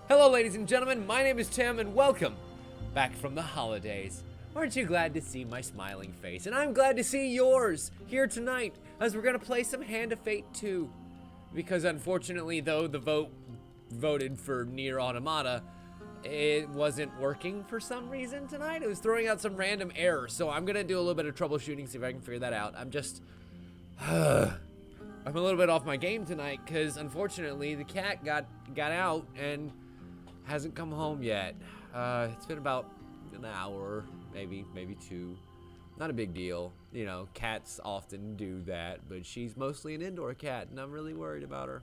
Hello, ladies and gentlemen, my name is Tim, and welcome back from the holidays. Aren't you glad to see my smiling face? And I'm glad to see yours here tonight, as we're gonna play some Hand of Fate 2. Because unfortunately, though, the vote voted for Nier Automata, it wasn't working for some reason tonight. It was throwing out some random error, so I'm gonna do a little bit of troubleshooting, see if I can figure that out. I'm a little bit off my game tonight, because unfortunately, the cat got out and hasn't come home yet. It's been about an hour, maybe two. Not a big deal. You know, cats often do that, but she's mostly an indoor cat, and I'm really worried about her.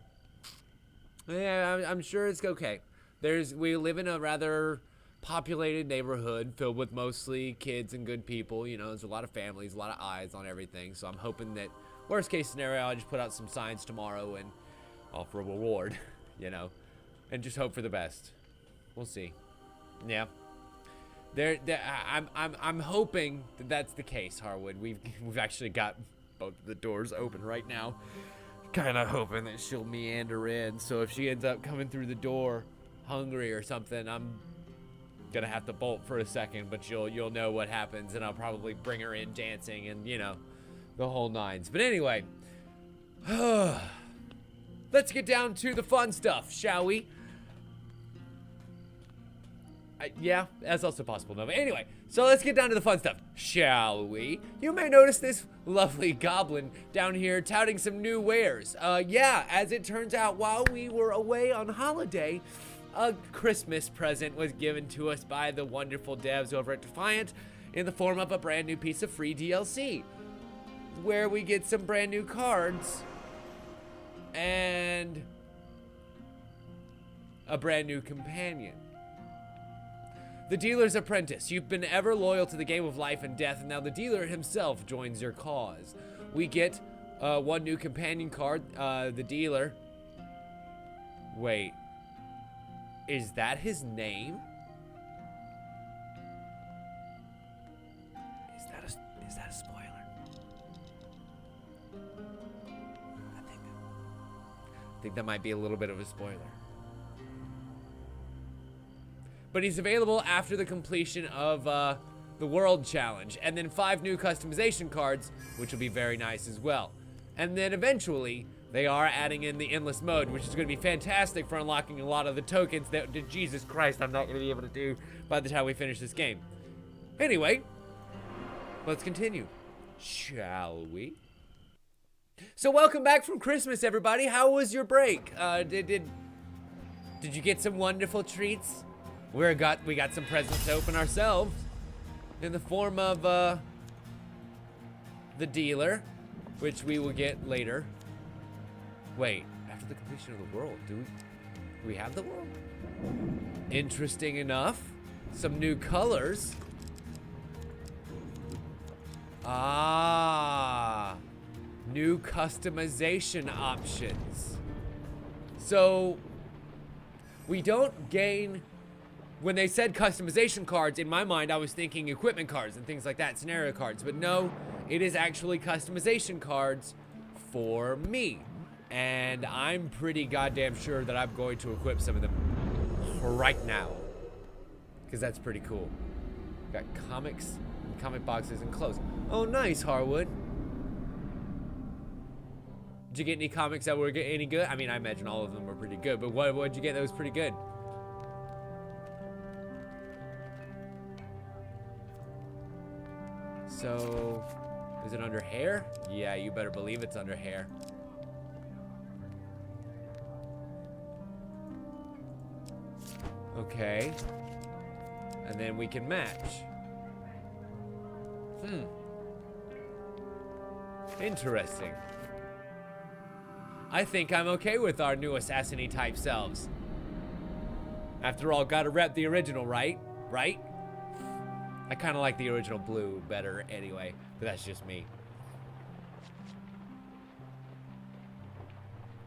Yeah, I'm sure it's okay. We live in a rather populated neighborhood filled with mostly kids and good people. You know, there's a lot of families, a lot of eyes on everything, so I'm hoping that worst case scenario, I'll just put out some signs tomorrow and offer a reward, you know, and just hope for the best. We'll see. Yeah. I'm hoping that that's the case, Harwood. We've actually got both of the doors open right now. Kind of hoping that she'll meander in. So if she ends up coming through the door hungry or something, I'm gonna have to bolt for a second, but you'll know what happens, and I'll probably bring her in dancing and, you know, the whole nines. But anyway, let's get down to the fun stuff, shall we? Yeah, that's also possible. No, but anyway, so let's get down to the fun stuff, shall we? You may notice this lovely goblin down here touting some new wares. Yeah, as it turns out, while we were away on holiday, a Christmas present was given to us by the wonderful devs over at Defiant in the form of a brand new piece of free DLC, where we get some brand new cards and a brand new companion. The Dealer's Apprentice. You've been ever loyal to the game of life and death, and now the dealer himself joins your cause. We get one new companion card, the dealer. Wait, is that his name? Is that a spoiler? I think that might be a little bit of a spoiler. But he's available after the completion of the World Challenge, and then 5 new customization cards, which will be very nice as well. And then eventually, they are adding in the Endless Mode, which is going to be fantastic for unlocking a lot of the tokens that, Jesus Christ, I'm not going to be able to do by the time we finish this game. Anyway, let's continue, shall we? So welcome back from Christmas, everybody. How was your break? Did you get some wonderful treats? We got some presents to open ourselves in the form of the dealer, which we will get later. Wait, after the completion of the world, do we have the world? Interesting enough. Some new colors. Ah, new customization options. So we don't gain. When they said customization cards, in my mind, I was thinking equipment cards and things like that, scenario cards. But no, it is actually customization cards for me. And I'm pretty goddamn sure that I'm going to equip some of them right now, because that's pretty cool. Got comics, and comic boxes, and clothes. Oh, nice, Harwood. Did you get any comics that were any good? I mean, I imagine all of them were pretty good, but what did you get that was pretty good? So, is it under hair? Yeah, you better believe it's under hair. Okay. And then we can match. Interesting. I think I'm okay with our new assassin-y type selves. After all, gotta rep the original, right? Right? I kind of like the original blue better anyway, but that's just me.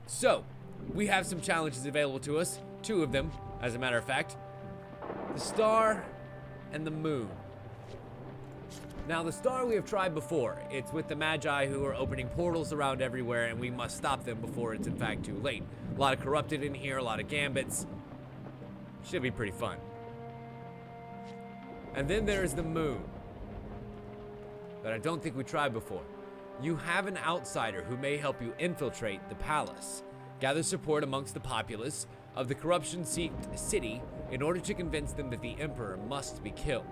So, we have some challenges available to us. 2 of them, as a matter of fact. The star and the moon. Now, the star we have tried before. It's with the Magi who are opening portals around everywhere, and we must stop them before it's in fact too late. A lot of corrupted in here, a lot of gambits. Should be pretty fun. And then there's the moon. That I don't think we tried before. You have an outsider who may help you infiltrate the palace. Gather support amongst the populace of the corruption-seeked city in order to convince them that the emperor must be killed.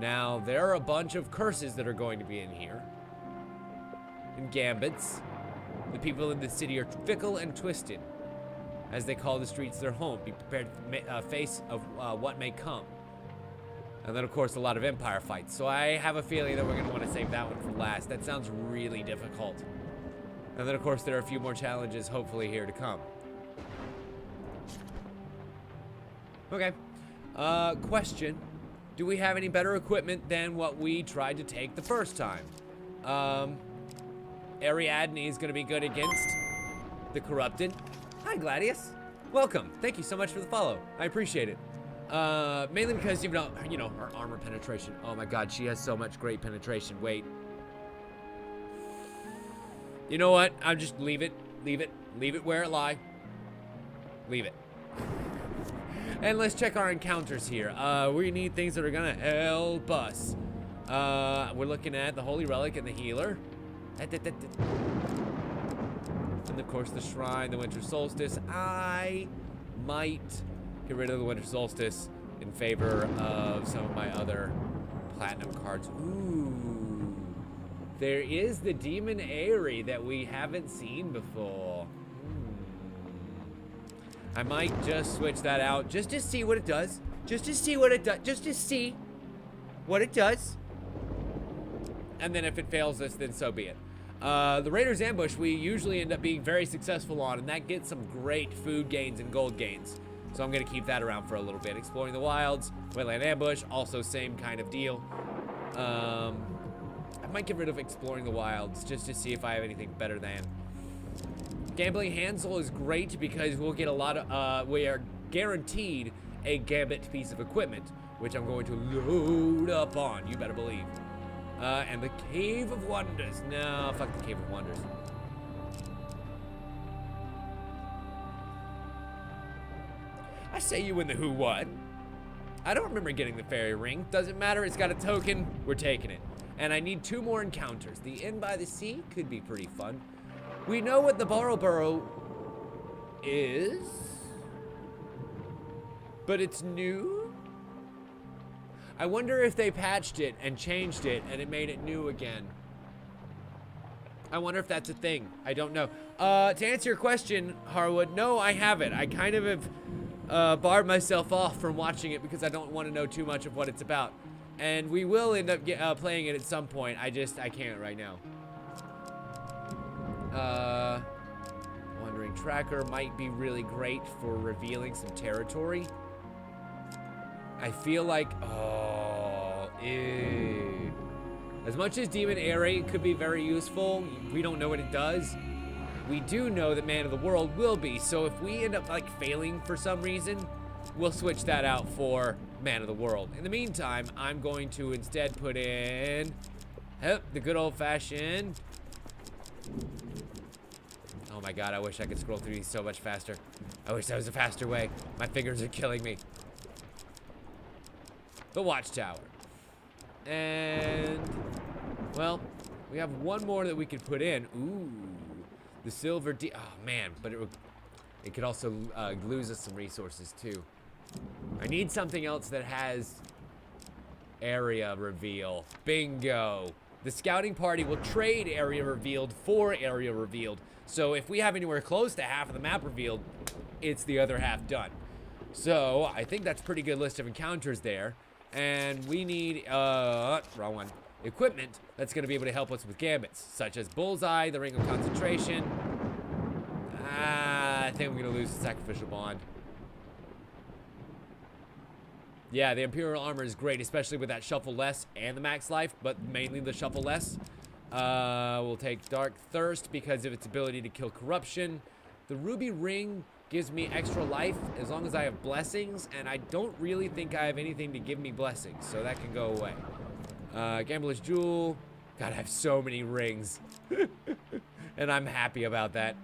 Now, there are a bunch of curses that are going to be in here. And gambits. The people in the city are fickle and twisted. As they call the streets their home. Be prepared to face of what may come. And then, of course, a lot of empire fights. So I have a feeling that we're going to want to save that one for last. That sounds really difficult. And then, of course, there are a few more challenges, hopefully, here to come. Okay. Question. Do we have any better equipment than what we tried to take the first time? Ariadne is going to be good against the corrupted. Hi, Gladius. Welcome. Thank you so much for the follow. I appreciate it. Mainly because you know, her armor penetration. Oh my god, she has so much great penetration. Wait. You know what? I'll just leave it where it lie. Leave it. And let's check our encounters here. We need things that are gonna help us. We're looking at the Holy Relic and the Healer. And of course the Shrine, the Winter Solstice. I might get rid of the Winter Solstice in favor of some of my other platinum cards. Ooh. There is the Demon Aerie that we haven't seen before. I might just switch that out just to see what it does. Just to see what it does. And then if it fails us, then so be it. The Raider's Ambush we usually end up being very successful on, and that gets some great food gains and gold gains. So I'm gonna keep that around for a little bit. Exploring the Wilds, Wayland Ambush, also same kind of deal. I might get rid of Exploring the Wilds just to see if I have anything better than. Gambling Hansel is great because we'll get a lot of, we are guaranteed a Gambit piece of equipment, which I'm going to load up on, you better believe. And the Cave of Wonders. No, fuck the Cave of Wonders. I say you in the who what. I don't remember getting the fairy ring. Doesn't matter, it's got a token, we're taking it. And I need 2 more encounters. The Inn by the Sea could be pretty fun. We know what the Borrowboro is, but it's new. I wonder if they patched it and changed it and it made it new again. I wonder if that's a thing. I don't know. To answer your question, Harwood, no, I haven't. I kind of have barred myself off from watching it because I don't want to know too much of what it's about. And we will end up playing it at some point. I can't right now. Wandering Tracker might be really great for revealing some territory. I feel like, oh, ew. As much as Demon Aerie could be very useful, we don't know what it does. We do know that Man of the World will be, so if we end up like failing for some reason, we'll switch that out for Man of the World. In the meantime, I'm going to instead put in the good old-fashioned. Oh my god, I wish I could scroll through these so much faster. I wish there was a faster way. My fingers are killing me. The Watchtower. And, well, we have one more that we could put in. Ooh, the Silver D. Oh man, but it could also lose us some resources too. I need something else that has area reveal. Bingo. The scouting party will trade area revealed for area revealed. So if we have anywhere close to half of the map revealed, it's the other half done. So I think that's a pretty good list of encounters there. And we need, wrong one, equipment that's going to be able to help us with gambits, such as Bullseye, the Ring of Concentration. I think I'm going to lose the Sacrificial Bond. Yeah, the Imperial Armor is great, especially with that Shuffle Less and the Max Life, but mainly the Shuffle Less. We'll take Dark Thirst because of its ability to kill corruption. The Ruby Ring gives me extra life as long as I have blessings, and I don't really think I have anything to give me blessings, so that can go away. Gambler's Jewel. God, I have so many rings. And I'm happy about that.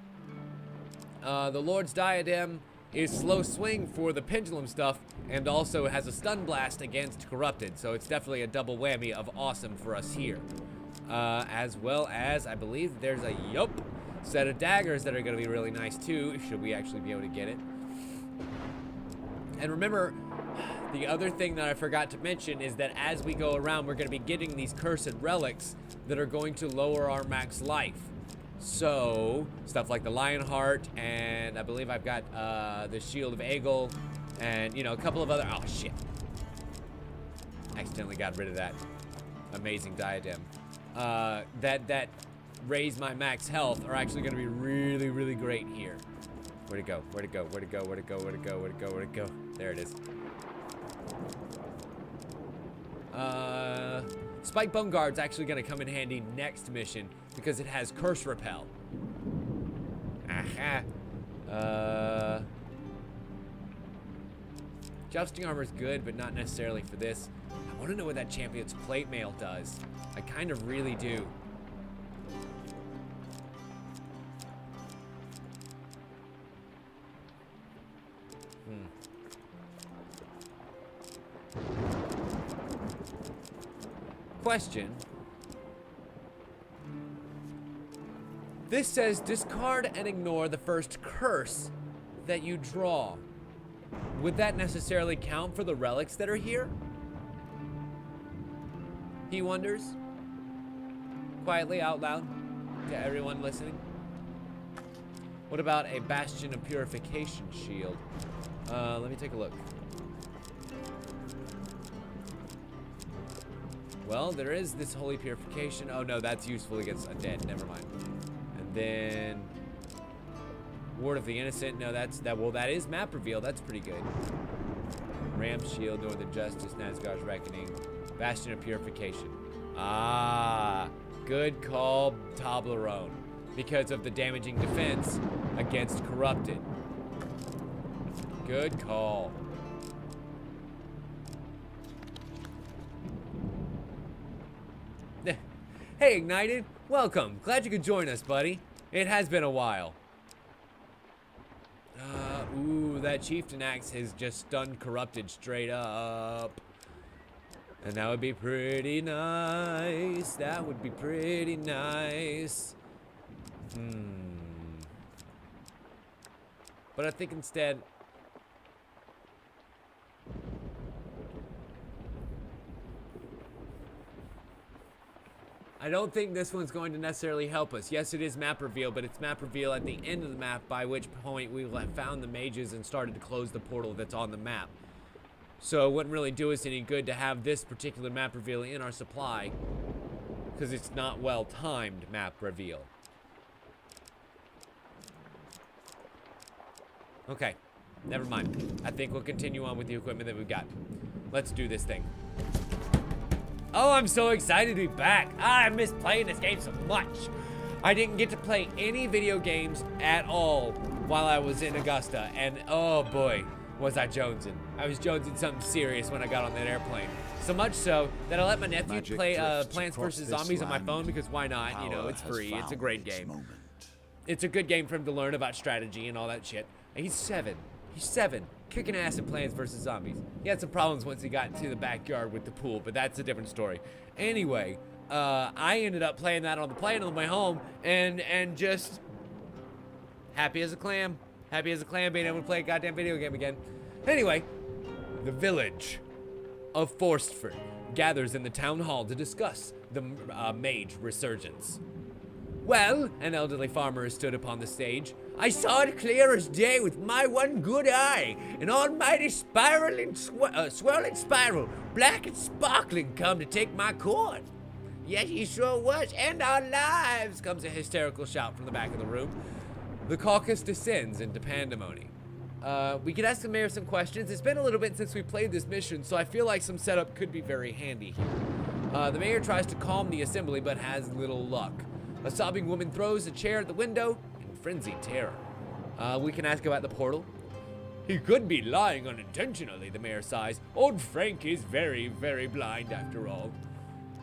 The Lord's Diadem is slow swing for the pendulum stuff, and also has a stun blast against corrupted. So it's definitely a double whammy of awesome for us here. As well as, I believe there's a set of daggers that are going to be really nice too, should we actually be able to get it. And remember, the other thing that I forgot to mention is that as we go around, we're going to be getting these cursed relics that are going to lower our max life. So, stuff like the Lionheart, and I believe I've got the Shield of Aegel, and, you know, a couple of other... Oh, shit. Accidentally got rid of that amazing diadem. That raise my max health are actually going to be really, really great here. Where'd it go? Where'd it go? Where'd it go? Where'd it go? Where'd it go? Where'd it go? Where'd it go? There it is. Spike Bone Guard's actually going to come in handy next mission because it has Curse Repel. Aha. Jousting Armor is good, but not necessarily for this. I want to know what that Champion's Plate Mail does. I kind of really do. Question. This says discard and ignore the first curse that you draw. Would that necessarily count for the relics that are here? He wonders. Quietly out loud to everyone listening. What about a Bastion of Purification shield? Let me take a look. Well, there is this Holy Purification. Oh no, that's useful against undead. Never mind. And then Ward of the Innocent. No, that is map reveal. That's pretty good. Ram's Shield, Northern Justice, Nazgûr's Reckoning, Bastion of Purification. Ah, good call, Toblerone, because of the damaging defense against corrupted. Good call. Hey, Ignited. Welcome. Glad you could join us, buddy. It has been a while. Ooh, that Chieftain Axe has just stunned corrupted straight up. And that would be pretty nice. That would be pretty nice. But I think instead... I don't think this one's going to necessarily help us. Yes, it is map reveal, but it's map reveal at the end of the map, by which point we will have found the mages and started to close the portal that's on the map. So it wouldn't really do us any good to have this particular map reveal in our supply, because it's not well-timed map reveal. Okay, never mind. I think we'll continue on with the equipment that we've got. Let's do this thing. Oh, I'm so excited to be back. I miss playing this game so much. I didn't get to play any video games at all while I was in Augusta, and oh boy, was I jonesing. I was jonesing something serious when I got on that airplane. So much so that I let my nephew play Plants vs. Zombies on my phone because why not? You know, it's free. It's a great game. It's a good game for him to learn about strategy and all that shit. And he's 7. He's 7. Kicking ass at Plants vs. Zombies. He had some problems once he got into the backyard with the pool, but that's a different story. Anyway, I ended up playing that on the plane on the way home, and just happy as a clam. Happy as a clam being able to play a goddamn video game again. Anyway, the village of Forstford gathers in the town hall to discuss the mage resurgence. Well, an elderly farmer stood upon the stage. I saw it clear as day with my one good eye, an almighty swirling spiral, black and sparkling, come to take my corn. Yes, he sure was, and our lives, comes a hysterical shout from the back of the room. The caucus descends into pandemony. We could ask the mayor some questions. It's been a little bit since we played this mission, so I feel like some setup could be very handy here. The mayor tries to calm the assembly, but has little luck. A sobbing woman throws a chair at the window in frenzied terror. We can ask about the portal. He could be lying unintentionally, the mayor sighs. Old Frank is very, very blind after all.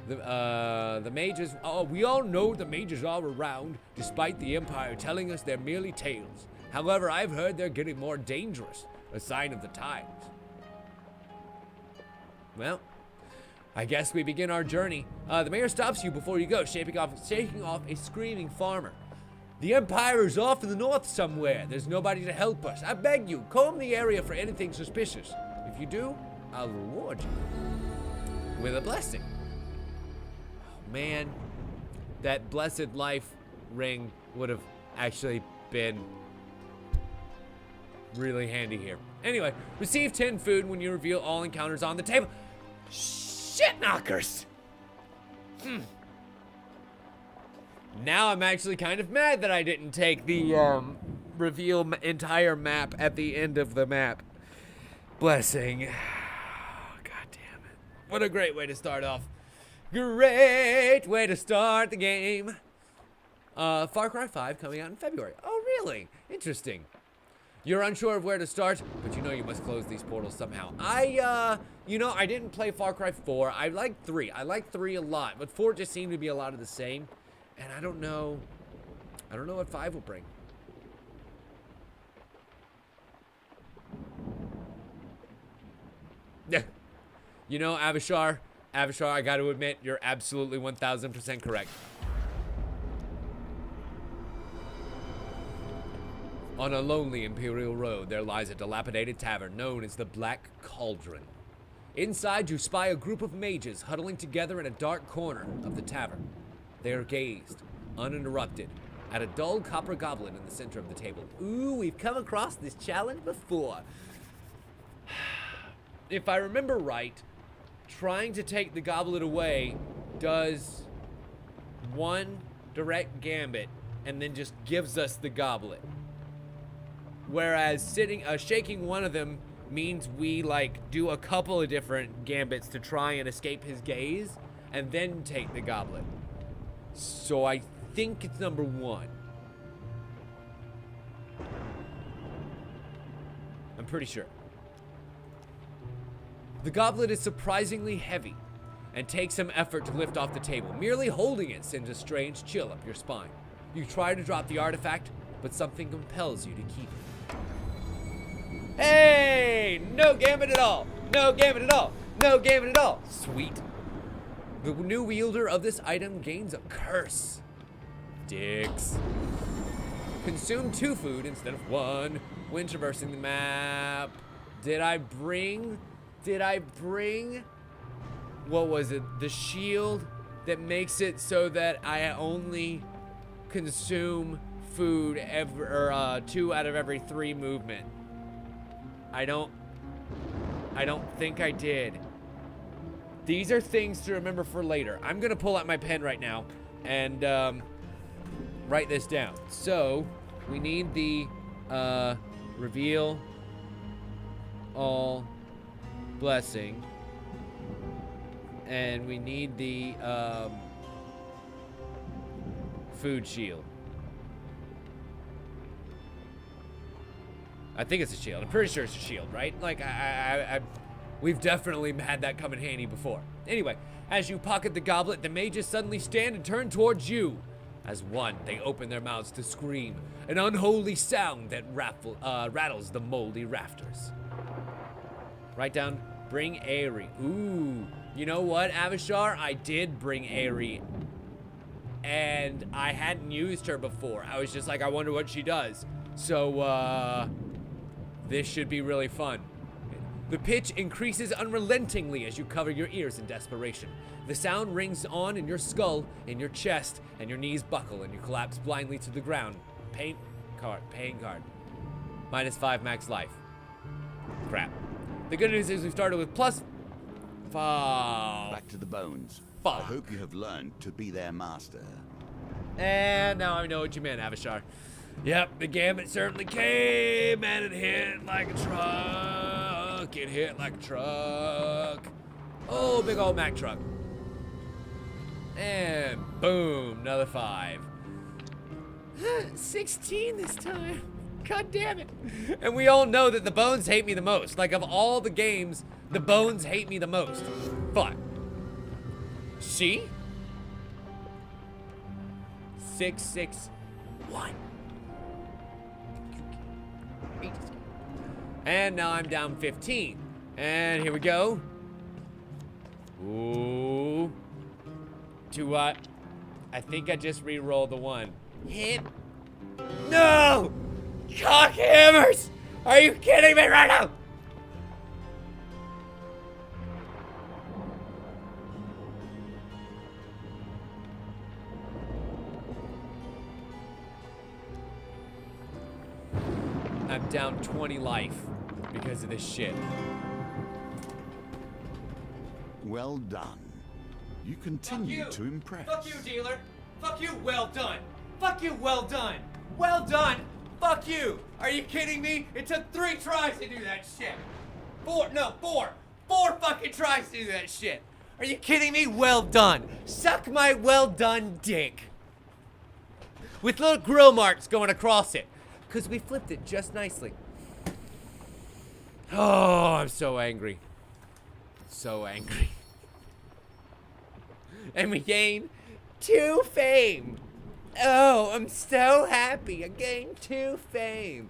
The mages, we all know the mages are around, despite the Empire telling us they're merely tales. However, I've heard they're getting more dangerous, a sign of the times. Well, I guess we begin our journey. The mayor stops you before you go, shaking off a screaming farmer. The Empire is off in the north somewhere. There's nobody to help us. I beg you, comb the area for anything suspicious. If you do, I'll reward you with a blessing. Oh, man, that blessed life ring would have actually been really handy here. Anyway, receive 10 food when you reveal all encounters on the table. Shit knockers! Now I'm actually kind of mad that I didn't take the reveal entire map at the end of the map. Blessing. God damn it. What a great way to start off. Great way to start the game. Far Cry 5 coming out in February. Oh, really? Interesting. You're unsure of where to start, but you know you must close these portals somehow. I didn't play Far Cry 4. I like 3. I like 3 a lot, but 4 just seemed to be a lot of the same. And I don't know what 5 will bring. Yeah. You know, Avishar, I got to admit, you're absolutely 1000% correct. On a lonely Imperial road, there lies a dilapidated tavern known as the Black Cauldron. Inside, you spy a group of mages huddling together in a dark corner of the tavern. They are gazed, uninterrupted, at a dull copper goblet in the center of the table. Ooh, we've come across this challenge before. If I remember right, trying to take the goblet away does one direct gambit and then just gives us the goblet. Whereas shaking one of them means we do a couple of different gambits to try and escape his gaze and then take the goblet. So I think it's number 1. I'm pretty sure. The goblet is surprisingly heavy and takes some effort to lift off the table. Merely holding it sends a strange chill up your spine. You try to drop the artifact, but something compels you to keep it. Hey! No gambit at all! No gambit at all! No gambit at all! Sweet. The new wielder of this item gains a curse. Dicks. Consume 2 food instead of 1 when traversing the map. Did I bring, what was it? The shield that makes it so that I only consume food 2 out of every 3 movement. I don't think I did. These are things to remember for later. I'm gonna pull out my pen right now and write this down. So we need the reveal all blessing, and we need the food shield. I think it's a shield. I'm pretty sure it's a shield, right? Like we've definitely had that come in handy before. Anyway, as you pocket the goblet, the mages suddenly stand and turn towards you. As one, they open their mouths to scream, an unholy sound that rattles the moldy rafters. Write down, bring Aerie. Ooh, you know what, Avishar? I did bring Aerie, and I hadn't used her before. I was just like, I wonder what she does. So, this should be really fun. The pitch increases unrelentingly as you cover your ears in desperation. The sound rings on in your skull, in your chest, and your knees buckle and you collapse blindly to the ground. Paying card. -5 max life. Crap. The good news is we started with +5. Back to the bones. Fuck. I hope you have learned to be their master. And now I know what you meant, Avishar. Yep, the gambit certainly came and it hit like a truck. It hit like a truck. Oh, big old Mack truck. And boom, another 5. 16 this time. God damn it. And we all know that the bones hate me the most. Like, of all the games, the bones hate me the most. Fuck. See? 6, 6, 1. hate this game. And now I'm down 15. And here we go. Ooh. To what? I think I just re-rolled the 1. Hit. No! Cock hammers! Are you kidding me right now? I'm down 20 life because of this shit. Well done. You continue to impress. Fuck you, dealer. Fuck you, well done. Fuck you, well done. Well done. Fuck you. Are you kidding me? It took 3 tries to do that shit. 4 fucking tries to do that shit. Are you kidding me? Well done. Suck my well done dick. With little grill marks going across it. Because we flipped it just nicely. Oh, I'm so angry. So angry. And we gain 2 fame. Oh, I'm so happy. I gained 2 fame.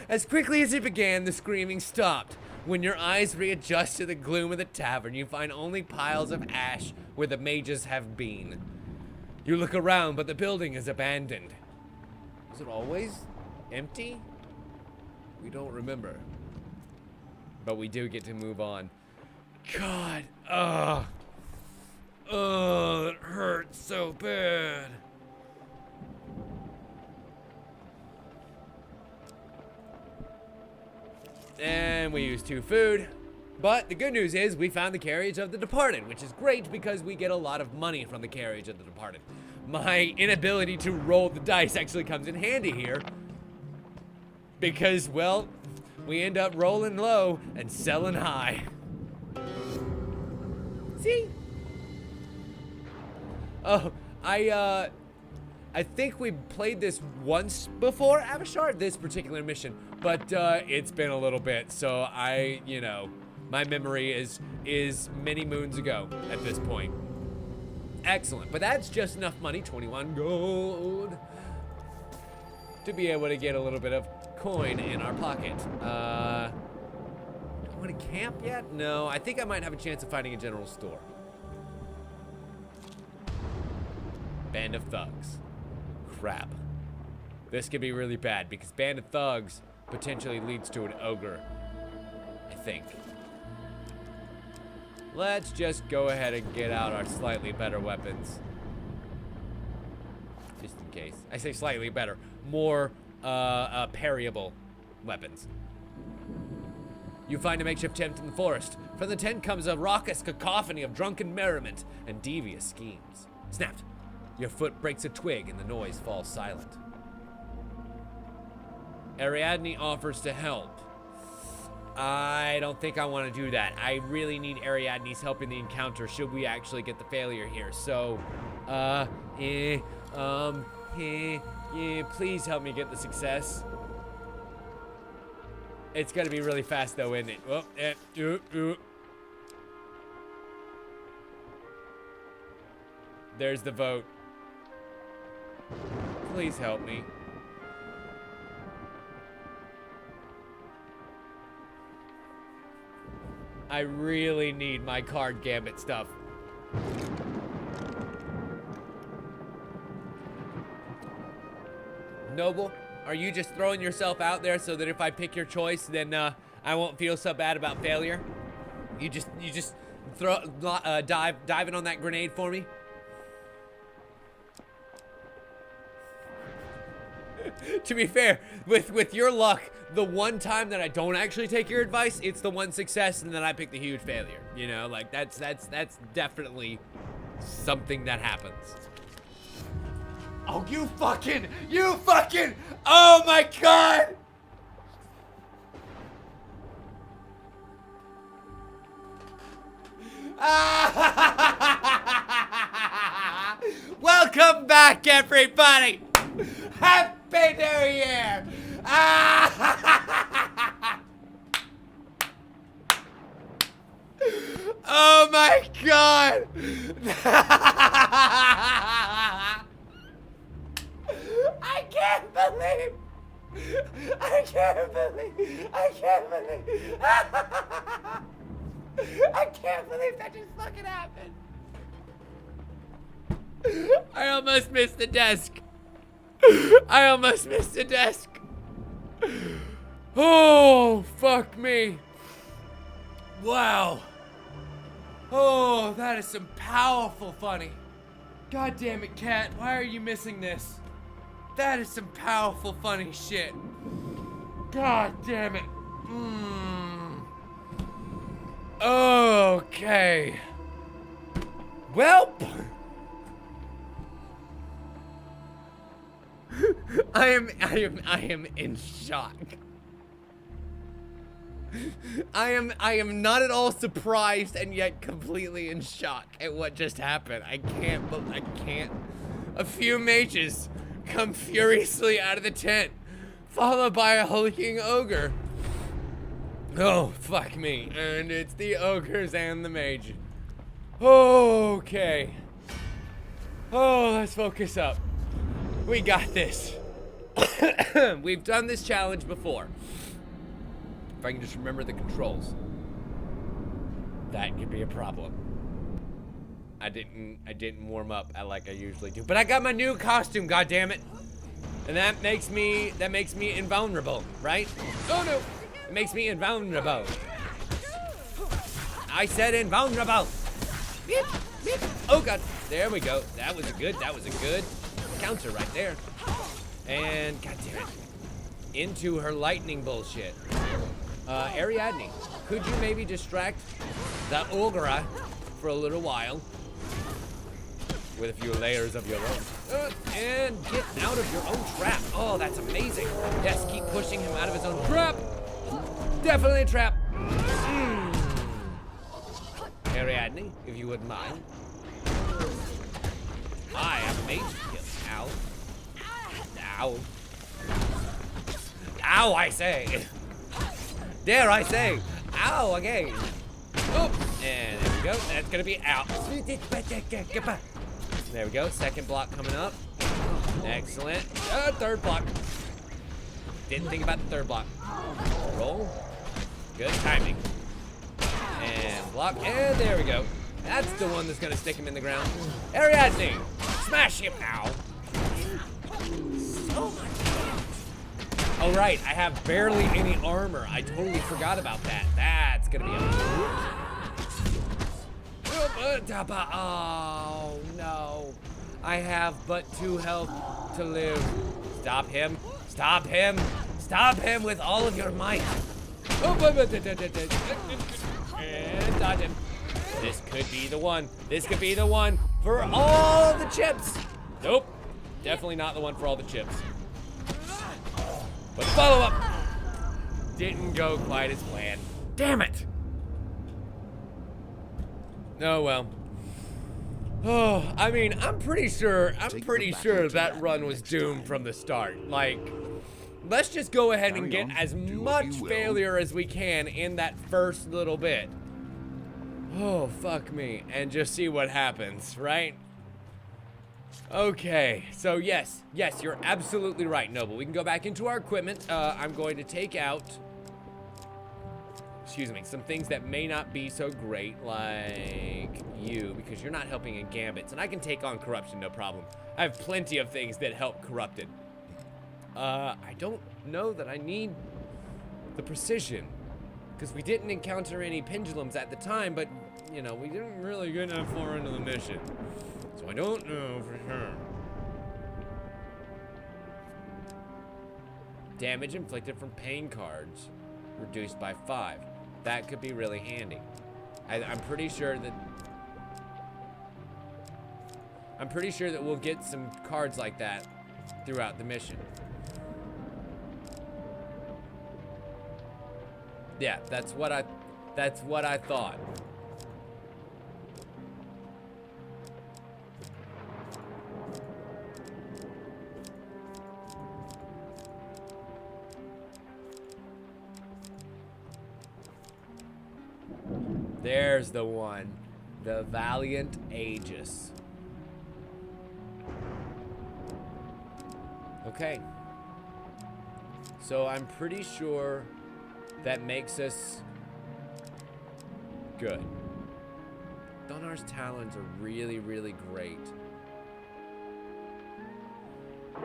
As quickly as it began, the screaming stopped. When your eyes readjust to the gloom of the tavern, you find only piles of ash where the mages have been. You look around, but the building is abandoned. Was it always empty? We don't remember. But we do get to move on. God, it hurts so bad. And we use 2 food. But the good news is we found the carriage of the departed, which is great because we get a lot of money from the carriage of the departed. My inability to roll the dice actually comes in handy here. Because, well, we end up rolling low and selling high. See? Oh, I think we played this once before, Avishar, this particular mission, but it's been a little bit, so my memory is many moons ago at this point. Excellent, but that's just enough money, 21 gold, to be able to get a little bit of coin in our pocket. Do I want to camp yet? No, I think I might have a chance of finding a general store. Band of thugs. Crap. This could be really bad because band of thugs potentially leads to an ogre, I think. Let's just go ahead and get out our slightly better weapons. Just in case. I say slightly better. More parryable weapons. You find a makeshift tent in the forest. From the tent comes a raucous cacophony of drunken merriment and devious schemes. Snapped. Your foot breaks a twig and the noise falls silent. Ariadne offers to help. I don't think I want to do that. I really need Ariadne's help in the encounter should we actually get the failure here. So, please help me get the success. It's gonna be really fast though, isn't it? There's the vote. Please help me. I really need my card gambit stuff. Noble, are you just throwing yourself out there so that if I pick your choice, then I won't feel so bad about failure? You just dive in on that grenade for me? To be fair, with your luck, the one time that I don't actually take your advice, it's the one success and then I pick the huge failure. You know, like that's definitely something that happens. Oh, you fucking, oh my God! Welcome back, everybody! Happy New Year! Oh my God! I can't believe I can't believe. I can't believe. I can't believe that just fucking happened. I almost missed the desk. I almost missed the desk. Oh, fuck me. Wow. Oh, that is some powerful funny. God damn it, Cat. Why are you missing this? That is some powerful funny shit. God damn it. Okay. Well, I am in shock. I am not at all surprised and yet completely in shock at what just happened. I can't. A few mages come furiously out of the tent, followed by a hulking ogre. Oh, fuck me. And it's the ogres and the mage. Okay. Oh, let's focus up. We got this. We've done this challenge before. If I can just remember the controls. That could be a problem. I didn't warm up like I usually do. But I got my new costume, goddammit. And that makes me invulnerable, right? Oh no! It makes me invulnerable. I said invulnerable. Beep, beep. Oh god, there we go. That was a good counter right there. And goddammit. Into her lightning bullshit. Ariadne, could you maybe distract the ogre for a little while with a few layers of your own, and get out of your own trap? Oh, that's amazing. Yes, keep pushing him out of his own trap. Definitely a trap. Ariadne, if you wouldn't mind. I have a mage kill. Ow. Ow. Ow, I say. Dare I say, ow again. Oh, and there we go. That's gonna be out. There we go. Second block coming up. Excellent. Third block. Didn't think about the third block. Roll. Good timing. And block. And there we go. That's the one that's gonna stick him in the ground. Ariadne, smash him now. Oh my god. Oh right, I have barely any armor. I totally forgot about that. That's gonna be a... Oh no. I have but 2 health to live. Stop him. Stop him. Stop him with all of your might. And dodge him. This could be the one. This could be the one for all the chips. Nope. Definitely not the one for all the chips. But follow-up didn't go quite as planned. Damn it! Oh well. Oh, I mean, I'm pretty sure that run was doomed from the start. Like, let's just go ahead and get as much failure as we can in that first little bit. Oh, fuck me. And just see what happens, right? Okay, so yes, you're absolutely right, Noble. We can go back into our equipment. I'm going to take out, excuse me, some things that may not be so great, like you, because you're not helping in gambits, and I can take on corruption, no problem. I have plenty of things that help corrupted. I don't know that I need the precision, because we didn't encounter any pendulums at the time, but, you know, we didn't really get that far into the mission. So I don't know for sure. Damage inflicted from pain cards reduced by 5. That could be really handy. I'm pretty sure that we'll get some cards like that throughout the mission. Yeah, that's what I thought. There's the one. The Valiant Aegis. Okay. So I'm pretty sure that makes us good. Donar's talons are really, really great. But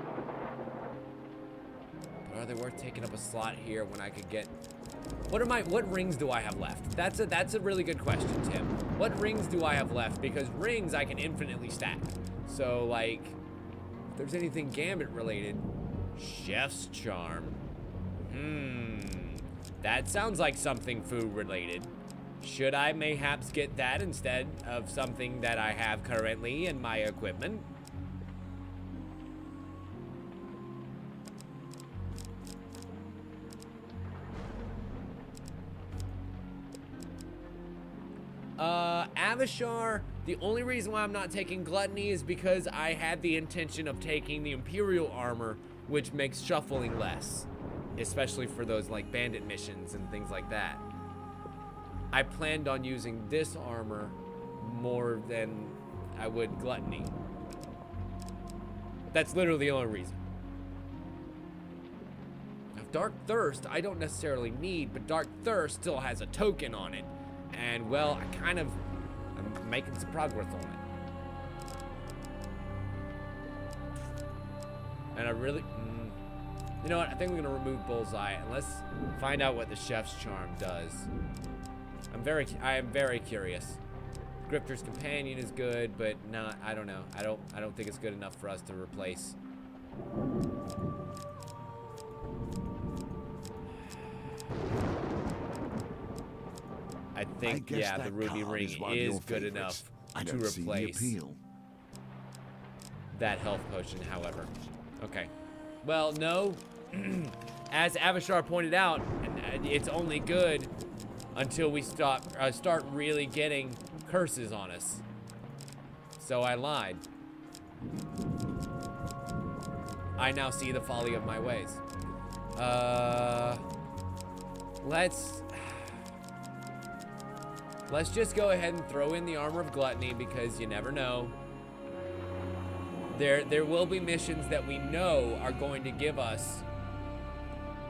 are they worth taking up a slot here when I could get... What rings do I have left? That's a really good question, Tim. What rings do I have left? Because rings I can infinitely stack. So, like, if there's anything Gambit related, Chef's Charm. That sounds like something food related. Should I mayhaps get that instead of something that I have currently in my equipment? Avishar, the only reason why I'm not taking Gluttony is because I had the intention of taking the Imperial armor, which makes shuffling less. Especially for those, like, bandit missions and things like that. I planned on using this armor more than I would Gluttony. That's literally the only reason. Now, Dark Thirst, I don't necessarily need, but Dark Thirst still has a token on it. And, well, I'm making some progress on it. And I really... You know what? I think we're going to remove Bullseye, and let's find out what the Chef's Charm does. I am very curious. Grifter's Companion is good, but not... I don't know. I don't think it's good enough for us to replace. I think, yeah, the Ruby Ring is good enough to replace that health potion, however. Okay. Well, no. As Avishar pointed out, it's only good until we start really getting curses on us. So I lied. I now see the folly of my ways. Let's just go ahead and throw in the Armor of Gluttony because you never know. There will be missions that we know are going to give us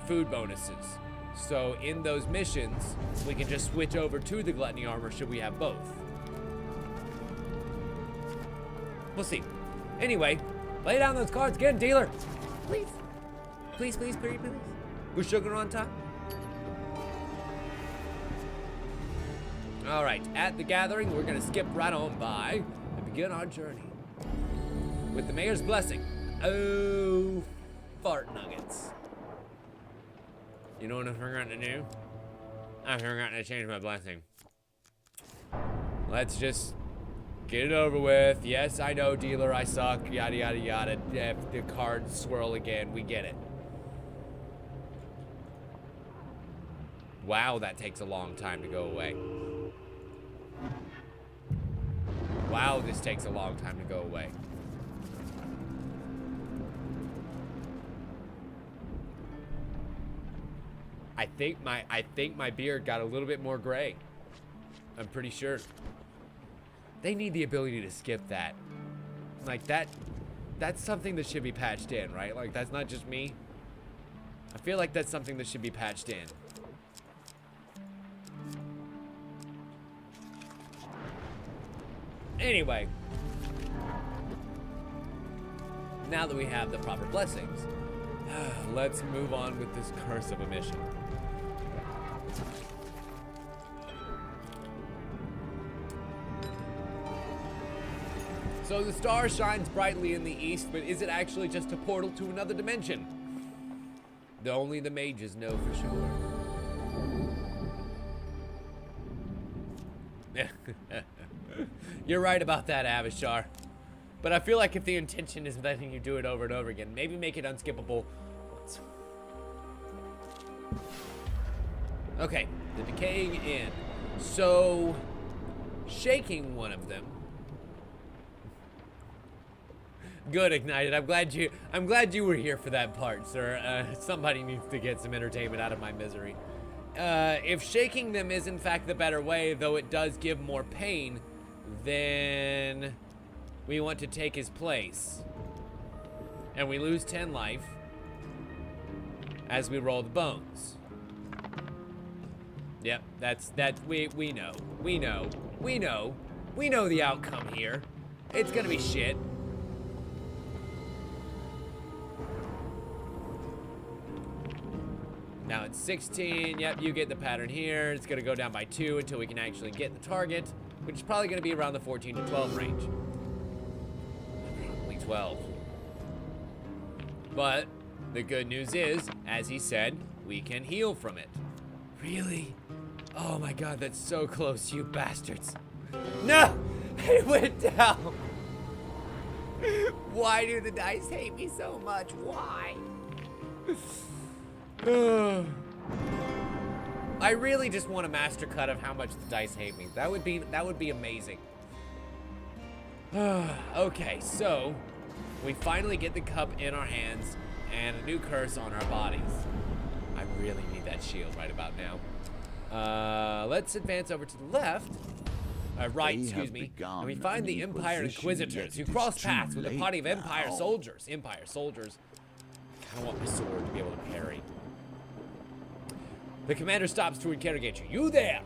food bonuses. So in those missions, we can just switch over to the Gluttony armor should we have both. We'll see. Anyway, lay down those cards again, dealer. Please. Please, please, please, please. With sugar on top. All right, at the gathering, we're gonna skip right on by and begin our journey. With the mayor's blessing. Oh, fart nuggets. You know what I've forgotten to do? I've forgotten to change my blessing. Let's just get it over with. Yes, I know, dealer, I suck. Yada, yada, yada. If the cards swirl again, we get it. Wow, that takes a long time to go away. Wow, this takes a long time to go away. I think my beard got a little bit more gray. I'm pretty sure. They need the ability to skip that. Like that's something that should be patched in, right? Like that's not just me. I feel like that's something that should be patched in. Anyway, now that we have the proper blessings, let's move on with this curse of a mission. So the star shines brightly in the east, but is it actually just a portal to another dimension? Only the mages know for sure. You're right about that, Avishar. But I feel like if the intention is letting you do it over and over again, maybe make it unskippable once. Okay, the decaying inn. So, shaking one of them. Good, Ignited. I'm glad you were here for that part, sir. Somebody needs to get some entertainment out of my misery. If shaking them is in fact the better way, though it does give more pain, then we want to take his place. And we lose 10 life. as we roll the bones. Yep, we know. We know the outcome here. It's gonna be shit. Now it's 16. Yep, you get the pattern here. It's gonna go down by 2 until we can actually get the target, which is probably gonna be around the 14 to 12 range. Only 12. But the good news is, as he said, we can heal from it. Really? Oh my god, that's so close, you bastards. No! It went down! Why do the dice hate me so much? Why? I really just want a master cut of how much the dice hate me. That would be amazing. Okay, so we finally get the cup in our hands and a new curse on our bodies. I really need that shield right about now. Let's advance over to the left. Right, excuse me. And we find the Empire Inquisitors who cross paths with a party of Empire soldiers. Empire soldiers. I kind of want my sword to be able to parry. The commander stops to interrogate you. You there!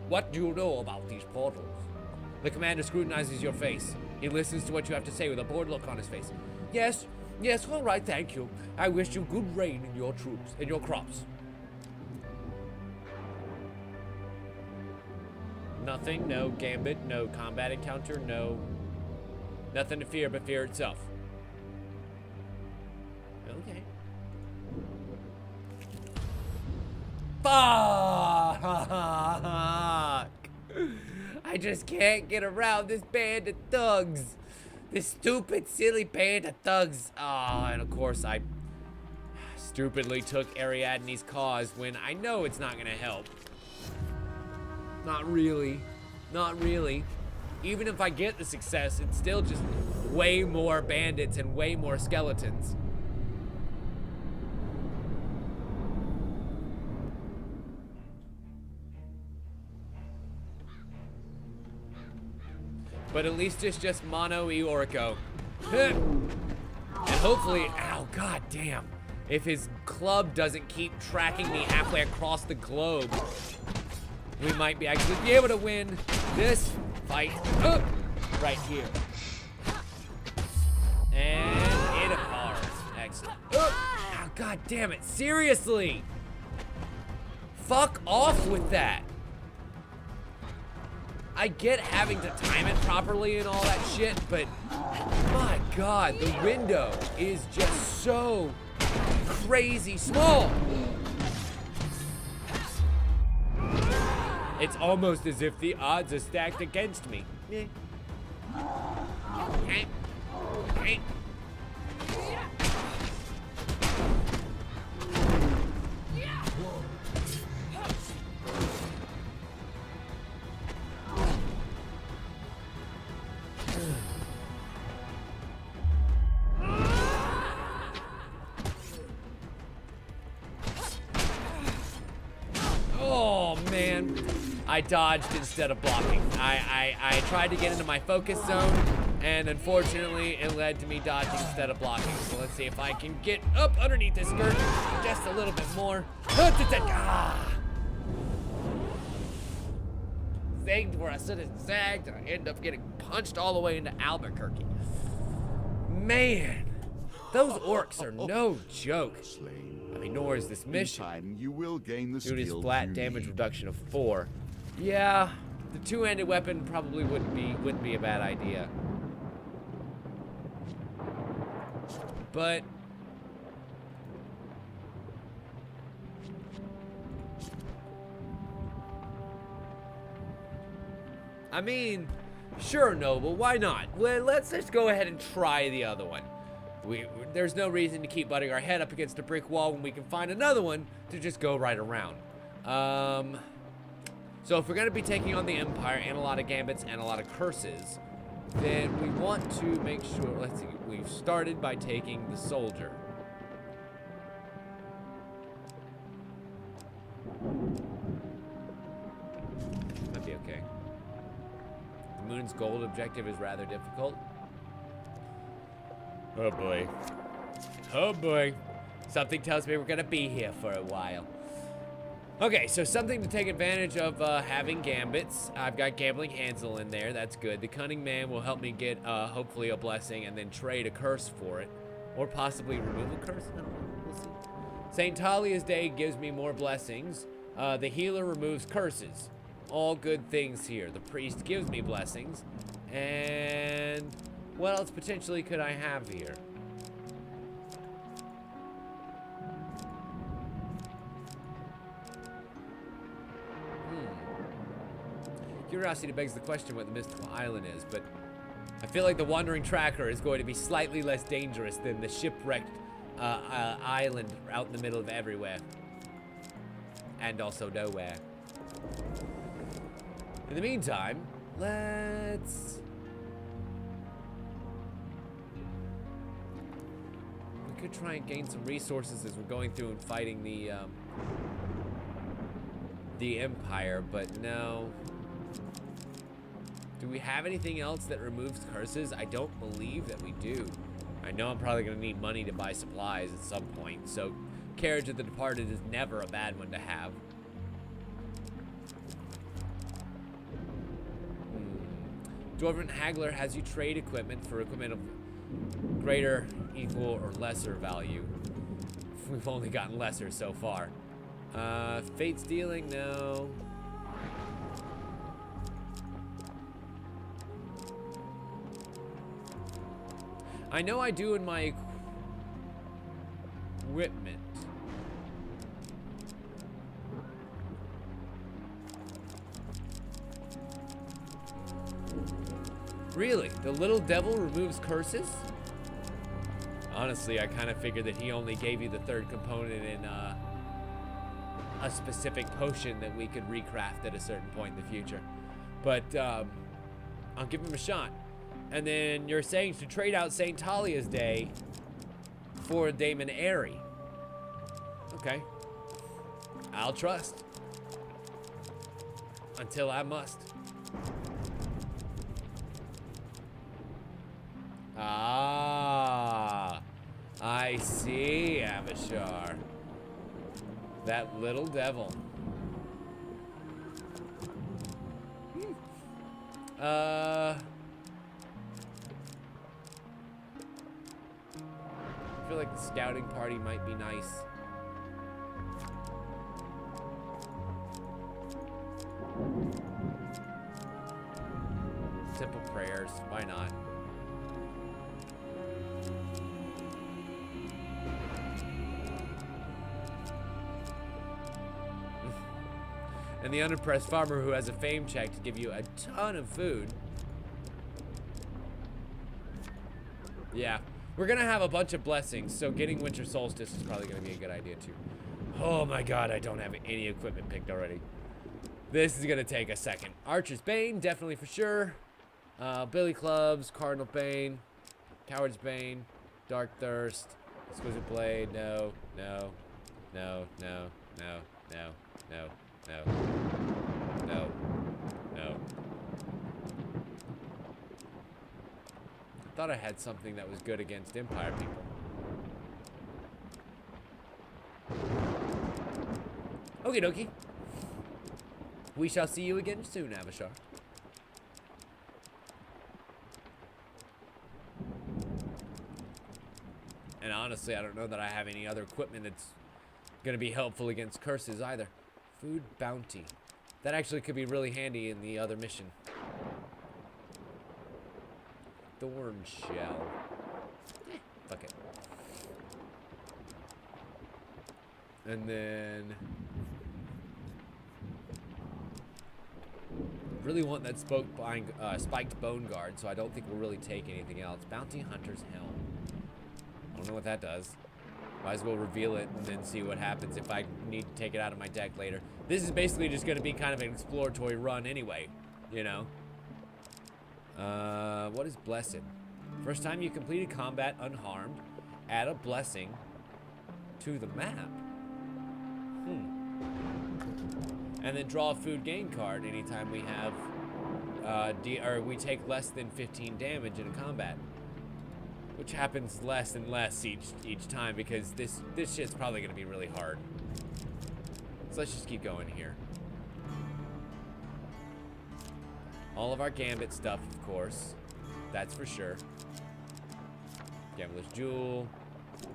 What do you know about these portals? The commander scrutinizes your face. He listens to what you have to say with a bored look on his face. Yes, all right, thank you. I wish you good rain in your troops, in your crops. Nothing, no gambit, no combat encounter, no... Nothing to fear but fear itself. Okay. Fuck! I just can't get around this band of thugs. This stupid, silly band of thugs. And of course I stupidly took Ariadne's cause when I know it's not gonna help. Not really. Not really. Even if I get the success, it's still just way more bandits and way more skeletons. But at least it's just Mono e Orco. And hopefully, ow, god damn. If his club doesn't keep tracking me halfway across the globe, we might be actually be able to win this fight right here. And hit it hard. Excellent. Oh, god damn it. Seriously. Fuck off with that. I get having to time it properly and all that shit, but my god, the window is just so crazy small. It's almost as if the odds are stacked against me. Oh man, I dodged instead of blocking. I tried to get into my focus zone, and unfortunately it led to me dodging instead of blocking. So let's see if I can get up underneath this skirt just a little bit more. Zagged where I should have zagged, and I end up getting punched all the way into Albuquerque. Man, those orcs are no joke. I mean, nor is this mission. In time, you will gain the Due to his skills flat you damage need. reduction of 4. Yeah, the two-handed weapon probably wouldn't be a bad idea. But I mean, sure, Noble, why not? Well, let's just go ahead and try the other one. There's no reason to keep butting our head up against a brick wall when we can find another one to just go right around. So if we're going to be taking on the Empire and a lot of gambits and a lot of curses, then we want to make sure, let's see, we've started by taking the soldier. Might be okay. The Moon's gold objective is rather difficult. Oh boy. Oh boy. Something tells me we're gonna be here for a while. Okay, so something to take advantage of having gambits. I've got Gambling Hansel in there, that's good. The Cunning Man will help me get, hopefully, a blessing and then trade a curse for it. Or possibly remove a curse, I don't know, we'll see. St. Talia's Day gives me more blessings. The Healer removes curses. All good things here. The Priest gives me blessings. And what else potentially could I have here? Curiosity begs the question what the mystical island is, but I feel like the wandering tracker is going to be slightly less dangerous than the shipwrecked island out in the middle of everywhere. And also nowhere. In the meantime, let's... We could try and gain some resources as we're going through and fighting the Empire, but no. Do we have anything else that removes curses? I don't believe that we do. I know I'm probably going to need money to buy supplies at some point, so Carriage of the Departed is never a bad one to have. Dwarven Haggler has you trade equipment for equipment of greater, equal, or lesser value. We've only gotten lesser so far. Fate Stealing, no. I know I do in my equipment. Really? The little devil removes curses? Honestly, I kind of figured that he only gave you the third component in a specific potion that we could recraft at a certain point in the future. But I'll give him a shot. And then you're saying to trade out St. Talia's Day for Damon Airy. Okay. I'll trust. Until I must. Ah, I see, Avishar. That little devil. I feel like the scouting party might be nice. Simple prayers, why not? And the unimpressed farmer who has a fame check to give you a ton of food. Yeah, we're gonna have a bunch of blessings, so getting Winter Solstice is probably gonna be a good idea too. Oh my god, I don't have any equipment picked already. This is gonna take a second. Archer's Bane, definitely for sure. Billy Clubs, Cardinal Bane, Coward's Bane, Dark Thirst, Exquisite Blade, no, no, no, no, no, no, no. No. No. No. I thought I had something that was good against Empire people. Okie dokie. We shall see you again soon, Avishar. And honestly, I don't know that I have any other equipment that's going to be helpful against curses either. Food bounty. That actually could be really handy in the other mission. Thorn shell. Fuck it. And then... really want that spiked bone guard, so I don't think we'll really take anything else. Bounty Hunter's Helm. I don't know what that does. Might as well reveal it and then see what happens if I need to take it out of my deck later. This is basically just going to be kind of an exploratory run anyway, you know. What is Blessed? First time you completed combat unharmed, add a blessing to the map. And then draw a food gain card anytime we have, we take less than 15 damage in a combat. which happens less and less each time because this shit's probably gonna be really hard. So let's just keep going here. All of our gambit stuff, of course. That's for sure. Gambler's Jewel,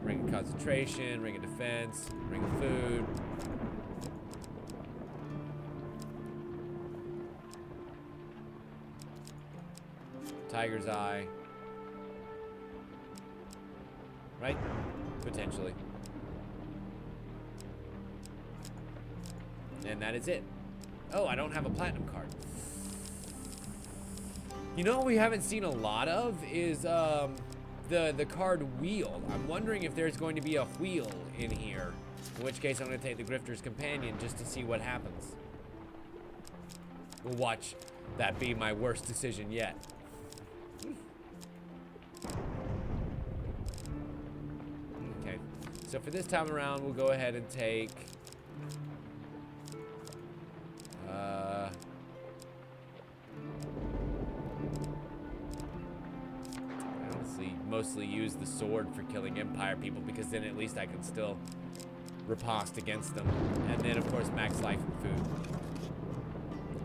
Ring of Concentration, Ring of Defense, Ring of Food. Tiger's Eye. Right? Potentially. And that is it. Oh, I don't have a platinum card. You know what we haven't seen a lot of is the card wheel. I'm wondering if there's going to be a wheel in here. In which case I'm going to take the Grifter's Companion just to see what happens. We'll watch that be my worst decision yet. Okay, so for this time around, we'll go ahead and take... mostly use the sword for killing Empire people because then at least I can still riposte against them. And then, of course, max life and food.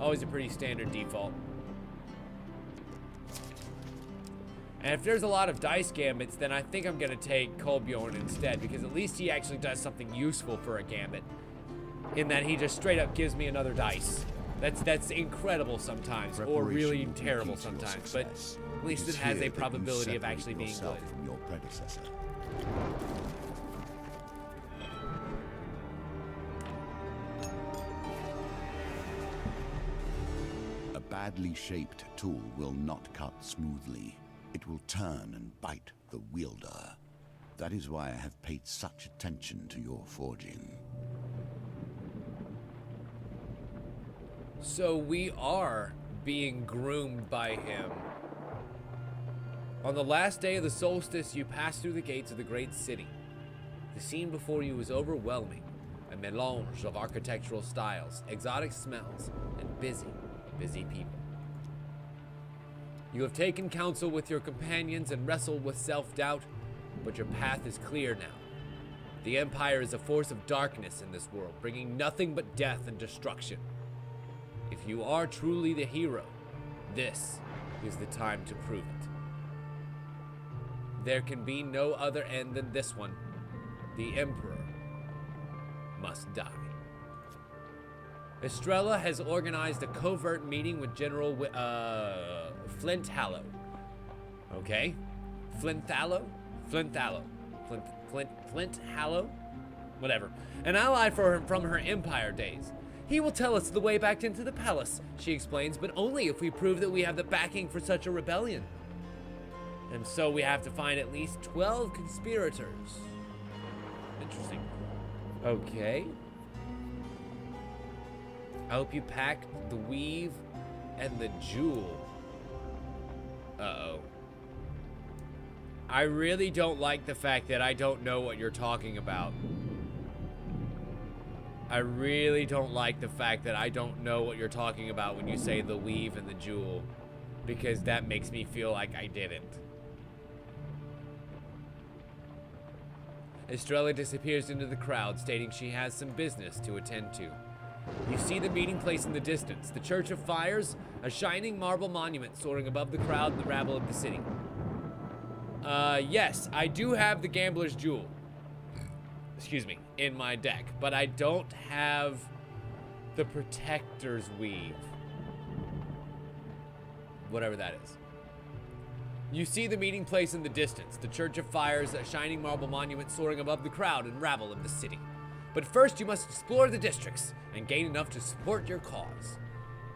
Always a pretty standard default. And if there's a lot of dice gambits, then I think I'm going to take Kolbjorn instead because at least he actually does something useful for a gambit in that he just straight up gives me another dice. That's incredible sometimes, or really terrible sometimes, but at least it has a probability of actually being good. From your predecessor. A badly shaped tool will not cut smoothly. It will turn and bite the wielder. That is why I have paid such attention to your forging. So we are being groomed by him. On the last day of the solstice, you passed through the gates of the great city. The scene before you was overwhelming, a melange of architectural styles, exotic smells, and busy people. You have taken counsel with your companions and wrestled with self-doubt, but your path is clear now. The Empire is a force of darkness in this world, bringing nothing but death and destruction. If you are truly the hero, this is the time to prove it. There can be no other end than this one. The Emperor must die. Estrella has organized a covert meeting with General Flinthallow. Okay? Flinthallow? Flinthallow? Whatever. An ally from her Empire days. He will tell us the way back into the palace, she explains, but only if we prove that we have the backing for such a rebellion. And so we have to find at least 12 conspirators. Interesting. Okay. I hope you packed the weave and the jewel. Uh-oh. I really don't like the fact that I don't know what you're talking about. I really don't like the fact that I don't know what you're talking about when you say the weave and the jewel, because that makes me feel like I didn't. Estrella disappears into the crowd, stating she has some business to attend to. You see the meeting place in the distance, the Church of Fires, a shining marble monument soaring above the crowd and the rabble of the city. Yes, I do have the Gambler's Jewel. Excuse me, in my deck, but I don't have the Protector's Weave. Whatever that is. You see the meeting place in the distance, the Church of Fires, a shining marble monument soaring above the crowd and rabble of the city. But first you must explore the districts and gain enough to support your cause.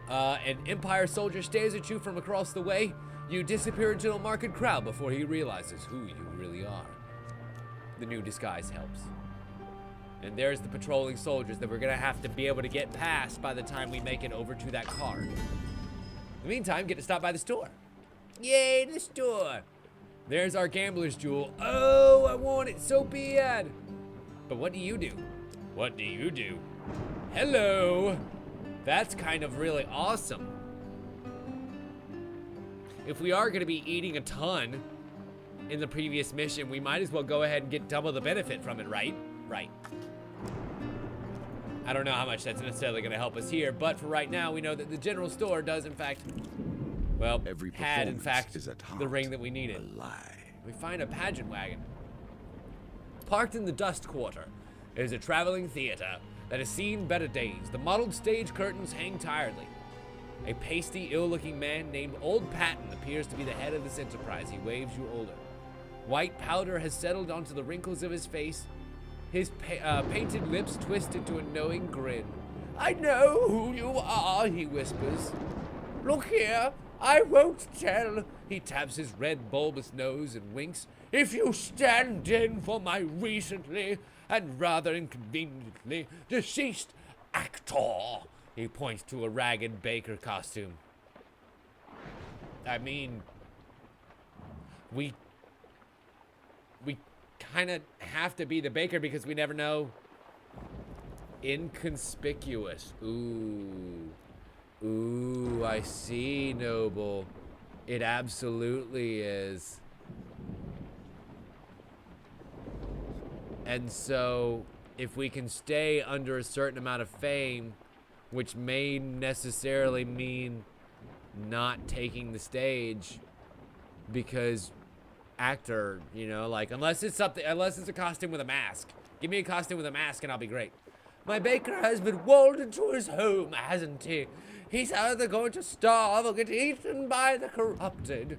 An Empire soldier stares at you from across the way. You disappear into a market crowd before he realizes who you really are. The new disguise helps. And there's the patrolling soldiers that we're gonna have to be able to get past by the time we make it over to that car. In the meantime, get to stop by the store. Yay, the store! There's our Gambler's Jewel. Oh, I want it so bad! But what do you do? What do you do? Hello! That's kind of really awesome. If we are gonna be eating a ton, in the previous mission, we might as well go ahead and get double the benefit from it, right? Right. I don't know how much that's necessarily going to help us here, but for right now, we know that the general store does, in fact, well, had, in fact, the ring that we needed. We find a pageant wagon. Parked in the dust quarter is a traveling theater that has seen better days. The mottled stage curtains hang tiredly. A pasty, ill-looking man named Old Patton appears to be the head of this enterprise. He waves you older. White powder has settled onto the wrinkles of his face. His painted lips twist into a knowing grin. I know who you are, he whispers. Look here, I won't tell. He taps his red bulbous nose and winks. If you stand in for my recently and rather inconveniently deceased actor. He points to a ragged baker costume. I mean, we kind of have to be the baker because we never know. Inconspicuous. Ooh. Ooh, I see, Noble. It absolutely is. And so, if we can stay under a certain amount of fame, which may necessarily mean not taking the stage, because actor, you know, like, unless it's a costume with a mask. Give me a costume with a mask and I'll be great. My baker has been walled into his home, hasn't he? He's either going to starve or get eaten by the corrupted.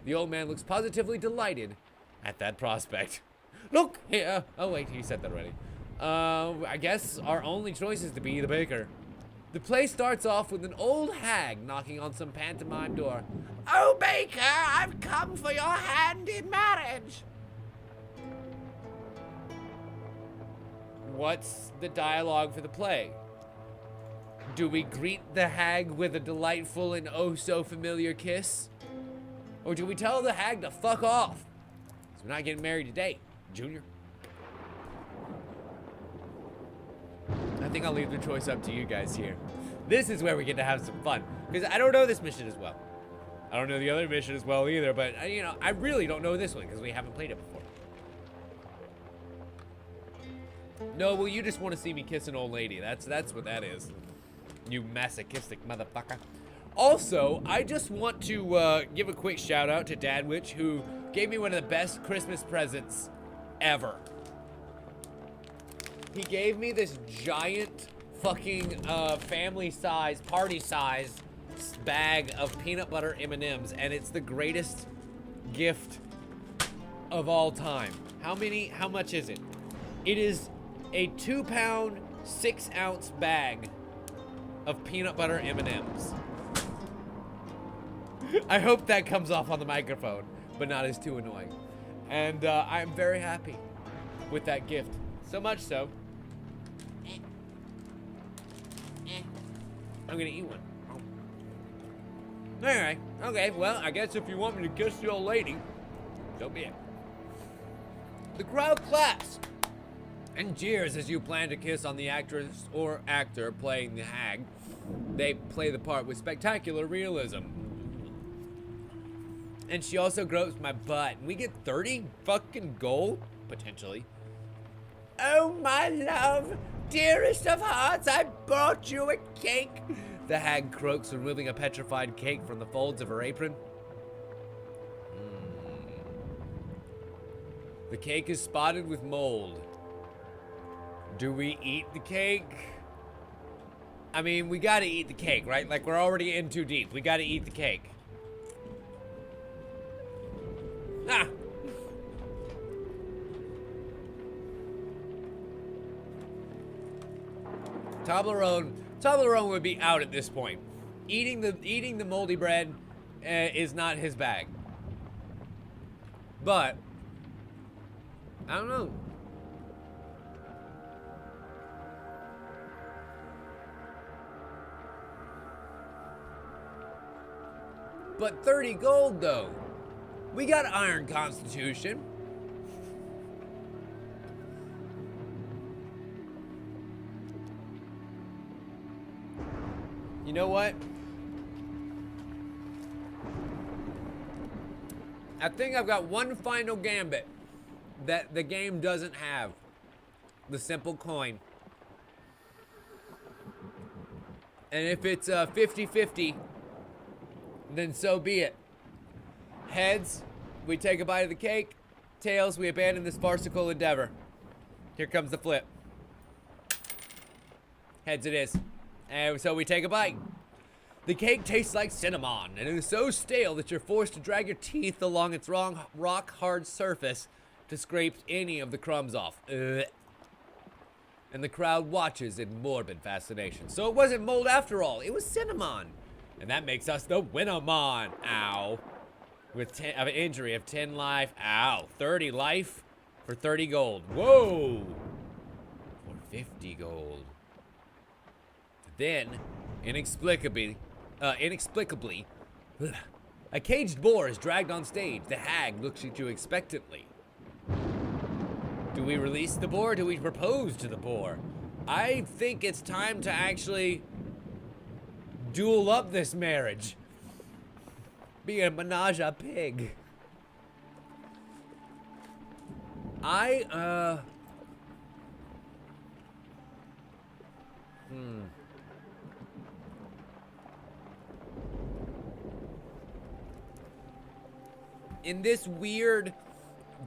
The old man looks positively delighted at that prospect. Look here. Oh, wait, he said that already. I guess our only choice is to be the baker. The play starts off with an old hag knocking on some pantomime door. Oh, baker, I've come for your hand in marriage. What's the dialogue for the play? Do we greet the hag with a delightful and oh so familiar kiss? Or do we tell the hag to fuck off? Because we're not getting married today, Junior. I think I'll leave the choice up to you guys here. This is where we get to have some fun. Because I don't know this mission as well. I don't know the other mission as well either, but, you know, I really don't know this one because we haven't played it before. No, well, you just want to see me kiss an old lady. That's what that is. You masochistic motherfucker. Also, I just want to give a quick shout out to Leftwich, who gave me one of the best Christmas presents ever. He gave me this giant fucking family size, party size bag of peanut butter M&Ms, and it's the greatest gift of all time. How much is it? It is a 2-pound, 6-ounce bag of peanut butter M&Ms. I hope that comes off on the microphone, but not as too annoying. And I'm very happy with that gift. So much so, I'm gonna eat one. Alright, okay, well, I guess if you want me to kiss the old lady, so be it. The crowd claps and cheers as you plan to kiss on the actress or actor playing the hag. They play the part with spectacular realism. And she also gropes my butt. And we get 30 fucking gold, potentially. Oh, my love, dearest of hearts, I brought you a cake. The hag croaks, removing a petrified cake from the folds of her apron. The cake is spotted with mold. Do we eat the cake? I mean, we gotta eat the cake, right? Like, we're already in too deep. We gotta eat the cake. Ah! Toblerone would be out at this point. Eating the moldy bread is not his bag. But I don't know. But 30 gold though. We got iron constitution. You know what? I think I've got one final gambit that the game doesn't have. The simple coin. And if it's 50-50, then so be it. Heads, we take a bite of the cake. Tails, we abandon this farcical endeavor. Here comes the flip. Heads it is. And so we take a bite. The cake tastes like cinnamon, and it is so stale that you're forced to drag your teeth along its rock-hard surface to scrape any of the crumbs off. Ugh. And the crowd watches in morbid fascination. So it wasn't mold after all, it was cinnamon. And that makes us the Winamon. Ow. With an injury of 10 life. Ow. 30 life for 30 gold. Whoa. For 50 gold. Then, inexplicably, a caged boar is dragged on stage. The hag looks at you expectantly. Do we release the boar? Do we propose to the boar? I think it's time to actually duel up this marriage. Be a menage a pig. In this weird,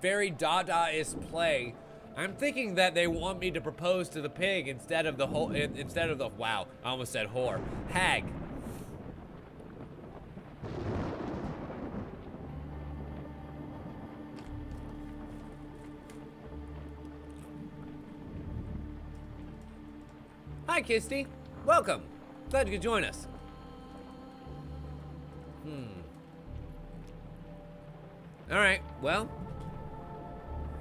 very Dadaist play, I'm thinking that they want me to propose to the pig instead of the wow, I almost said whore. Hag. Hi, Kisty. Welcome. Glad you could join us. All right, well,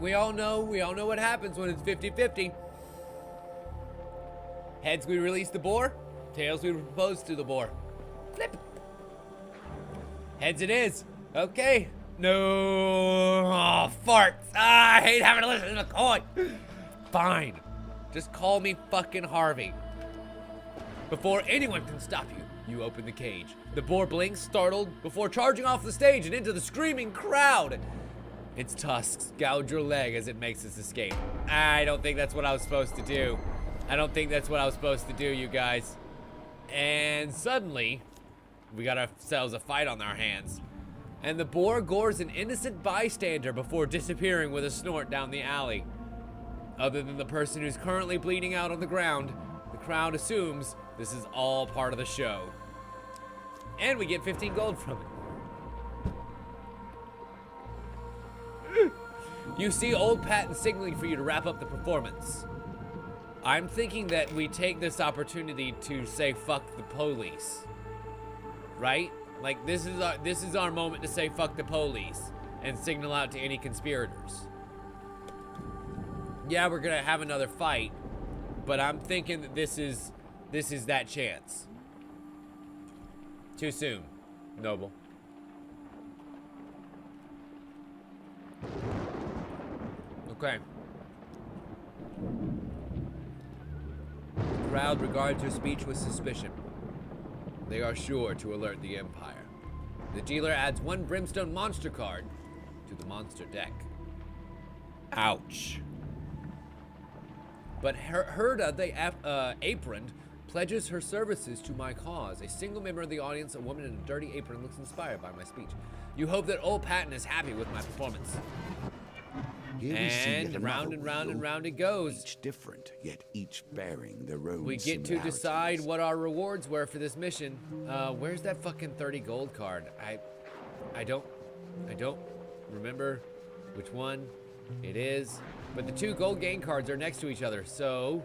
we all know what happens when it's 50-50. Heads, we release the boar. Tails, we propose to the boar. Flip. Heads it is. Okay. No. Oh, farts. I hate having to listen to the coin. Fine. Just call me fucking Harvey. Before anyone can stop you, you open the cage. The boar blinks, startled, before charging off the stage and into the screaming crowd. Its tusks gouge your leg as it makes its escape. I don't think that's what I was supposed to do. I don't think that's what I was supposed to do, you guys. And suddenly, we got ourselves a fight on our hands. And the boar gores an innocent bystander before disappearing with a snort down the alley. Other than the person who's currently bleeding out on the ground, the crowd assumes this is all part of the show. And we get 15 gold from it. You see old Patton signaling for you to wrap up the performance. I'm thinking that we take this opportunity to say fuck the police. Right? Like this is our moment to say fuck the police and signal out to any conspirators. Yeah, we're gonna have another fight, but I'm thinking that this is that chance. Too soon, Noble. Okay. The crowd regards your speech with suspicion. They are sure to alert the Empire. The dealer adds 1 Brimstone monster card to the monster deck. Ouch. But Herda, the aproned, pledges her services to my cause. A single member of the audience, a woman in a dirty apron, looks inspired by my speech. You hope that old Patton is happy with my performance. And round and round and round it goes. Each different, yet each bearing their own We get to decide what our rewards were for this mission. Where's that fucking 30 gold card? I don't remember which one it is. But the 2 gold gain cards are next to each other, so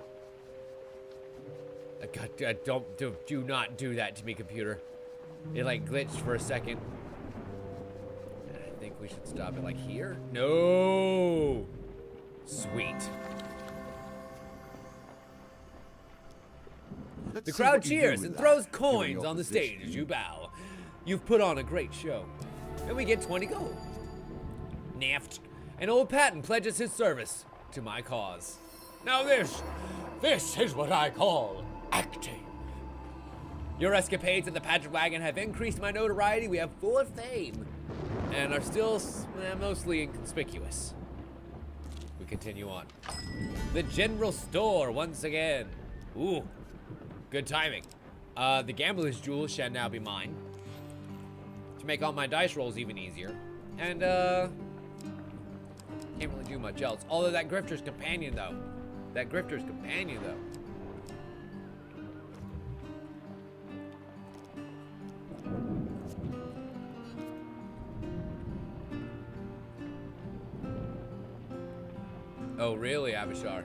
do not do that to me, computer. It like glitched for a second. I think we should stop it like here. No. Sweet. The crowd cheers and throws coins on the stage as you bow. You've put on a great show. And we get 20 gold. Naft. And old Patton pledges his service to my cause. Now this is what I call acting. Your escapades at the pageant wagon have increased my notoriety. We have full of fame. and are still mostly inconspicuous. We continue on. The general store once again. Ooh, good timing. The gambler's jewel shall now be mine, to make all my dice rolls even easier. And can't really do much else. Although that grifter's companion though. Oh, really, Avishar?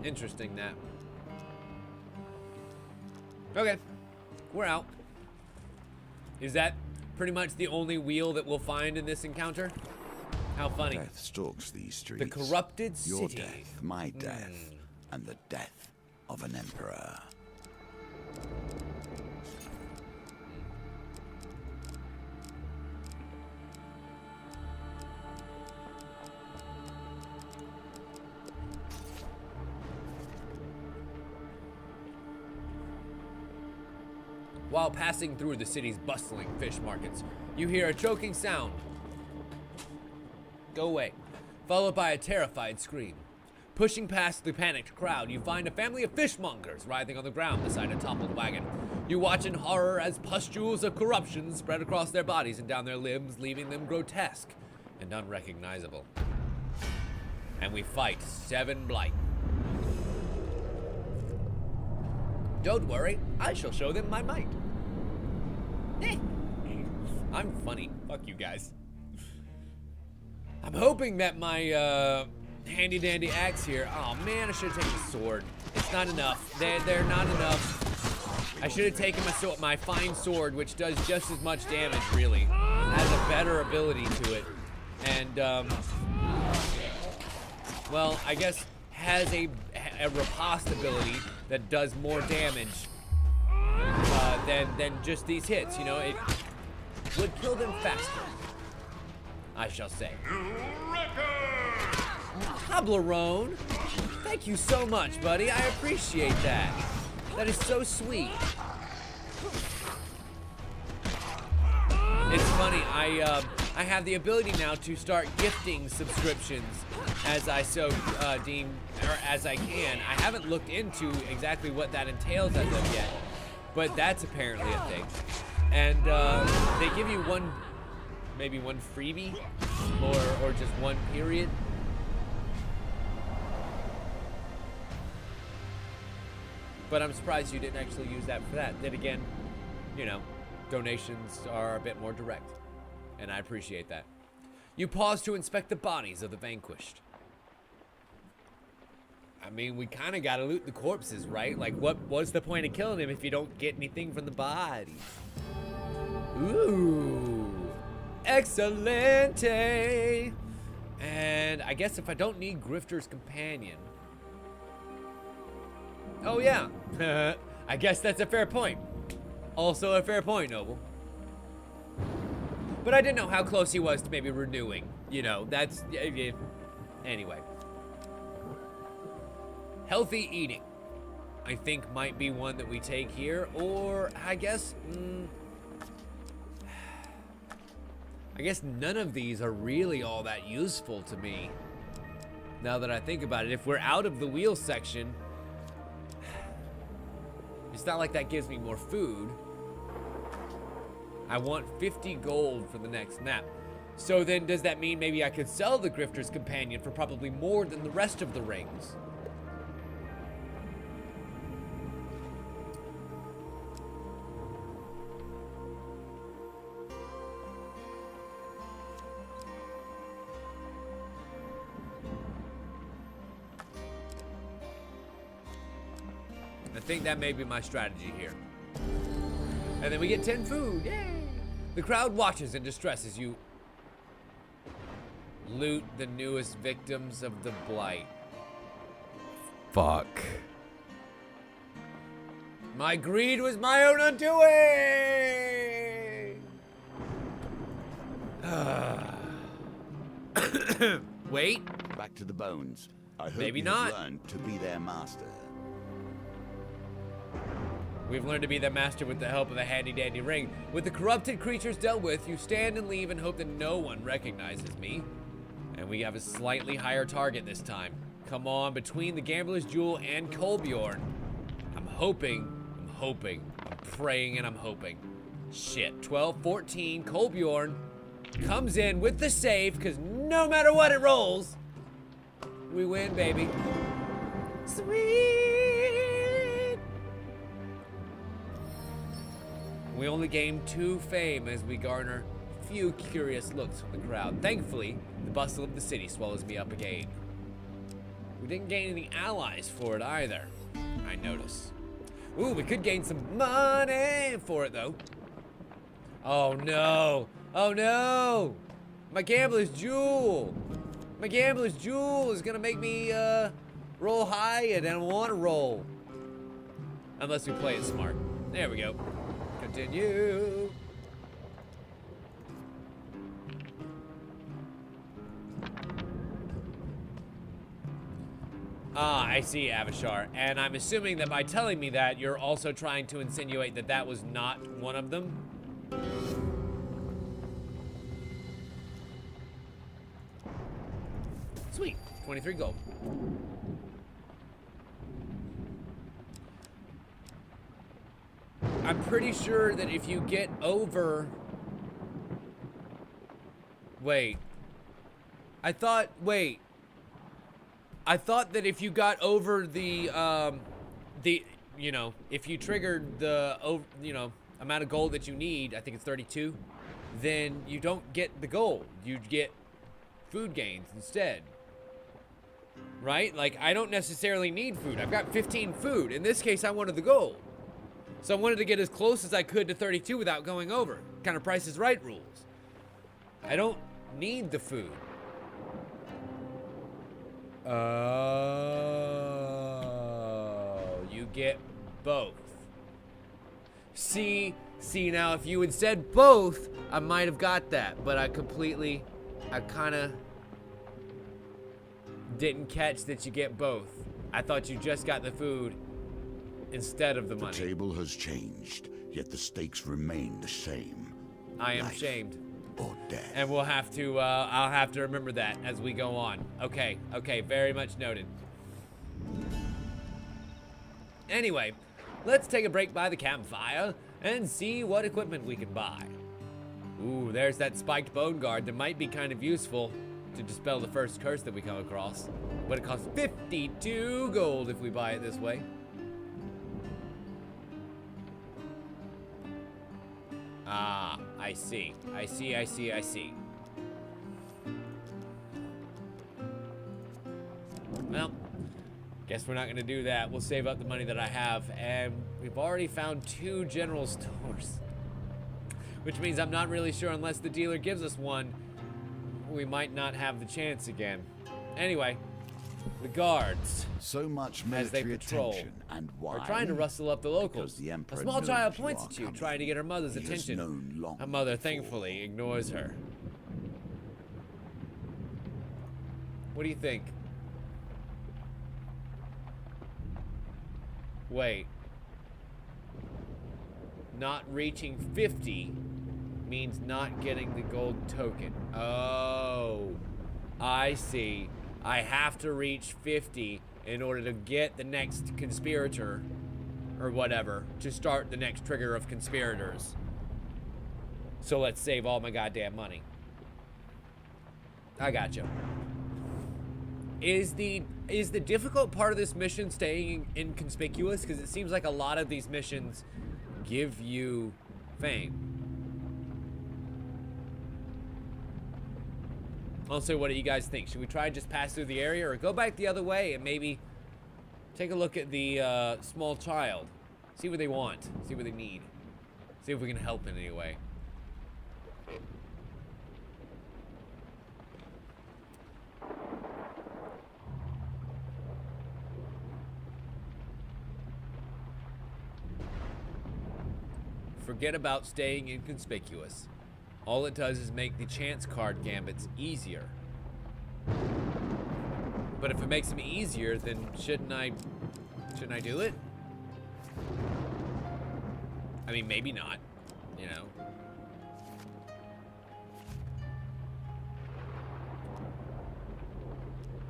Interesting, that. Okay, we're out. Is that pretty much the only wheel that we'll find in this encounter? How funny. Death stalks these streets. The corrupted city. Your death, my death, and the death of an emperor. While passing through the city's bustling fish markets, you hear a choking sound. Go away. Followed by a terrified scream. Pushing past the panicked crowd, you find a family of fishmongers writhing on the ground beside a toppled wagon. You watch in horror as pustules of corruption spread across their bodies and down their limbs, leaving them grotesque and unrecognizable. And we fight 7 blight. Don't worry, I shall show them my might. I'm funny. Fuck you guys. I'm hoping that my handy dandy axe here. Oh man, I should have taken a sword. It's not enough. They're not enough. I should have taken my fine sword, which does just as much damage, really. Has a better ability to it, and well, I guess has a riposte ability that does more damage than just these hits. You know, it would kill them faster, I shall say. Toblerone, thank you so much, buddy. I appreciate that. That is so sweet. It's funny, I have the ability now to start gifting subscriptions as I so deem, or as I can. I haven't looked into exactly what that entails as of yet, but that's apparently a thing. And they give you maybe one freebie, or just one period. But I'm surprised you didn't actually use that for that. Then again, you know, donations are a bit more direct, and I appreciate that. You pause to inspect the bodies of the vanquished. I mean, we kind of gotta loot the corpses, right? Like, what's the point of killing him if you don't get anything from the bodies? Ooh, excelente. And I guess if I don't need Grifter's companion. Oh yeah, I guess that's a fair point. Also a fair point, Noble. But I didn't know how close he was to maybe renewing. You know, that's, anyway. Healthy eating, I think, might be one that we take here, or I guess, none of these are really all that useful to me. Now that I think about it, if we're out of the wheel section, it's not like that gives me more food. I want 50 gold for the next map. So then does that mean maybe I could sell the Grifter's Companion for probably more than the rest of the rings? I think that may be my strategy here. And then we get 10 food, yay! The crowd watches in distress as you loot the newest victims of the blight. Fuck. My greed was my own undoing! Wait. Back to the bones. I hope Maybe you not. have learned to be their master. We've learned to be the master with the help of a handy-dandy ring. With the corrupted creatures dealt with, you stand and leave and hope that no one recognizes me. And we have a slightly higher target this time. Come on, between the Gambler's Jewel and Kolbjorn. I'm praying and I'm hoping. Shit, 12, 14, Kolbjorn comes in with the save, because no matter what it rolls, we win, baby. Sweet. We only gain 2 fame as we garner a few curious looks from the crowd. Thankfully, the bustle of the city swallows me up again. We didn't gain any allies for it either, I notice. Ooh, we could gain some money for it, though. Oh, no. Oh, no. My Gambler's Jewel. My Gambler's Jewel is going to make me roll high, and I don't want to roll. Unless we play it smart. There we go. Continue. Ah, I see, Avishar. And I'm assuming that by telling me that, you're also trying to insinuate that that was not one of them? Sweet. 23 gold. I'm pretty sure that if you get over... Wait. I thought that if you got over the, you know, if you triggered the, you know, amount of gold that you need, I think it's 32, then you don't get the gold. You get food gains instead. Right? Like, I don't necessarily need food. I've got 15 food. In this case, I wanted the gold. So I wanted to get as close as I could to 32 without going over. Kind of Price is Right rules. I don't need the food. Oh, you get both. See now, if you had said both, I might have got that, but I kind of didn't catch that you get both. I thought you just got the food instead of the money. The table has changed, yet the stakes remain the same. I am Life shamed. Or death. And we'll have to, I'll have to remember that as we go on. Okay, very much noted. Anyway, let's take a break by the campfire and see what equipment we can buy. Ooh, there's that spiked bone guard that might be kind of useful to dispel the first curse that we come across. But it costs 52 gold if we buy it this way. Ah, I see. Well, guess we're not gonna do that. We'll save up the money that I have, and we've already found 2 general stores. Which means I'm not really sure, unless the dealer gives us one, we might not have the chance again. Anyway, the guards, so much as they military patrol, attention, and why? are trying to rustle up the locals. The A Emperor small knows child you points are at you, coming. trying to get her mother's He has attention. known long Her mother, before. thankfully, ignores her. What do you think? Wait. Not reaching 50 means not getting the gold token. Oh, I see. I have to reach 50 in order to get the next conspirator, or whatever, to start the next trigger of conspirators. So let's save all my goddamn money. I gotcha. Is the difficult part of this mission staying inconspicuous? Because it seems like a lot of these missions give you fame. Also, what do you guys think? Should we try and just pass through the area, or go back the other way and maybe take a look at the small child? See what they want, see what they need, see if we can help in any way. Forget about staying inconspicuous. All it does is make the chance card gambits easier. But if it makes them easier, then shouldn't I do it? I mean, maybe not, you know.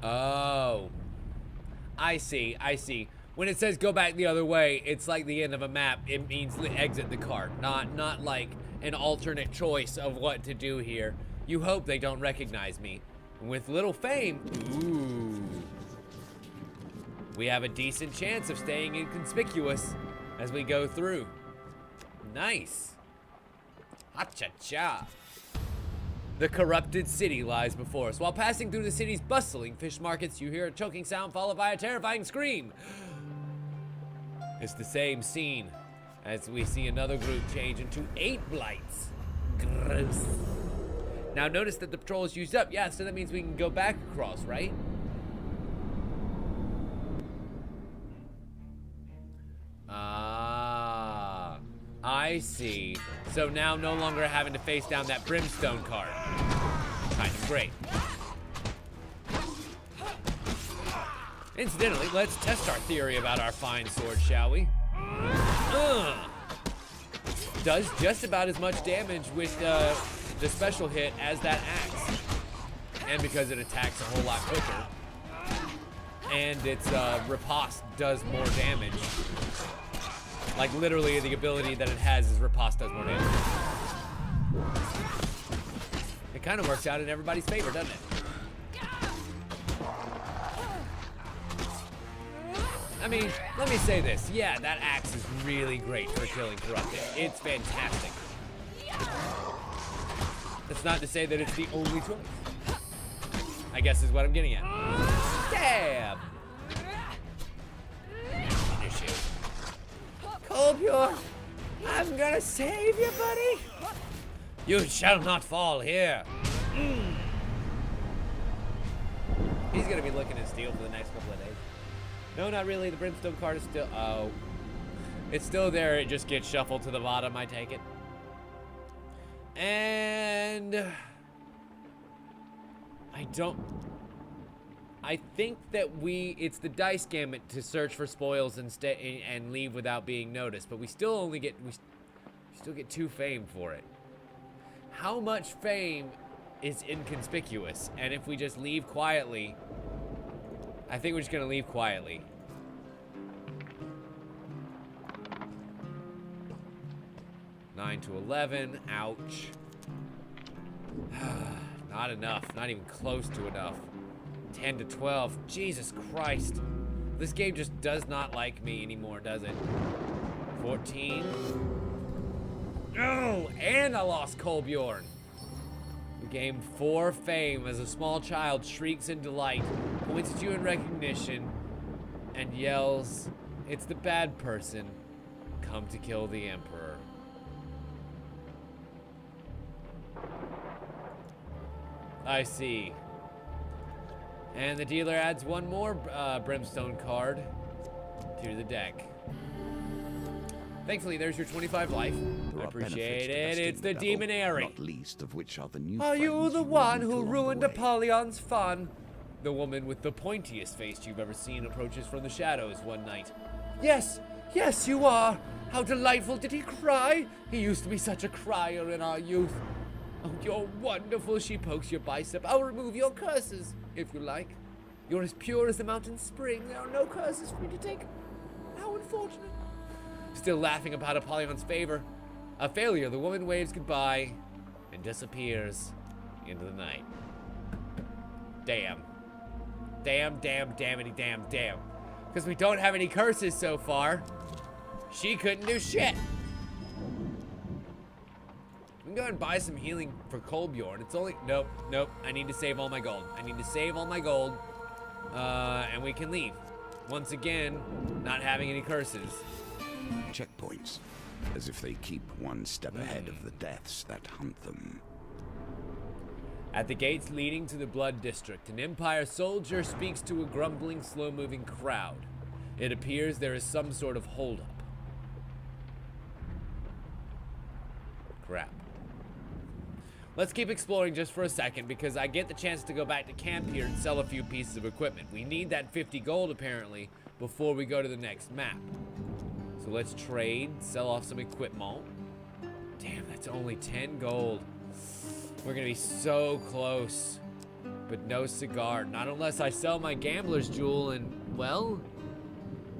Oh. I see, I see. When it says go back the other way, it's like the end of a map. It means exit the cart, not like an alternate choice of what to do here. You hope they don't recognize me. With little fame, ooh, we have a decent chance of staying inconspicuous as we go through. Nice. Ha-cha-cha. The corrupted city lies before us. While passing through the city's bustling fish markets, you hear a choking sound followed by a terrifying scream. It's the same scene as we see another group change into 8 blights. Gross. Now notice that the patrol is used up. Yeah, so that means we can go back across, right? Ah, I see. So now no longer having to face down that brimstone card. Kind of great. Incidentally, let's test our theory about our fine sword, shall we? Does just about as much damage with the special hit as that axe. And because it attacks a whole lot quicker. And its riposte does more damage. Like literally the ability that it has is riposte does more damage. It kind of works out in everybody's favor, doesn't it? I mean, let me say this. Yeah, that axe is really great for killing corrupted. It's fantastic. That's not to say that it's the only choice. I guess is what I'm getting at. Stab! Colbjorn, I'm gonna save you, buddy. You shall not fall here. He's gonna be looking at steel for the next couple of days. No, not really. The brimstone card is still... Oh. It's still there. It just gets shuffled to the bottom, I take it. And... I think that it's the dice gamut to search for spoils and leave without being noticed, but we still only get... We still get 2 fame for it. How much fame is inconspicuous? And if we just leave quietly... I think we're just gonna leave quietly. Nine to 11, ouch. Not enough, not even close to enough. 10 to 12, Jesus Christ. This game just does not like me anymore, does it? 14. Oh, and I lost Colbjorn. We gained 4 fame as a small child shrieks in delight, points at you in recognition, and yells, "It's the bad person, come to kill the Emperor." I see. And the dealer adds 1 more brimstone card to the deck. Thankfully, there's your 25 life. I appreciate it. It's the Demonary. Not least of which are the new Are you the one who ruined Apollo? Apollyon's fun? The woman with the pointiest face you've ever seen approaches from the shadows one night. Yes, yes, you are. How delightful. Did he cry? He used to be such a crier in our youth. Oh, you're wonderful. She pokes your bicep. I'll remove your curses, if you like. You're as pure as the mountain spring. There are no curses for me to take. How unfortunate. Still laughing about Apollyon's favor. A failure, the woman waves goodbye and disappears into the night. Damn. Damn, damn, dammity, damn, damn. Because we don't have any curses so far, she couldn't do shit. We can go and buy some healing for Colbjorn. It's only, nope, nope. I need to save all my gold. I need to save all my gold, and we can leave. Once again, not having any curses. Checkpoints, as if they keep one step ahead of the deaths that hunt them. At the gates leading to the Blood District, an Empire soldier speaks to a grumbling, slow-moving crowd. It appears there is some sort of holdup. Crap. Let's keep exploring just for a second, because I get the chance to go back to camp here and sell a few pieces of equipment. We need that 50 gold, apparently, before we go to the next map. So let's trade, sell off some equipment. Damn, that's only 10 gold. We're gonna be so close. But no cigar, not unless I sell my gambler's jewel, and, well,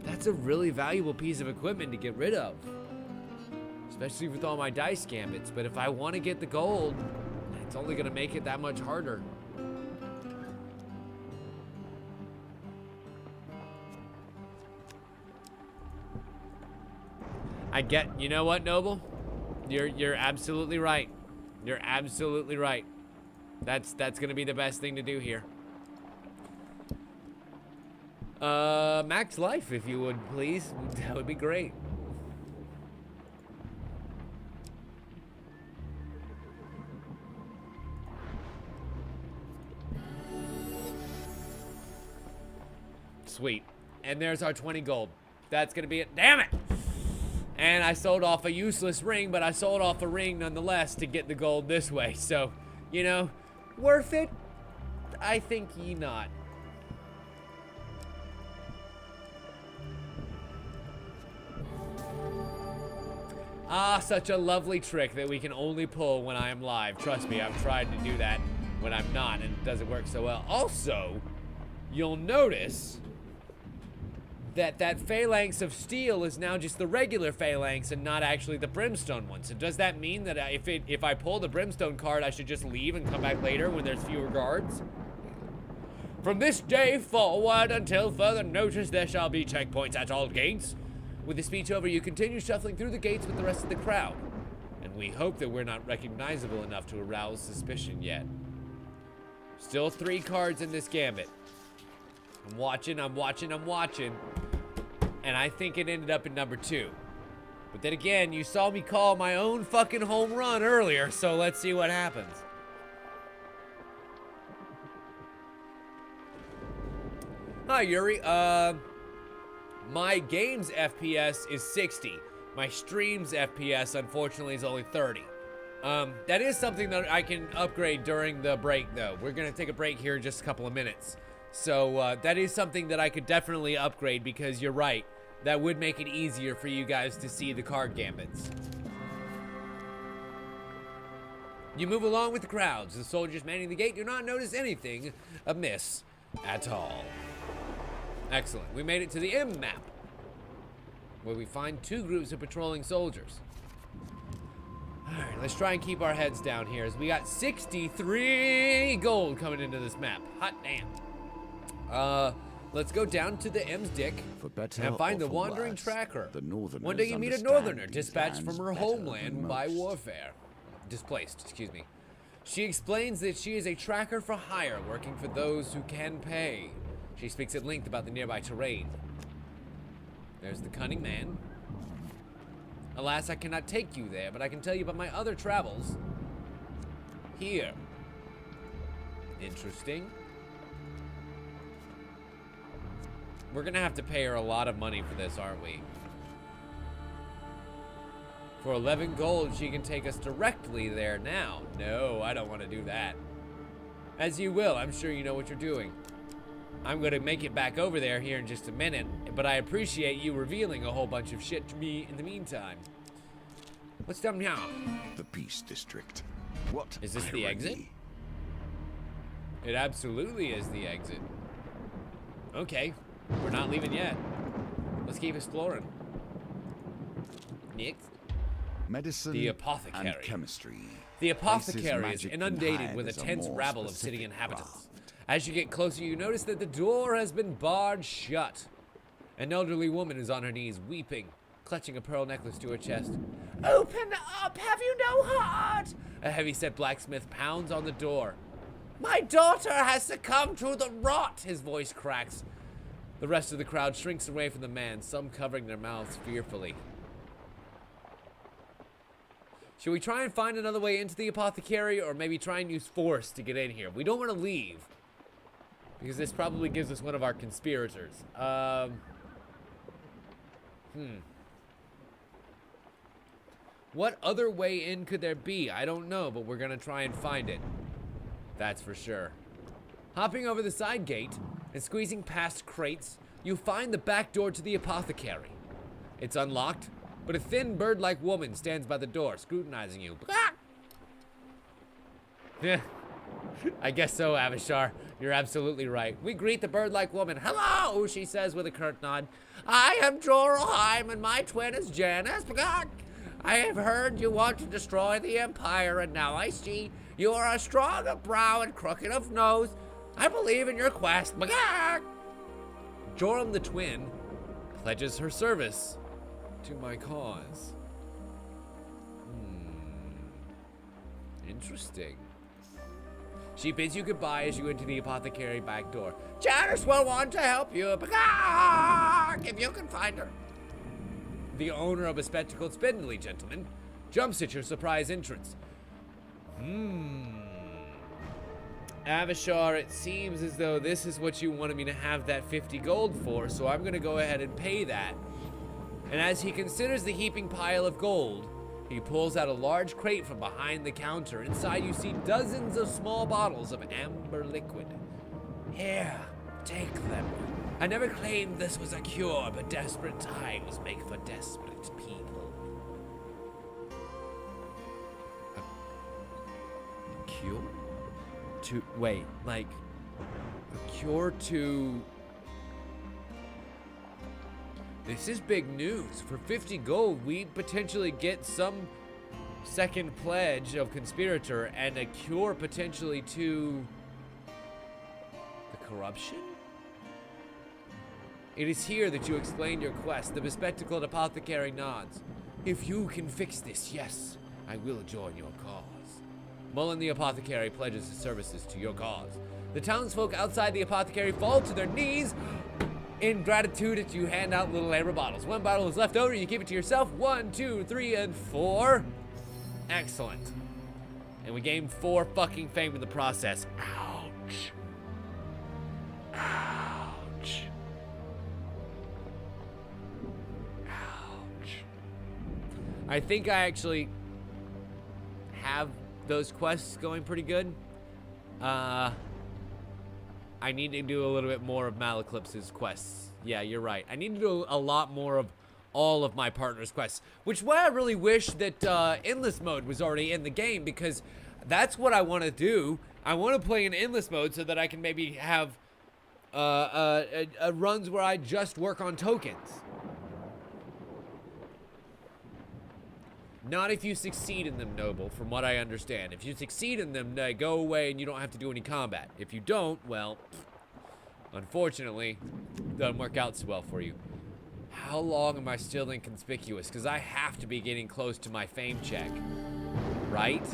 that's a really valuable piece of equipment to get rid of. Especially with all my dice gambits. But if I want to get the gold, it's only gonna make it that much harder. You know what, Noble? You're absolutely right. You're absolutely right. That's gonna be the best thing to do here. Max life, if you would, please. That would be great. Sweet. And there's our 20 gold. That's gonna be it. Damn it! And I sold off a useless ring, but I sold off a ring nonetheless to get the gold this way. So, you know, worth it? I think ye not. Ah, such a lovely trick that we can only pull when I am live. Trust me, I've tried to do that when I'm not, and it doesn't work so well. Also, you'll notice that phalanx of steel is now just the regular phalanx and not actually the brimstone one. So does that mean that if I pull the brimstone card, I should just leave and come back later when there's fewer guards? From this day forward, until further notice, there shall be checkpoints at all gates. With the speech over, you continue shuffling through the gates with the rest of the crowd. And we hope that we're not recognizable enough to arouse suspicion yet. Still 3 cards in this gambit. I'm watching. And I think it ended up in number 2. But then again, you saw me call my own fucking home run earlier, so let's see what happens. Hi, Yuri. My game's FPS is 60. My stream's FPS, unfortunately, is only 30. That is something that I can upgrade during the break, though. We're gonna take a break here in just a couple of minutes. So that is something that I could definitely upgrade, because you're right. That would make it easier for you guys to see the card gambits. You move along with the crowds. The soldiers manning the gate do not notice anything amiss at all. Excellent. We made it to the M map, where we find 2 groups of patrolling soldiers. Alright, let's try and keep our heads down here, as we got 63 gold coming into this map. Hot damn. Let's go down to the M's Dick and find the wandering tracker. One day you meet a northerner dispatched from her homeland by warfare. Displaced, excuse me. She explains that she is a tracker for hire, working for those who can pay. She speaks at length about the nearby terrain. There's the cunning man. Alas, I cannot take you there, but I can tell you about my other travels. Here. Interesting. We're gonna have to pay her a lot of money for this, aren't we? For 11 gold, she can take us directly there now. No, I don't want to do that. As you will, I'm sure you know what you're doing. I'm gonna make it back over there here in just a minute, but I appreciate you revealing a whole bunch of shit to me in the meantime. What's down now? The Peace District. What is this? irony. The exit? It absolutely is the exit. Okay, we're not leaving yet. Let's keep exploring. Next. Medicine the apothecary. And chemistry. The apothecary is inundated with a tense rabble of city inhabitants. As you get closer, you notice that the door has been barred shut. An elderly woman is on her knees, weeping, clutching a pearl necklace to her chest. Open up! Have you no heart? A heavy-set blacksmith pounds on the door. My daughter has succumbed to the rot! His voice cracks. The rest of the crowd shrinks away from the man, some covering their mouths fearfully. Should we try and find another way into the apothecary, or maybe try and use force to get in here? We don't want to leave, because this probably gives us one of our conspirators. What other way in could there be? I don't know, but we're gonna try and find it. That's for sure. Hopping over the side gate and squeezing past crates, you find the back door to the apothecary. It's unlocked, but a thin bird-like woman stands by the door, scrutinizing you. Yeah, I guess so, Avishar. You're absolutely right. We greet the bird-like woman. Hello, she says with a curt nod. I am Joralheim, and my twin is Janice. I have heard you want to destroy the Empire, and now I see you are as strong of brow and crooked of nose. I believe in your quest. Joram the twin pledges her service to my cause. Interesting. She bids you goodbye as you enter the apothecary back door. Janice will want to help you, if you can find her. The owner of a spectacled spindly gentleman jumps at your surprise entrance. Avishar, it seems as though this is what you wanted me to have that 50 gold for, so I'm gonna go ahead and pay that. And as he considers the heaping pile of gold, he pulls out a large crate from behind the counter. Inside you see dozens of small bottles of amber liquid. Here, take them. I never claimed this was a cure, but desperate times make for desperate people. A cure? Wait, like, a cure to... This is big news. For 50 gold, we potentially get some second pledge of conspirator and a cure potentially to the corruption? It is here that you explain your quest. The bespectacled apothecary nods. If you can fix this, yes, I will join your cause. Mullen the apothecary pledges his services to your cause. The townsfolk outside the apothecary fall to their knees in gratitude as you hand out little amber bottles. One bottle is left over, you give it to yourself. 1, 2, 3, and 4. Excellent. And we gained 4 fucking fame in the process. Ouch. Ouch. Ouch. I think I actually have those quests going pretty good. I need to do a little bit more of Malaclipse's quests. Yeah, you're right. I need to do a lot more of all of my partner's quests, which is why I really wish that endless mode was already in the game, because that's what I want to do. I want to play in endless mode so that I can maybe have runs where I just work on tokens. Not if you succeed in them, Noble, from what I understand. If you succeed in them, they go away and you don't have to do any combat. If you don't, well, unfortunately, it doesn't work out so well for you. How long am I still inconspicuous? Because I have to be getting close to my fame check, right?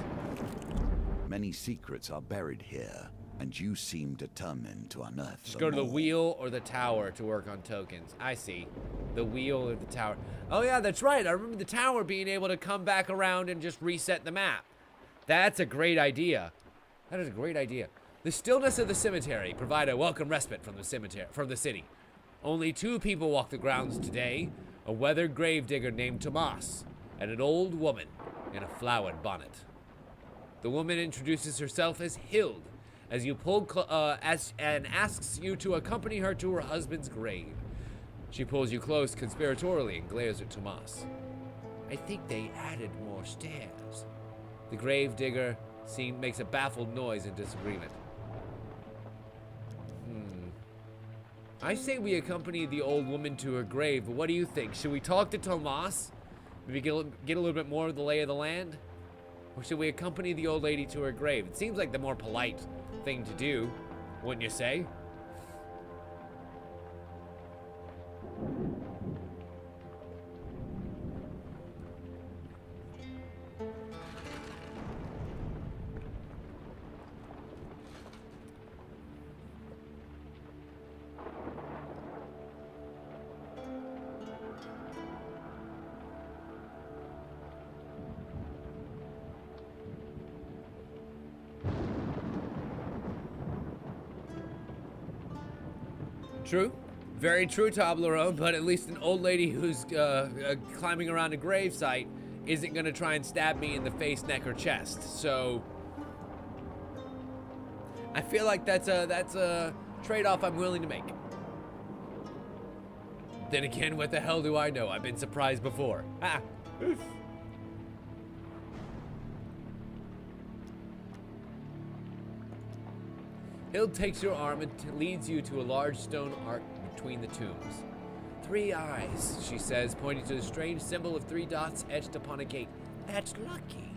Many secrets are buried here, and you seem determined to unearth Just go to the wheel or the tower to work on tokens. I see. The wheel or the tower. Oh yeah, that's right. I remember the tower being able to come back around and just reset the map. That's a great idea. That is a great idea. The stillness of the cemetery provide a welcome respite from the city. Only 2 people walk the grounds today. A weathered gravedigger named Tomas and an old woman in a flowered bonnet. The woman introduces herself as Hild as you pull and asks you to accompany her to her husband's grave. She pulls you close conspiratorially and glares at Tomas. I think they added more stairs. The gravedigger makes a baffled noise in disagreement. I say we accompany the old woman to her grave, but what do you think? Should we talk to Tomas? Maybe get a little bit more of the lay of the land? Or should we accompany the old lady to her grave? It seems like the more polite thing to do, wouldn't you say? True. Very true, Toblerone, but at least an old lady who's climbing around a gravesite isn't gonna try and stab me in the face, neck, or chest. So I feel like that's a trade-off I'm willing to make. Then again, what the hell do I know? I've been surprised before. Ha! Hild takes your arm and leads you to a large stone arch between the tombs. 3 eyes, she says, pointing to the strange symbol of 3 dots etched upon a gate. That's lucky.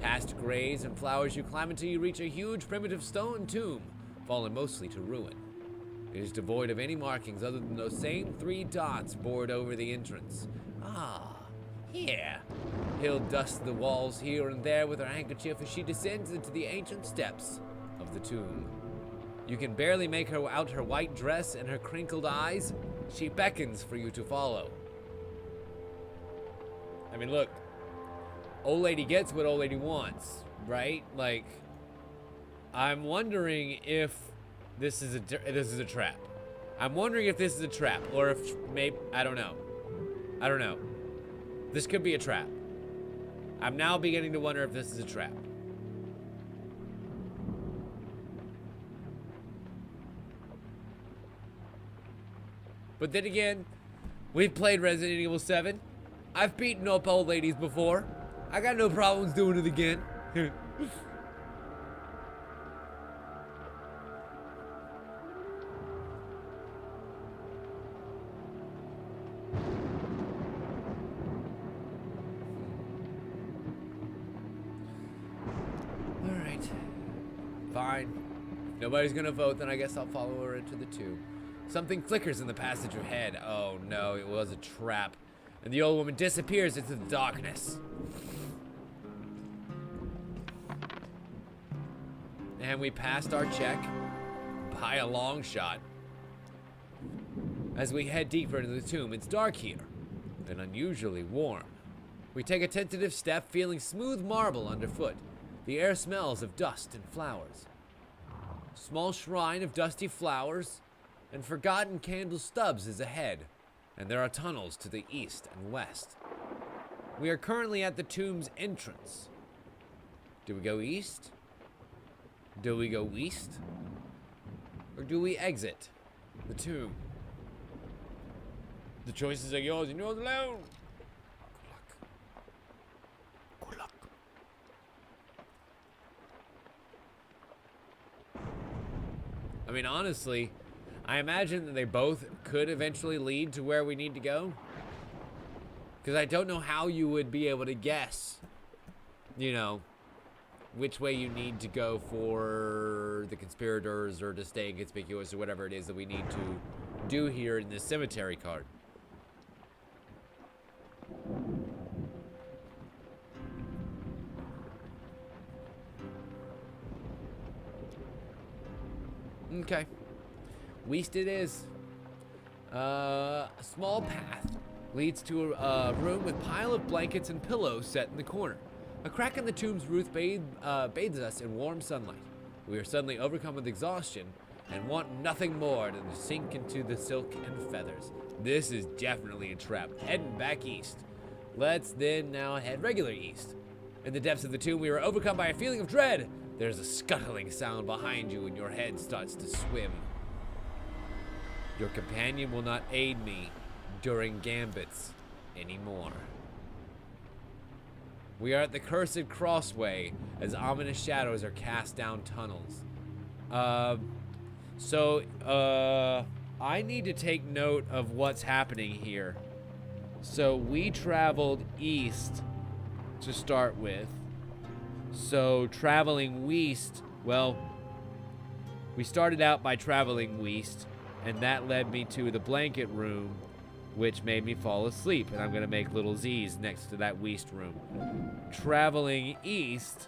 Past graves and flowers you climb until you reach a huge primitive stone tomb, fallen mostly to ruin. It is devoid of any markings other than those same 3 dots bored over the entrance. Ah, here. Hild dusts the walls here and there with her handkerchief as she descends into the ancient steps of the tomb. You can barely make her out her white dress and her crinkled eyes. She beckons for you to follow. I mean, look, old lady gets what old lady wants, right? Like, I'm wondering if this is a trap. I'm wondering if this is a trap, or if maybe I don't know. I don't know. This could be a trap. I'm now beginning to wonder if this is a trap. But then again, we've played Resident Evil 7. I've beaten up old ladies before. I got no problems doing it again. Alright. Fine. If nobody's gonna vote, then I guess I'll follow her into the tomb. Something flickers in the passage ahead. Oh no, it was a trap. And the old woman disappears into the darkness. And we passed our check by a long shot. As we head deeper into the tomb, it's dark here and unusually warm. We take a tentative step, feeling smooth marble underfoot. The air smells of dust and flowers. Small shrine of dusty flowers and forgotten candle stubs is ahead, and there are tunnels to the east and west. We are currently at the tomb's entrance. Do we go east? Do we go east? Or do we exit the tomb? The choices are yours and yours alone. Good luck. Good luck. I mean, honestly, I imagine that they both could eventually lead to where we need to go. Because I don't know how you would be able to guess, you know, which way you need to go for the conspirators or to stay inconspicuous or whatever it is that we need to do here in this cemetery card. Okay. West it is. A small path leads to a room with pile of blankets and pillows set in the corner. A crack in the tomb's roof bathes us in warm sunlight. We are suddenly overcome with exhaustion and want nothing more than to sink into the silk and feathers. This is definitely a trap. Heading back east. Let's then now head regular east. In the depths of the tomb, we are overcome by a feeling of dread. There's a scuttling sound behind you and your head starts to swim. Your companion will not aid me during gambits anymore. We are at the cursed crossway as ominous shadows are cast down tunnels. I need to take note of what's happening here. So we traveled east to start with. So traveling west, well, we started out by traveling west, and that led me to the blanket room, which made me fall asleep. And I'm gonna make little Z's next to that west room. Traveling east,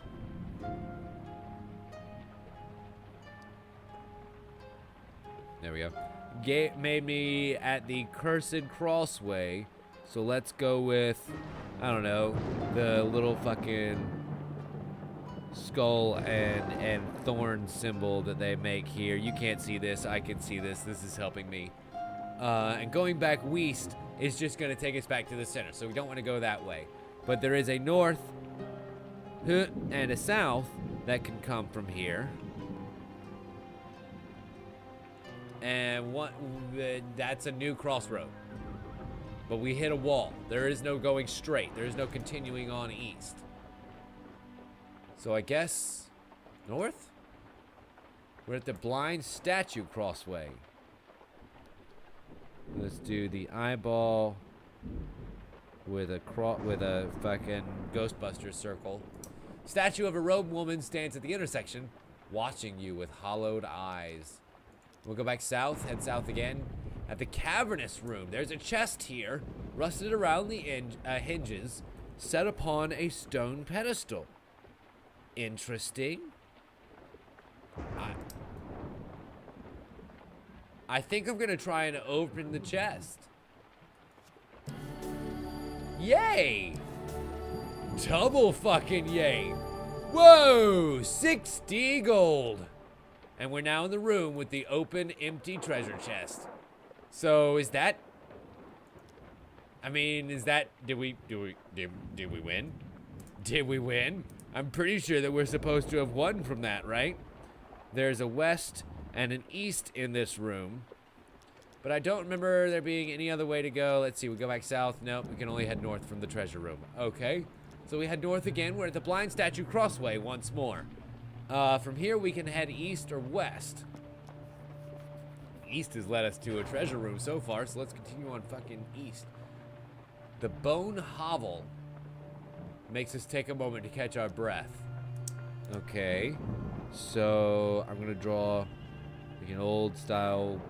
there we go, made me at the cursed crossway. So let's go with, I don't know, the little fucking skull and thorn symbol that they make here. You can't see this, I can see this. This is helping me. And going back west is just gonna take us back to the center, so we don't want to go that way. But there is a north and a south that can come from here. And that's a new crossroad. But we hit a wall. There is no going straight. There is no continuing on east. So I guess north? We're at the blind statue crossway. Let's do the eyeball with a fucking Ghostbusters circle. Statue of a robed woman stands at the intersection, watching you with hollowed eyes. We'll go back south, head south again. At the cavernous room, there's a chest here, rusted around the hinges, set upon a stone pedestal. Interesting. I think I'm gonna try and open the chest. Yay! Double fucking yay! Whoa! 60 gold! And we're now in the room with the open, empty treasure chest. So is that? I mean, is that? Did we win? Did we win? I'm pretty sure that we're supposed to have won from that, right? There's a west and an east in this room, but I don't remember there being any other way to go. Let's see, we go back south. Nope, we can only head north from the treasure room. Okay, so we head north again. We're at the blind statue crossway once more. From here we can head east or west. East has led us to a treasure room so far, so let's continue on fucking east. The bone hovel makes us take a moment to catch our breath. Okay, so I'm gonna draw like an old style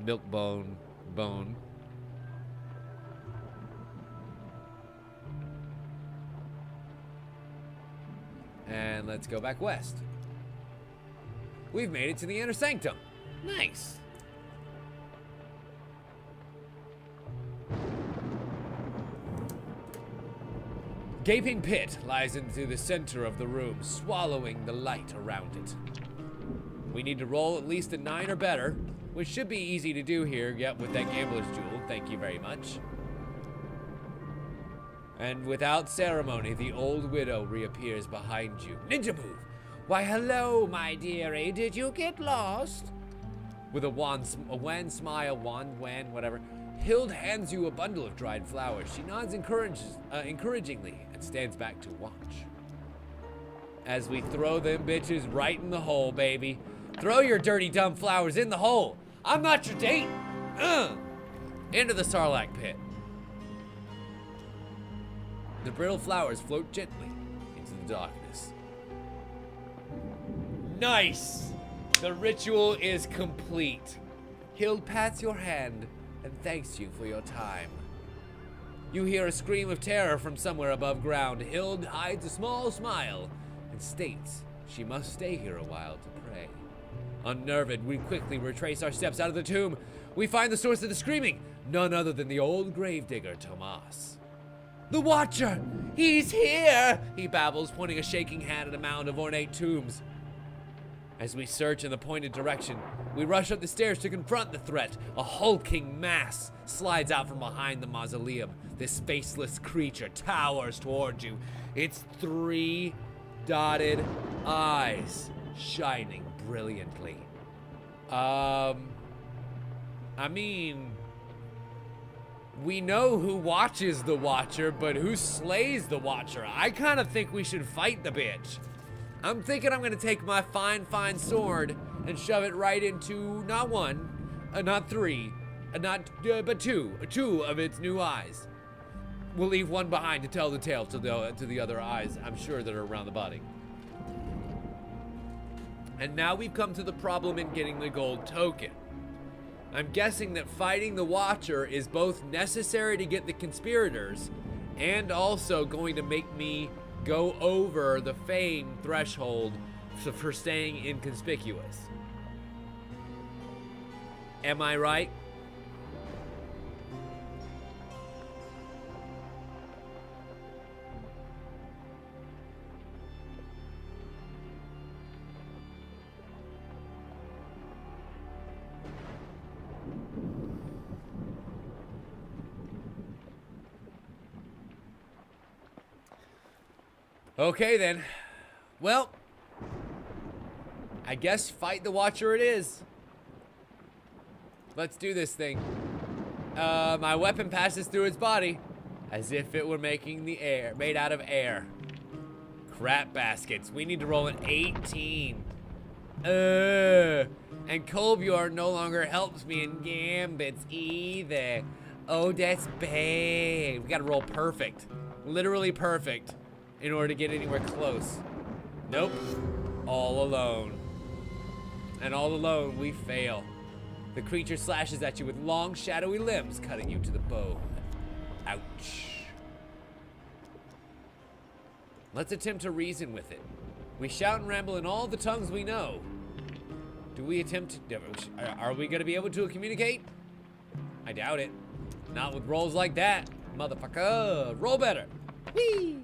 milk bone. And let's go back west. We've made it to the inner sanctum. Nice. Gaping pit lies into the center of the room, swallowing the light around it. We need to roll at least a 9 or better, which should be easy to do here, yep, with that gambler's jewel. Thank you very much. And without ceremony, the old widow reappears behind you. Ninja move! Why, hello, my dearie. Did you get lost? With a wan smile, whatever. Hild hands you a bundle of dried flowers. She nods encouragingly and stands back to watch. As we throw them bitches right in the hole, baby. Throw your dirty, dumb flowers in the hole. I'm not your date. Into the Sarlacc pit. The brittle flowers float gently into the darkness. Nice! The ritual is complete. Hild pats your hand and thanks you for your time. You hear a scream of terror from somewhere above ground. Hild hides a small smile and states she must stay here a while to pray. Unnerved, we quickly retrace our steps out of the tomb. We find the source of the screaming, none other than the old gravedigger, Tomas. The Watcher! He's here! He babbles, pointing a shaking hand at a mound of ornate tombs. As we search in the pointed direction, we rush up the stairs to confront the threat. A hulking mass slides out from behind the mausoleum. This faceless creature towers toward you, its 3 dotted eyes shining brilliantly. I mean, we know who watches the Watcher, but who slays the Watcher? I kind of think we should fight the bitch. I'm thinking I'm gonna take my fine sword and shove it right into not 1, not 3, but 2 of its new eyes. We'll leave 1 behind to tell the tale to the other eyes, I'm sure, that are around the body. And now we've come to the problem in getting the gold token. I'm guessing that fighting the Watcher is both necessary to get the conspirators and also going to make me go over the fame threshold for staying inconspicuous. Am I right? Okay then. Well, I guess fight the Watcher it is. Let's do this thing. My weapon passes through its body as if it were made out of air. Crap baskets. We need to roll an 18. And Kolbjorn no longer helps me in gambits either. Oh, that's bad. We gotta roll perfect. Literally perfect in order to get anywhere close. Nope. All alone. And all alone, we fail. The creature slashes at you with long, shadowy limbs, cutting you to the bone. Ouch. Let's attempt to reason with it. We shout and ramble in all the tongues we know. Do we attempt to... Are we going to be able to communicate? I doubt it. Not with rolls like that. Motherfucker. Roll better. Whee!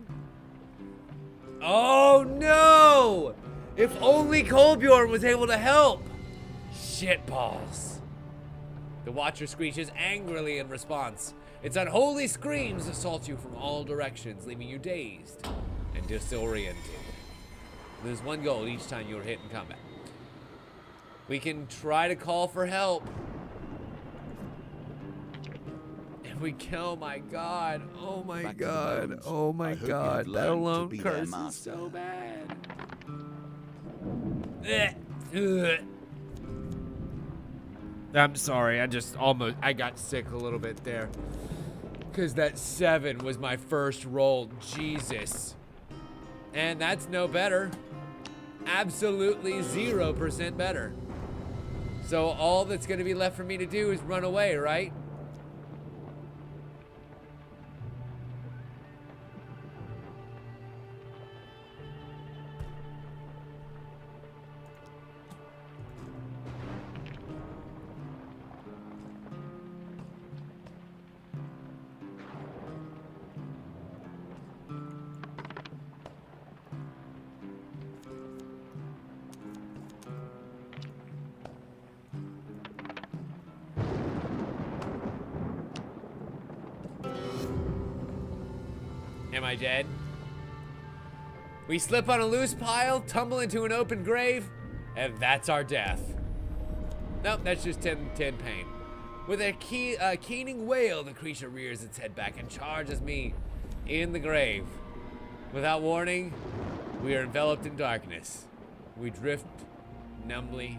Oh, no! If only Kolbjorn was able to help. Shitballs. The Watcher screeches angrily in response. Its unholy screams assault you from all directions, leaving you dazed and disoriented. Lose 1 gold each time you are hit in combat. We can try to call for help. If we kill, my God. Oh my God. Oh my God. That alone curse is so bad. I'm sorry, I got sick a little bit there. Because that 7 was my first roll, Jesus. And that's no better. Absolutely 0% better. So all that's gonna be left for me to do is run away, right? Am I dead? We slip on a loose pile, tumble into an open grave, and that's our death. Nope, that's just 10 pain. With a keening wail, the creature rears its head back and charges me in the grave. Without warning, we are enveloped in darkness. We drift numbly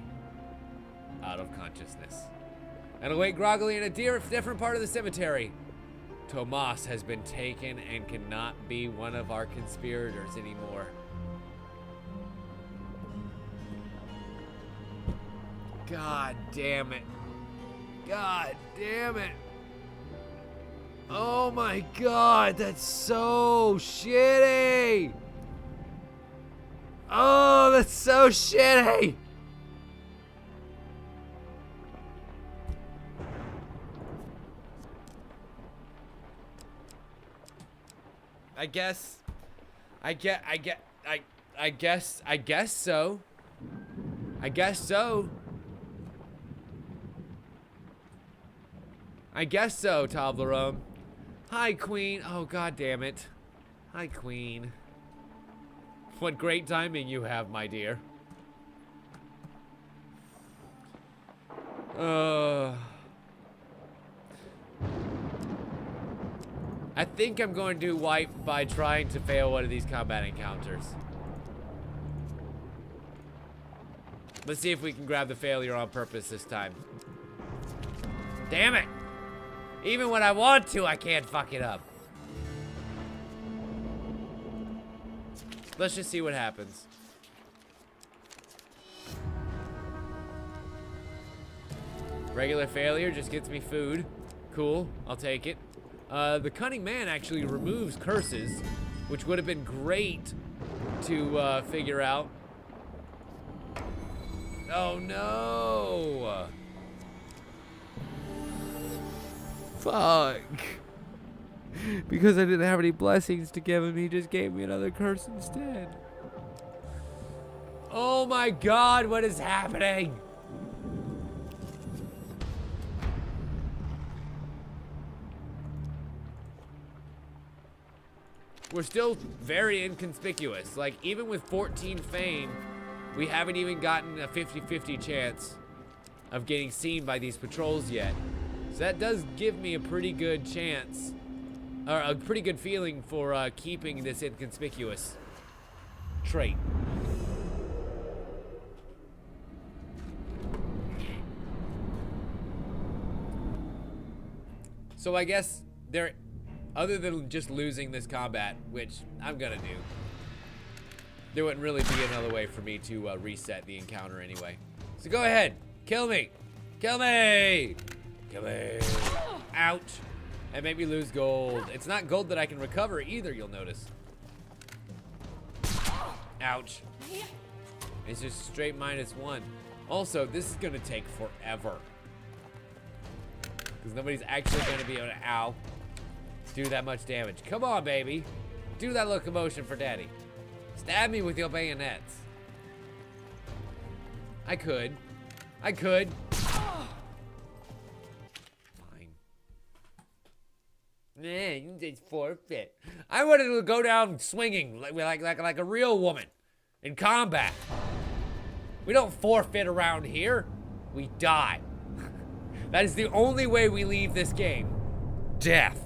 out of consciousness and awake groggily in a different part of the cemetery. Tomas has been taken and cannot be one of our conspirators anymore. God damn it. God damn it. Oh my God, that's so shitty. Oh, that's so shitty. I guess so. I guess so, Toblerone. Hi, Queen. Oh, God damn it. Hi, Queen. What great timing you have, my dear. I think I'm going to wipe by trying to fail one of these combat encounters. Let's see if we can grab the failure on purpose this time. Damn it! Even when I want to, I can't fuck it up. Let's just see what happens. Regular failure just gets me food. Cool, I'll take it. The Cunning Man actually removes curses, which would have been great to figure out. Oh no! Fuck. Because I didn't have any blessings to give him, he just gave me another curse instead. Oh my God, what is happening? We're still very inconspicuous. Like, even with 14 fame, we haven't even gotten a 50-50 chance of getting seen by these patrols yet. So that does give me a pretty good chance, or a pretty good feeling for keeping this inconspicuous trait. So I guess there, other than just losing this combat, which I'm gonna do, there wouldn't really be another way for me to reset the encounter anyway. So go ahead, kill me, kill me, kill me. Ouch. And make me lose gold. It's not gold that I can recover either, you'll notice. Ouch. It's just straight -1. Also, this is gonna take forever, because nobody's actually gonna be able to, ow, do that much damage. Come on, baby. Do that locomotion for daddy. Stab me with your bayonets. I could. Fine. Nah, you just forfeit. I wanted to go down swinging like a real woman in combat. We don't forfeit around here. We die. That is the only way we leave this game. Death.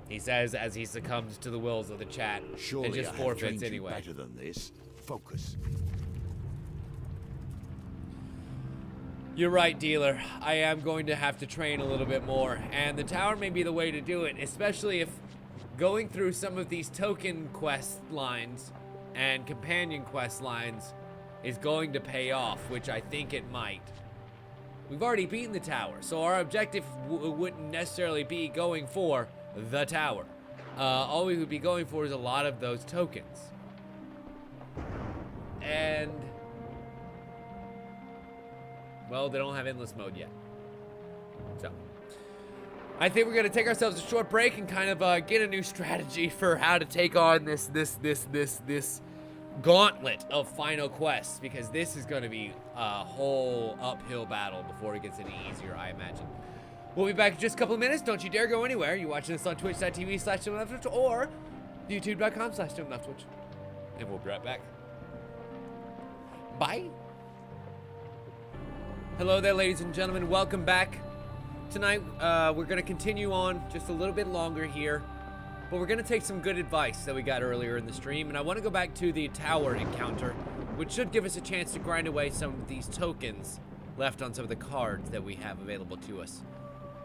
He says as he succumbs to the wills of the chat. Surely and just I forfeits have trained anyway. you better than this. Focus. You're right, dealer. I am going to have to train a little bit more, and the tower may be the way to do it, especially if going through some of these token quest lines and companion quest lines is going to pay off, which I think it might. We've already beaten the tower, so our objective wouldn't necessarily be going for the tower. All we would be going for is a lot of those tokens. And, well, they don't have endless mode yet. So, I think we're gonna take ourselves a short break and kind of get a new strategy for how to take on this gauntlet of final quests, because this is gonna be a whole uphill battle before it gets any easier, I imagine. We'll be back in just a couple of minutes. Don't you dare go anywhere. You're watching this on twitch.tv/timandanswers or youtube.com/timandanswers. And we'll be right back. Bye. Hello there, ladies and gentlemen. Welcome back. Tonight, we're going to continue on just a little bit longer here, but we're going to take some good advice that we got earlier in the stream, and I want to go back to the tower encounter, which should give us a chance to grind away some of these tokens left on some of the cards that we have available to us.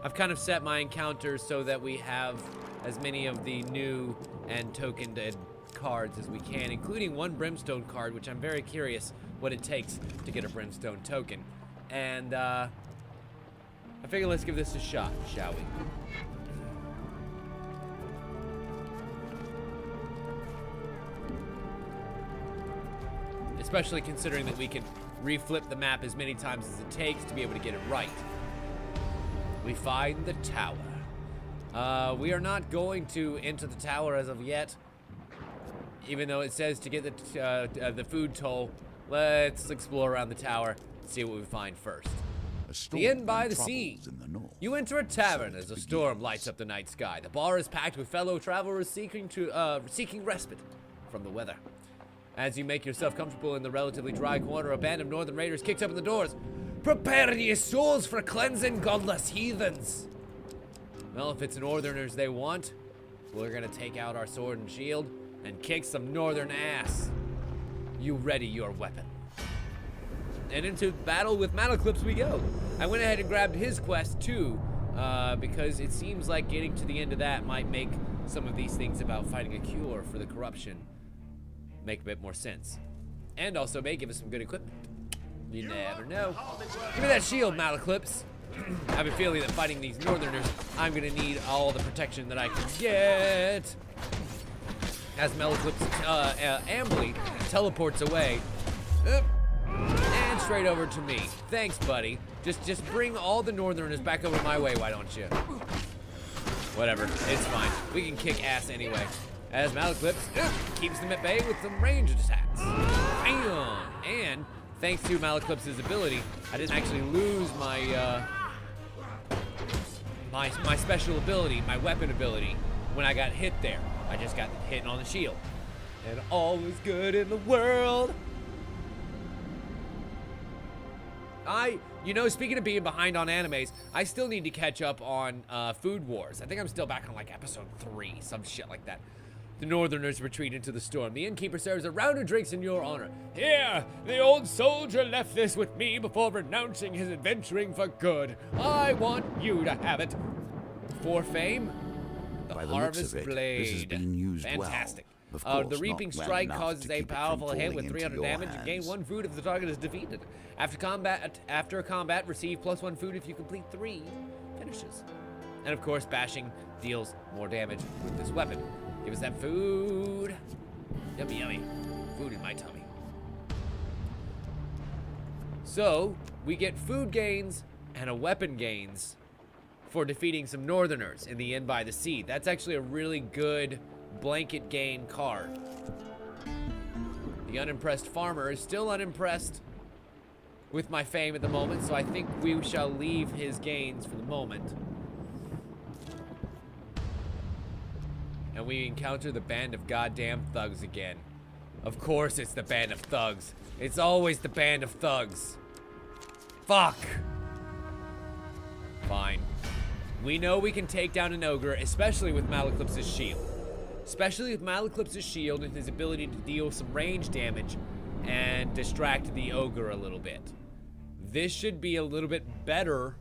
I've kind of set my encounters so that we have as many of the new and tokened cards as we can, including one brimstone card, which I'm very curious what it takes to get a brimstone token. And I figure let's give this a shot, shall we? Especially considering that we can reflip the map as many times as it takes to be able to get it right. We find the tower. We are not going to enter the tower as of yet, even though it says to get the food toll. Let's explore around the tower and see what we find first. The inn by the sea. You enter a tavern as a storm lights up the night sky. The bar is packed with fellow travelers seeking respite from the weather. As you make yourself comfortable in the relatively dry corner, a band of northern raiders kicks open the doors. Prepare ye souls for cleansing, godless heathens. Well, if it's northerners they want, we're gonna take out our sword and shield and kick some northern ass. You ready your weapon. And into battle with Malaclips we go. I went ahead and grabbed his quest too, because it seems like getting to the end of that might make some of these things about fighting a cure for the corruption make a bit more sense. And also may give us some good equipment. You never know. Give me that shield, Malaclips. I have a feeling that fighting these northerners, I'm gonna need all the protection that I can get. As Malaclips ambly teleports away. And straight over to me. Thanks, buddy. Just bring all the northerners back over my way, why don't you? Whatever, it's fine. We can kick ass anyway. As Malaclips keeps them at bay with some ranged attacks. Bam! And thanks to Malaclips' ability, I didn't actually lose my my special ability, my weapon ability, when I got hit there. I just got hit on the shield. And all was good in the world. You know, speaking of being behind on animes, I still need to catch up on Food Wars. I think I'm still back on like episode 3, some shit like that. The Northerners retreat into the storm. The innkeeper serves a round of drinks in your honor. Here, the old soldier left this with me before renouncing his adventuring for good. I want you to have it. For fame, the By the Harvest looks of it, Blade. this has been used Fantastic. well. Of course, The Reaping not well Strike enough causes to a keep it from powerful hit falling with into 300 your damage and gain hands. 1 food if the target is defeated. After combat, receive +1 food if you complete 3 finishes. And of course, bashing deals more damage with this weapon. Give us that food. Yummy, yummy. Food in my tummy. So, we get food gains and a weapon gains for defeating some Northerners in the Inn by the Sea. That's actually a really good blanket gain card. The unimpressed farmer is still unimpressed with my fame at the moment, so I think we shall leave his gains for the moment. And we encounter the band of goddamn thugs again. Of course it's the band of thugs. It's always the band of thugs. Fuck. Fine. We know we can take down an ogre, especially with Malaclipse's shield. Especially with Malaclipse's shield and his ability to deal some range damage and distract the ogre a little bit. This should be a little bit better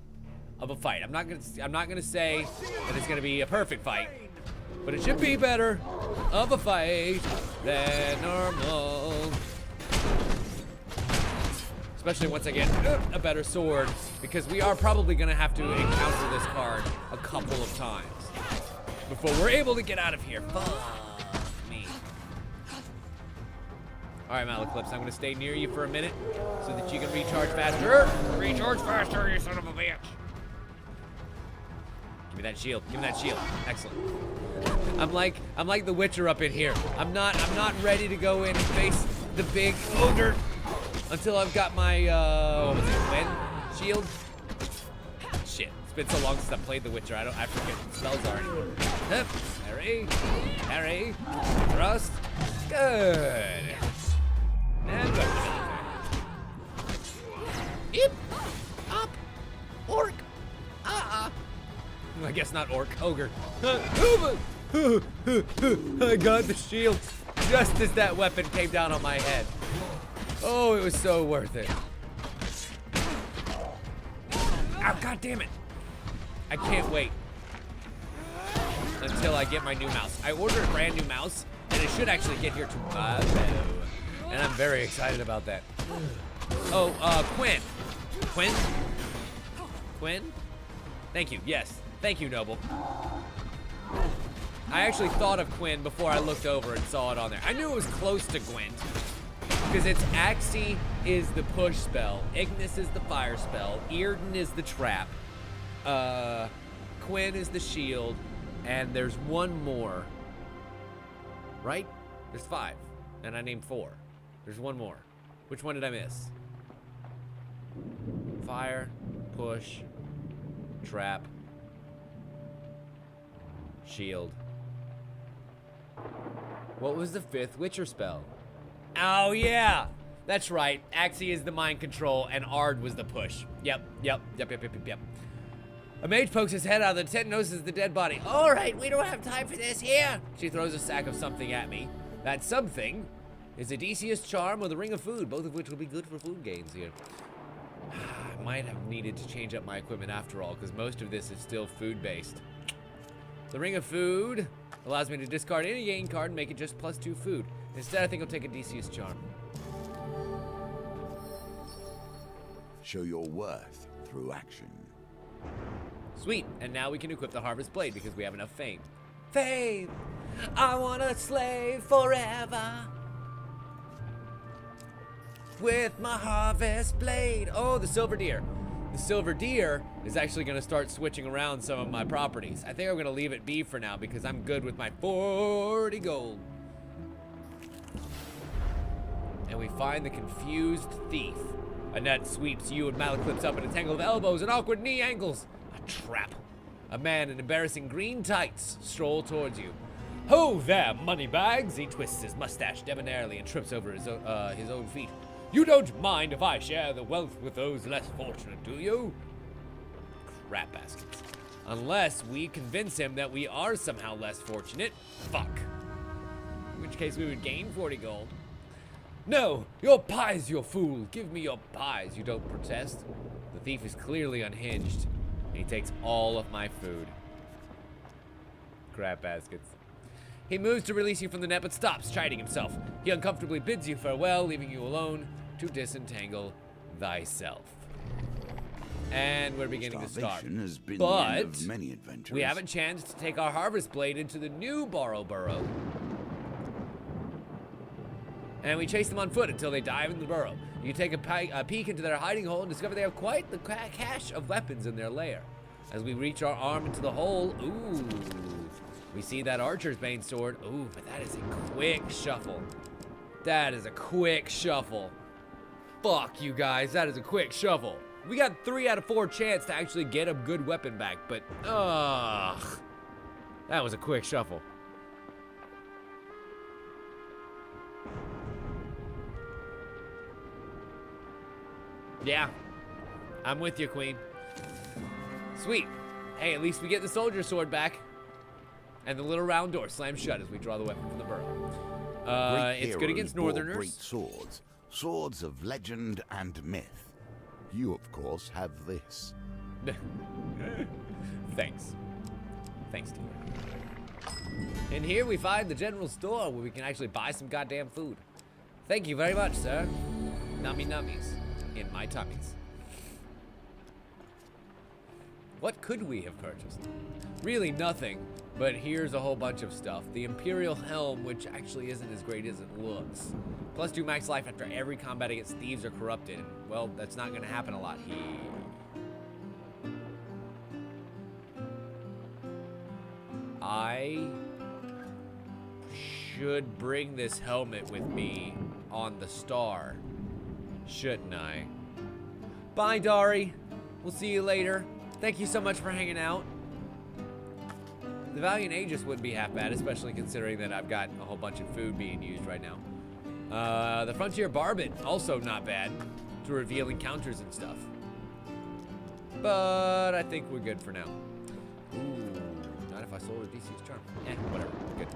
of a fight. I'm not gonna say that it's gonna be a perfect fight, but it should be better of a fight than normal. Especially once I get a better sword, because we are probably gonna have to encounter this card a couple of times before we're able to get out of here. Fuck me. All right, Malaclips, I'm gonna stay near you for a minute so that you can recharge faster. Recharge faster, you son of a bitch. Give me that shield. Give me that shield. Excellent. I'm like the Witcher up in here. I'm not ready to go in and face the big ogre until I've got my what was it, Gwen shield? Shit. It's been so long since I played the Witcher. I forget what spells are anymore. Yep. Parry. Thrust. Good. And go. Yep. Up. Orc. I guess not orc. Ogre. I got the shield just as that weapon came down on my head. Oh, it was so worth it. Oh, God damn it. I can't wait until I get my new mouse. I ordered a brand new mouse, and it should actually get here tomorrow. And I'm very excited about that. Oh, Quinn. Quinn? Thank you, yes. Thank you, Noble. I actually thought of Quinn before I looked over and saw it on there. I knew it was close to Gwent, because it's Axie is the push spell, Ignis is the fire spell, Earden is the trap, Quinn is the shield, and there's one more. Right? There's 5, and I named 4. There's one more. Which one did I miss? Fire, push, trap, shield. What was the 5th Witcher spell? Oh yeah, that's right. Axie is the mind control and Ard was the push. Yep. A mage pokes his head out of the tent and notices the dead body. All right, we don't have time for this here. She throws a sack of something at me. That something is Odysseus' charm or the ring of food, both of which will be good for food gains here. I might have needed to change up my equipment after all, because most of this is still food-based. The ring of food allows me to discard any gain card and make it just +2 food. Instead, I think I'll take Odysseus' charm. Show your worth through action. Sweet, and now we can equip the Harvest Blade because we have enough fame. Fame! I wanna slave forever with my Harvest Blade. Oh, the Silver Deer. The Silver Deer is actually gonna start switching around some of my properties. I think I'm gonna leave it be for now because I'm good with my 40 gold. And we find the confused thief. A net sweeps you and Malaclips up in a tangle of elbows and awkward knee angles. A trap. A man in embarrassing green tights stroll towards you. Ho there, moneybags! He twists his mustache debonairly and trips over his own feet. You don't mind if I share the wealth with those less fortunate, do you? Crap baskets. Unless we convince him that we are somehow less fortunate. Fuck. In which case we would gain 40 gold. No, your pies, you fool. Give me your pies, you don't protest. The thief is clearly unhinged. And he takes all of my food. Crap baskets. He moves to release you from the net, but stops, chiding himself. He uncomfortably bids you farewell, leaving you alone to disentangle thyself. And we're beginning to starve. Has been but the end of many adventures. We have a chance to take our harvest blade into the new Borrow Burrow. And we chase them on foot until they dive in the burrow. You take a peek into their hiding hole and discover they have quite the cache of weapons in their lair. As we reach our arm into the hole, ooh, we see that archer's bane sword. Ooh, but that is a quick shuffle. That is a quick shuffle. Fuck you guys, that is a quick shuffle. We got 3 out of 4 chance to actually get a good weapon back, but ugh, that was a quick shuffle. Yeah, I'm with you, Queen. Sweet. Hey, at least we get the soldier sword back. And the little round door slams shut as we draw the weapon from the burrow. It's good against northerners. Great swords, swords of legend and myth. You, of course, have this. Thanks. Thanks to you. And here we find the general store where we can actually buy some goddamn food. Thank you very much, sir. Nummy nummies in my tummies. What could we have purchased? Really nothing, but here's a whole bunch of stuff. The Imperial Helm, which actually isn't as great as it looks. Plus 2 max life after every combat against thieves or corrupted. Well, that's not gonna happen a lot here. I should bring this helmet with me on the star, shouldn't I? Bye, Dari. We'll see you later. Thank you so much for hanging out. The Valiant Aegis wouldn't be half bad, especially considering that I've got a whole bunch of food being used right now. The Frontier Barbet, also not bad to reveal encounters and stuff. But I think we're good for now. Ooh, not if I sold Odysseus' Charm. Whatever, good.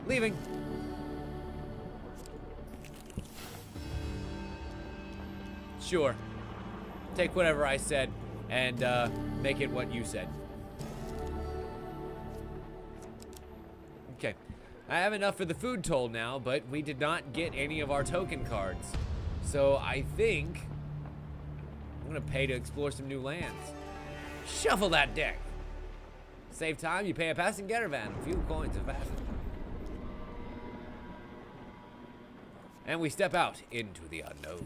Leaving. Sure. Take whatever I said and make it what you said. Okay. I have enough for the food toll now, but we did not get any of our token cards. So I think I'm gonna pay to explore some new lands. Shuffle that deck. Save time, you pay a passing caravan, a few coins of passage. And we step out into the unknown.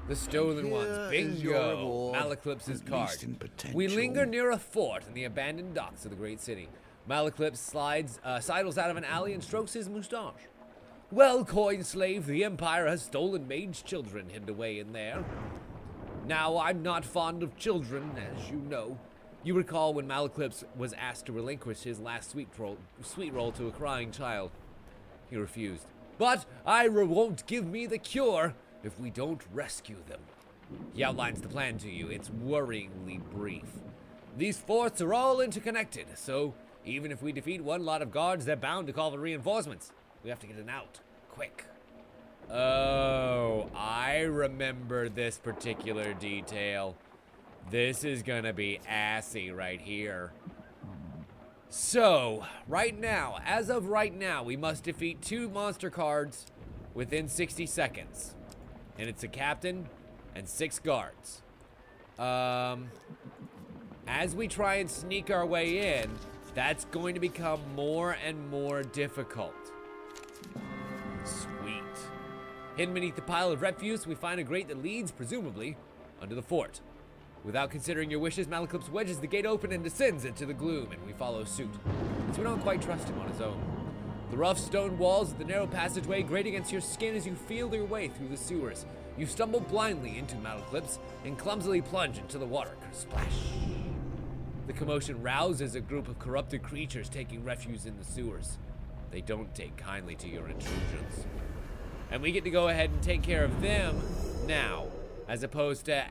The stolen ones, bingo, Malaclipse's card. We linger near a fort in the abandoned docks of the great city. Malaclipse sidles out of an alley and strokes his moustache. Well, coin slave, the Empire has stolen mage children hidden away in there. Now, I'm not fond of children, as you know. You recall when Malaclipse was asked to relinquish his last sweet roll to a crying child. He refused. But Ira won't give me the cure if we don't rescue them. He outlines the plan to you. It's worryingly brief. These forts are all interconnected, so even if we defeat one lot of guards, they're bound to call for reinforcements. We have to get an out, quick. Oh, I remember this particular detail. This is gonna be assy right here. So, right now, as of right now, we must defeat 2 monster cards within 60 seconds. And it's a captain and 6 guards. As we try and sneak our way in, that's going to become more and more difficult. Sweet. Hidden beneath the pile of refuse, we find a grate that leads, presumably, under the fort. Without considering your wishes, Malaclipse wedges the gate open and descends into the gloom, and we follow suit, as we don't quite trust him on his own. The rough stone walls of the narrow passageway grate against your skin as you feel your way through the sewers. You stumble blindly into Malaclipse and clumsily plunge into the water. Splash! The commotion rouses a group of corrupted creatures taking refuge in the sewers. They don't take kindly to your intrusions. And we get to go ahead and take care of them now, as opposed to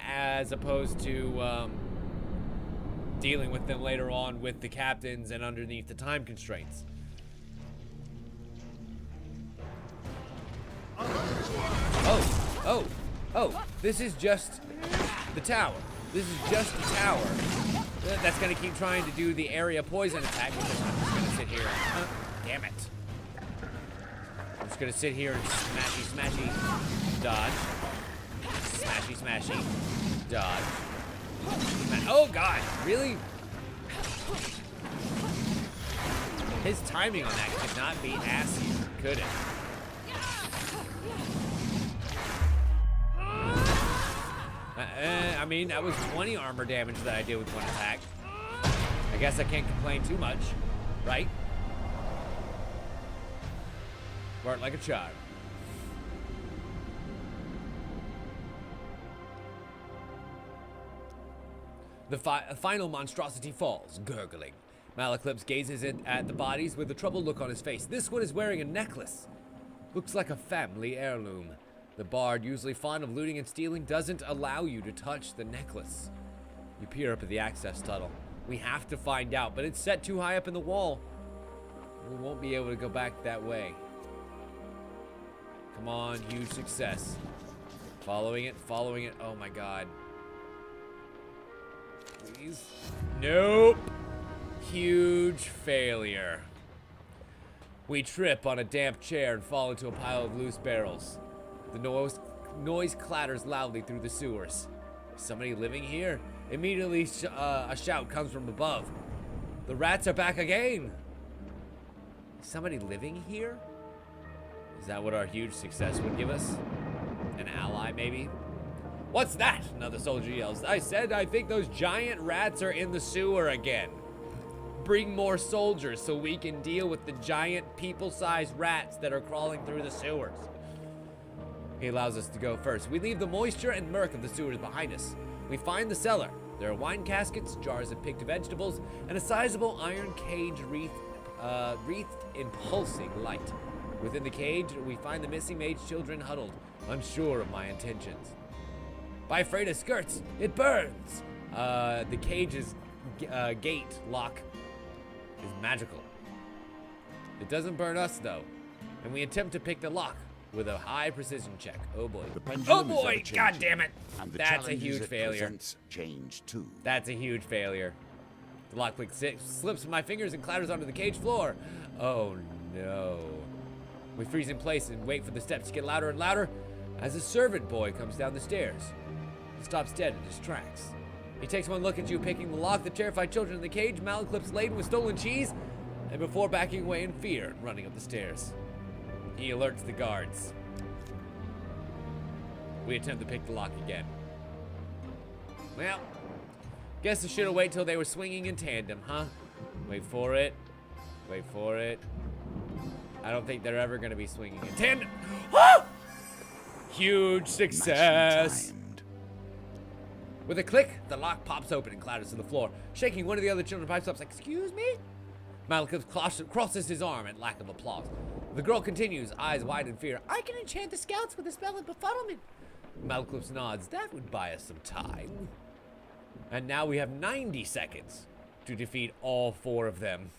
dealing with them later on with the captains and underneath the time constraints. Oh, this is just the tower. This is just the tower. That's gonna keep trying to do the area poison attack, because I'm just gonna sit here and, damn it. I'm just gonna sit here and smashy, dodge. Smashy, dodge. Oh God, really? His timing on that could not be assy, could it? I mean, that was 20 armor damage that I did with one attack. I guess I can't complain too much, right? Worked like a charm. The final monstrosity falls, gurgling. Malaclypse gazes at the bodies with a troubled look on his face. This one is wearing a necklace. Looks like a family heirloom. The bard, usually fond of looting and stealing, doesn't allow you to touch the necklace. You peer up at the access tunnel. We have to find out, but it's set too high up in the wall. We won't be able to go back that way. Come on, huge success. Following it. Oh my God. Please. Nope. Huge failure. We trip on a damp chair and fall into a pile of loose barrels. The noise clatters loudly through the sewers. Is somebody living here? Immediately, a shout comes from above. The rats are back again! Is somebody living here? Is that what our huge success would give us? An ally, maybe? What's that? Another soldier yells. I said I think those giant rats are in the sewer again. Bring more soldiers so we can deal with the giant people-sized rats that are crawling through the sewers. He allows us to go first. We leave the moisture and murk of the sewers behind us. We find the cellar. There are wine caskets, jars of picked vegetables, and a sizable iron cage wreathed in pulsing light. Within the cage, we find the missing maid's children huddled, unsure of my intentions. By Freda's skirts, it burns! The cage's gate lock is magical. It doesn't burn us, though, and we attempt to pick the lock with a high precision check. Oh boy. Oh boy! God damn it! That's a huge failure. Change too. That's a huge failure. The lockpick slips from my fingers and clatters onto the cage floor. Oh no. We freeze in place and wait for the steps to get louder and louder as a servant boy comes down the stairs. He stops dead in his tracks. He takes one look at you, picking the lock. The terrified children in the cage, Malaclypse laden with stolen cheese, and before backing away in fear and running up the stairs. He alerts the guards. We attempt to pick the lock again. Well, guess I should have waited till they were swinging in tandem, huh? Wait for it. Wait for it. I don't think they're ever going to be swinging in tandem. Ah! Huge success. With a click, the lock pops open and clatters to the floor. Shaking, one of the other children pipes up, "Excuse me?" Malaclypse crosses his arm in lack of applause. The girl continues, eyes wide in fear. "I can enchant the scouts with a spell of befuddlement." Malaclypse nods. "That would buy us some time." And now we have 90 seconds to defeat all 4 of them.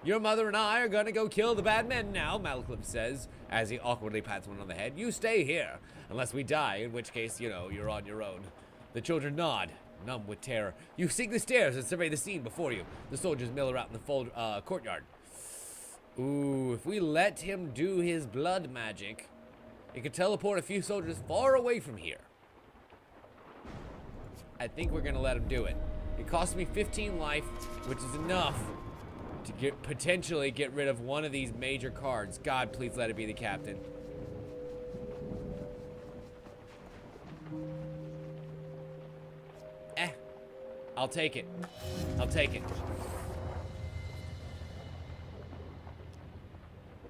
"Your mother and I are gonna go kill the bad men now," Malaclypse says, as he awkwardly pats one on the head. "You stay here, unless we die, in which case, you know, you're on your own." The children nod, numb with terror. You seek the stairs and survey the scene before you. The soldiers mill around in the courtyard. Ooh, if we let him do his blood magic, it could teleport a few soldiers far away from here. I think we're gonna let him do it. It cost me 15 life, which is enough to potentially get rid of one of these major cards. God, please let it be the captain. I'll take it. I'll take it.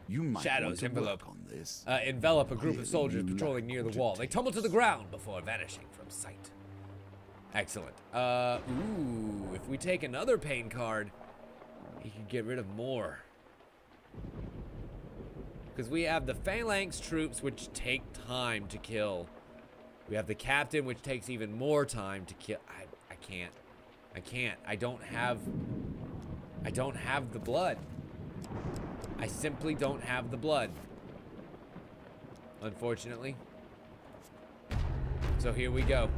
You might Shadows envelop on this. Envelop a group of soldiers patrolling near the wall. They tumble to the ground before vanishing from sight. Excellent. Ooh, if we take another pain card, he can get rid of more. Because we have the phalanx troops, which take time to kill. We have the captain, which takes even more time to kill. I can't. I can't. I don't have the blood. I simply don't have the blood. Unfortunately. So here we go.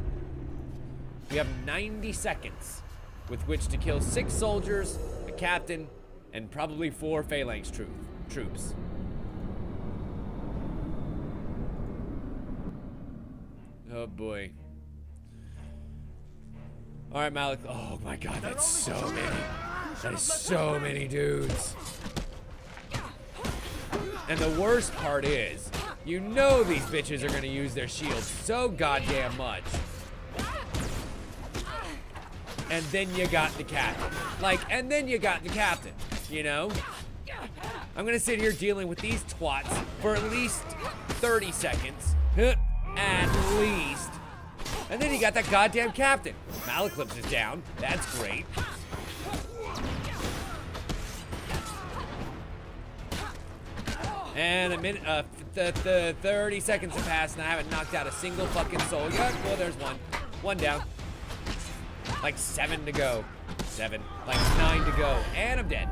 We have 90 seconds with which to kill 6 soldiers, a captain, and probably 4 phalanx troops. Oh boy. All right, Malik. Oh my God, that's so many. That is so many dudes. And the worst part is, you know these bitches are gonna use their shields so goddamn much. And then you got the captain. And then you got the captain, you know? I'm gonna sit here dealing with these twats for at least 30 seconds. At least. And then you got that goddamn captain. Malaclips is down. That's great. And a minute, the 30 seconds have passed and I haven't knocked out a single fucking soul yet. Well, there's one. One down. 7 to go. 7. 9 to go. And I'm dead.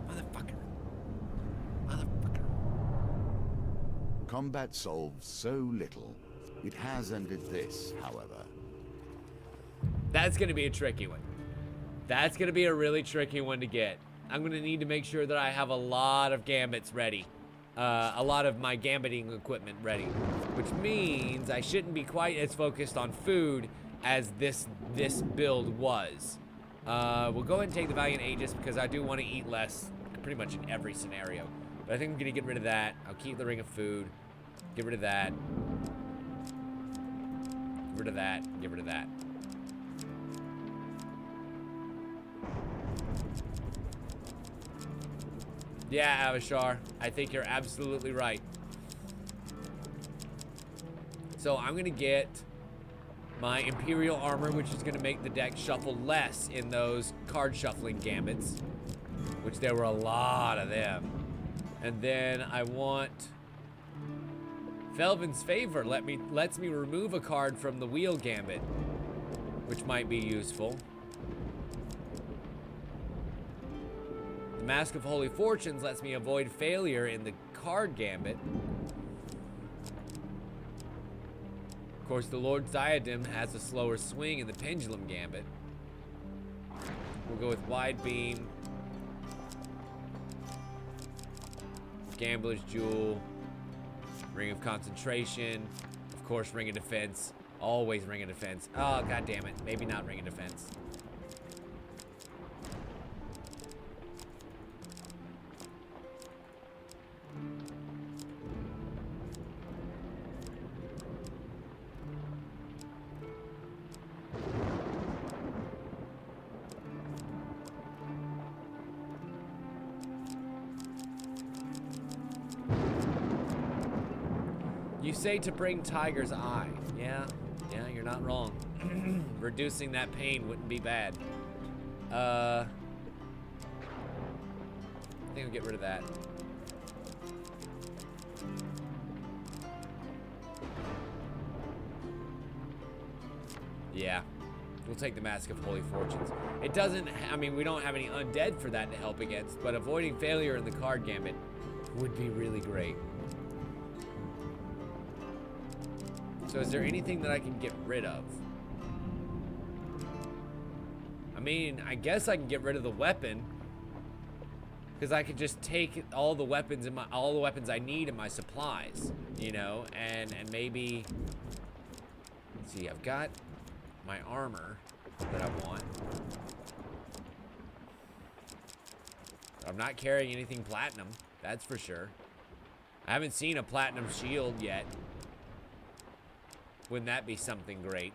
Motherfucker. Combat solves so little. It has ended this, however. That's gonna be a tricky one. That's gonna be a really tricky one to get. I'm gonna need to make sure that I have a lot of gambits ready. A lot of my gambiting equipment ready. Which means I shouldn't be quite as focused on food as this build was. We'll go ahead and take the Valiant Aegis because I do want to eat less pretty much in every scenario. But I think I'm gonna get rid of that. I'll keep the Ring of Food. Get rid of that. Get rid of that. Get rid of that. Yeah, Avishar, I think you're absolutely right. So I'm gonna get my Imperial Armor, which is gonna make the deck shuffle less in those card shuffling gambits, which there were a lot of them. And then I want Felvin's Favor lets me remove a card from the wheel gambit, which might be useful. The Mask of Holy Fortunes lets me avoid failure in the card gambit. Of course, the Lord's Diadem has a slower swing in the Pendulum gambit. We'll go with Wide Beam, Gambler's Jewel, Ring of Concentration, of course, Ring of Defense. Always Ring of Defense. Oh, god damn it. Maybe not Ring of Defense. You say to bring Tiger's Eye. Yeah, you're not wrong. Reducing that pain wouldn't be bad. I think I'll get rid of that. Yeah, we'll take the Mask of Holy Fortunes. It doesn't, I mean, we don't have any undead for that to help against, but avoiding failure in the card gambit would be really great. So is there anything that I can get rid of? I mean, I guess I can get rid of the weapon, because I could just take all the weapons in all the weapons I need in my supplies, you know, and maybe, let's see, I've got my armor that I want. I'm not carrying anything platinum, that's for sure. I haven't seen a platinum shield yet. Wouldn't that be something great?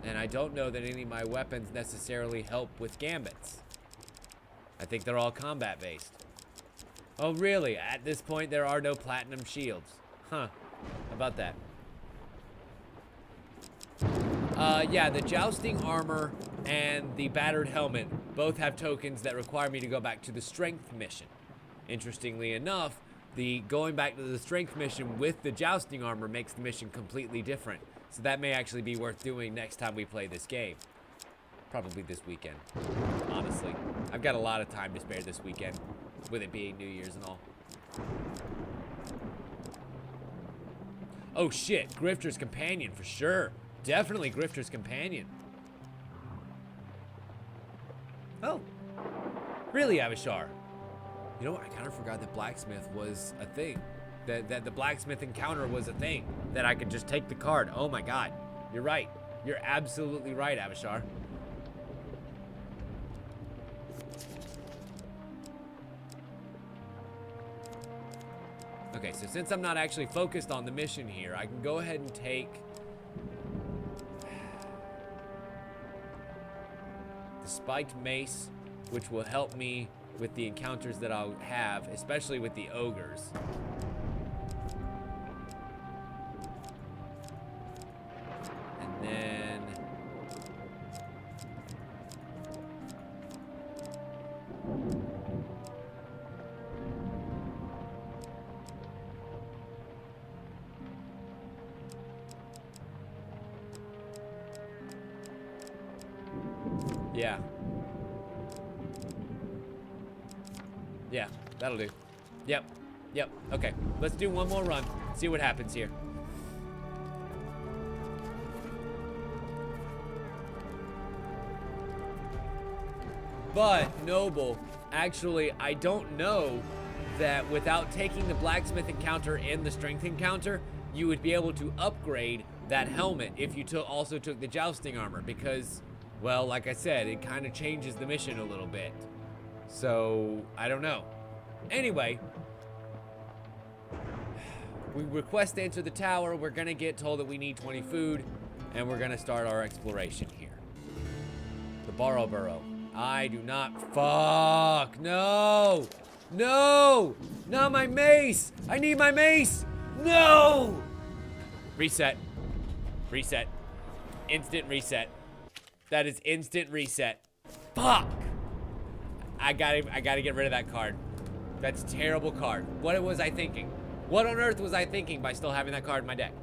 And I don't know that any of my weapons necessarily help with gambits. I think they're all combat based. Oh really? At this point there are no platinum shields. Huh. How about that? Yeah, the jousting armor and the battered helmet both have tokens that require me to go back to the strength mission. Interestingly enough, the going back to the strength mission with the jousting armor makes the mission completely different. So that may actually be worth doing next time we play this game. Probably this weekend, honestly. I've got a lot of time to spare this weekend, with it being New Year's and all. Oh shit, Grifter's Companion for sure. Definitely Grifter's Companion. Oh, really, Avishar? You know what? I kind of forgot that blacksmith was a thing. That the blacksmith encounter was a thing. That I could just take the card. Oh my god. You're right. You're absolutely right, Avishar. Okay, so since I'm not actually focused on the mission here, I can go ahead and take the spiked mace, which will help me with the encounters that I'll have, especially with the ogres. And then yeah. Yeah, that'll do. Yep. Yep. Okay. Let's do one more run. See what happens here. But, Noble, actually, I don't know that without taking the blacksmith encounter and the strength encounter, you would be able to upgrade that helmet if you also took the jousting armor. Because, well, like I said, it kind of changes the mission a little bit. So, I don't know. Anyway, we request to enter the tower. We're going to get told that we need 20 food, and we're going to start our exploration here. The Borrow Burrow. I do not... Fuck! No! No! Not my mace! I need my mace! No! Reset. Reset. Instant reset. That is instant reset. Fuck! I gotta get rid of that card. That's a terrible card. What was I thinking? What on earth was I thinking by still having that card in my deck?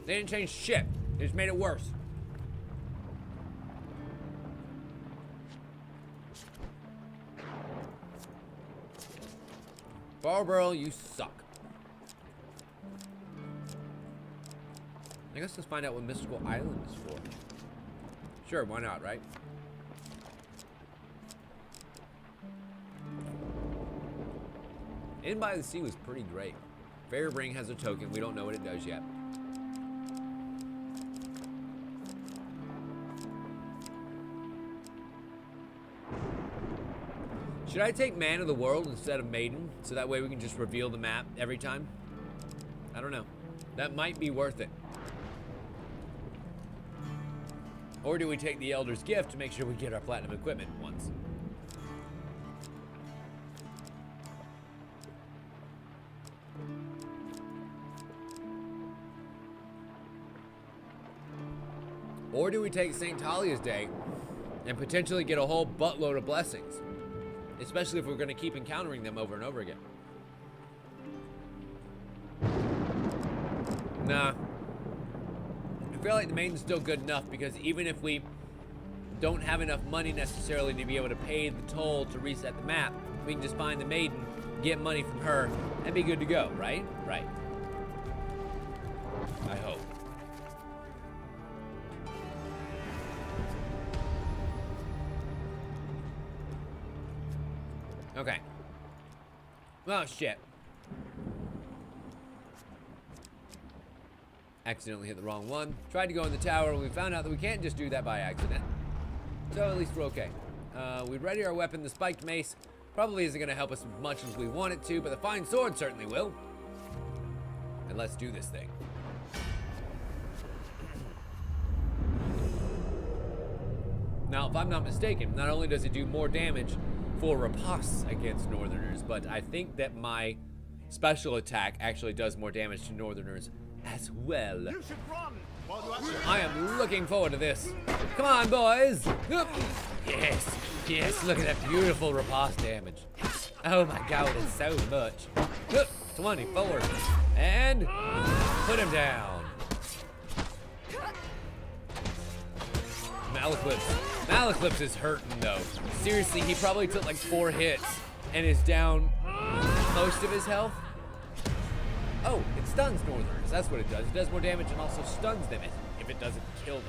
They didn't change shit. They just made it worse. Barbaro, you suck. I guess let's find out what Mystical Island is for. Sure, why not, right? In by the Sea was pretty great. Fairbring has a token. We don't know what it does yet. Should I take Man of the World instead of Maiden? So that way we can just reveal the map every time? I don't know. That might be worth it. Or do we take the Elder's Gift to make sure we get our platinum equipment once? Or do we take St. Talia's Day and potentially get a whole buttload of blessings? Especially if we're going to keep encountering them over and over again. Nah. I feel like the Maiden's still good enough because even if we don't have enough money necessarily to be able to pay the toll to reset the map, we can just find the Maiden, get money from her, and be good to go, right? Right. I hope. Okay. Oh, shit. Accidentally hit the wrong one. Tried to go in the tower, and we found out that we can't just do that by accident. So at least we're okay. We ready our weapon. The spiked mace probably isn't going to help us as much as we want it to, but the fine sword certainly will. And let's do this thing. Now, if I'm not mistaken, not only does it do more damage for ripostes against northerners, but I think that my special attack actually does more damage to Northerners as well. You should run while you actually. I am looking forward to this. Come on, boys. Yes, yes, look at that beautiful riposte damage. Oh my god, it's so much. 24. And put him down. Malaclips is hurting though. Seriously, he probably took like 4 hits and is down most of his health. Oh, it stuns Northerners. That's what it does. It does more damage and also stuns them if it doesn't kill them.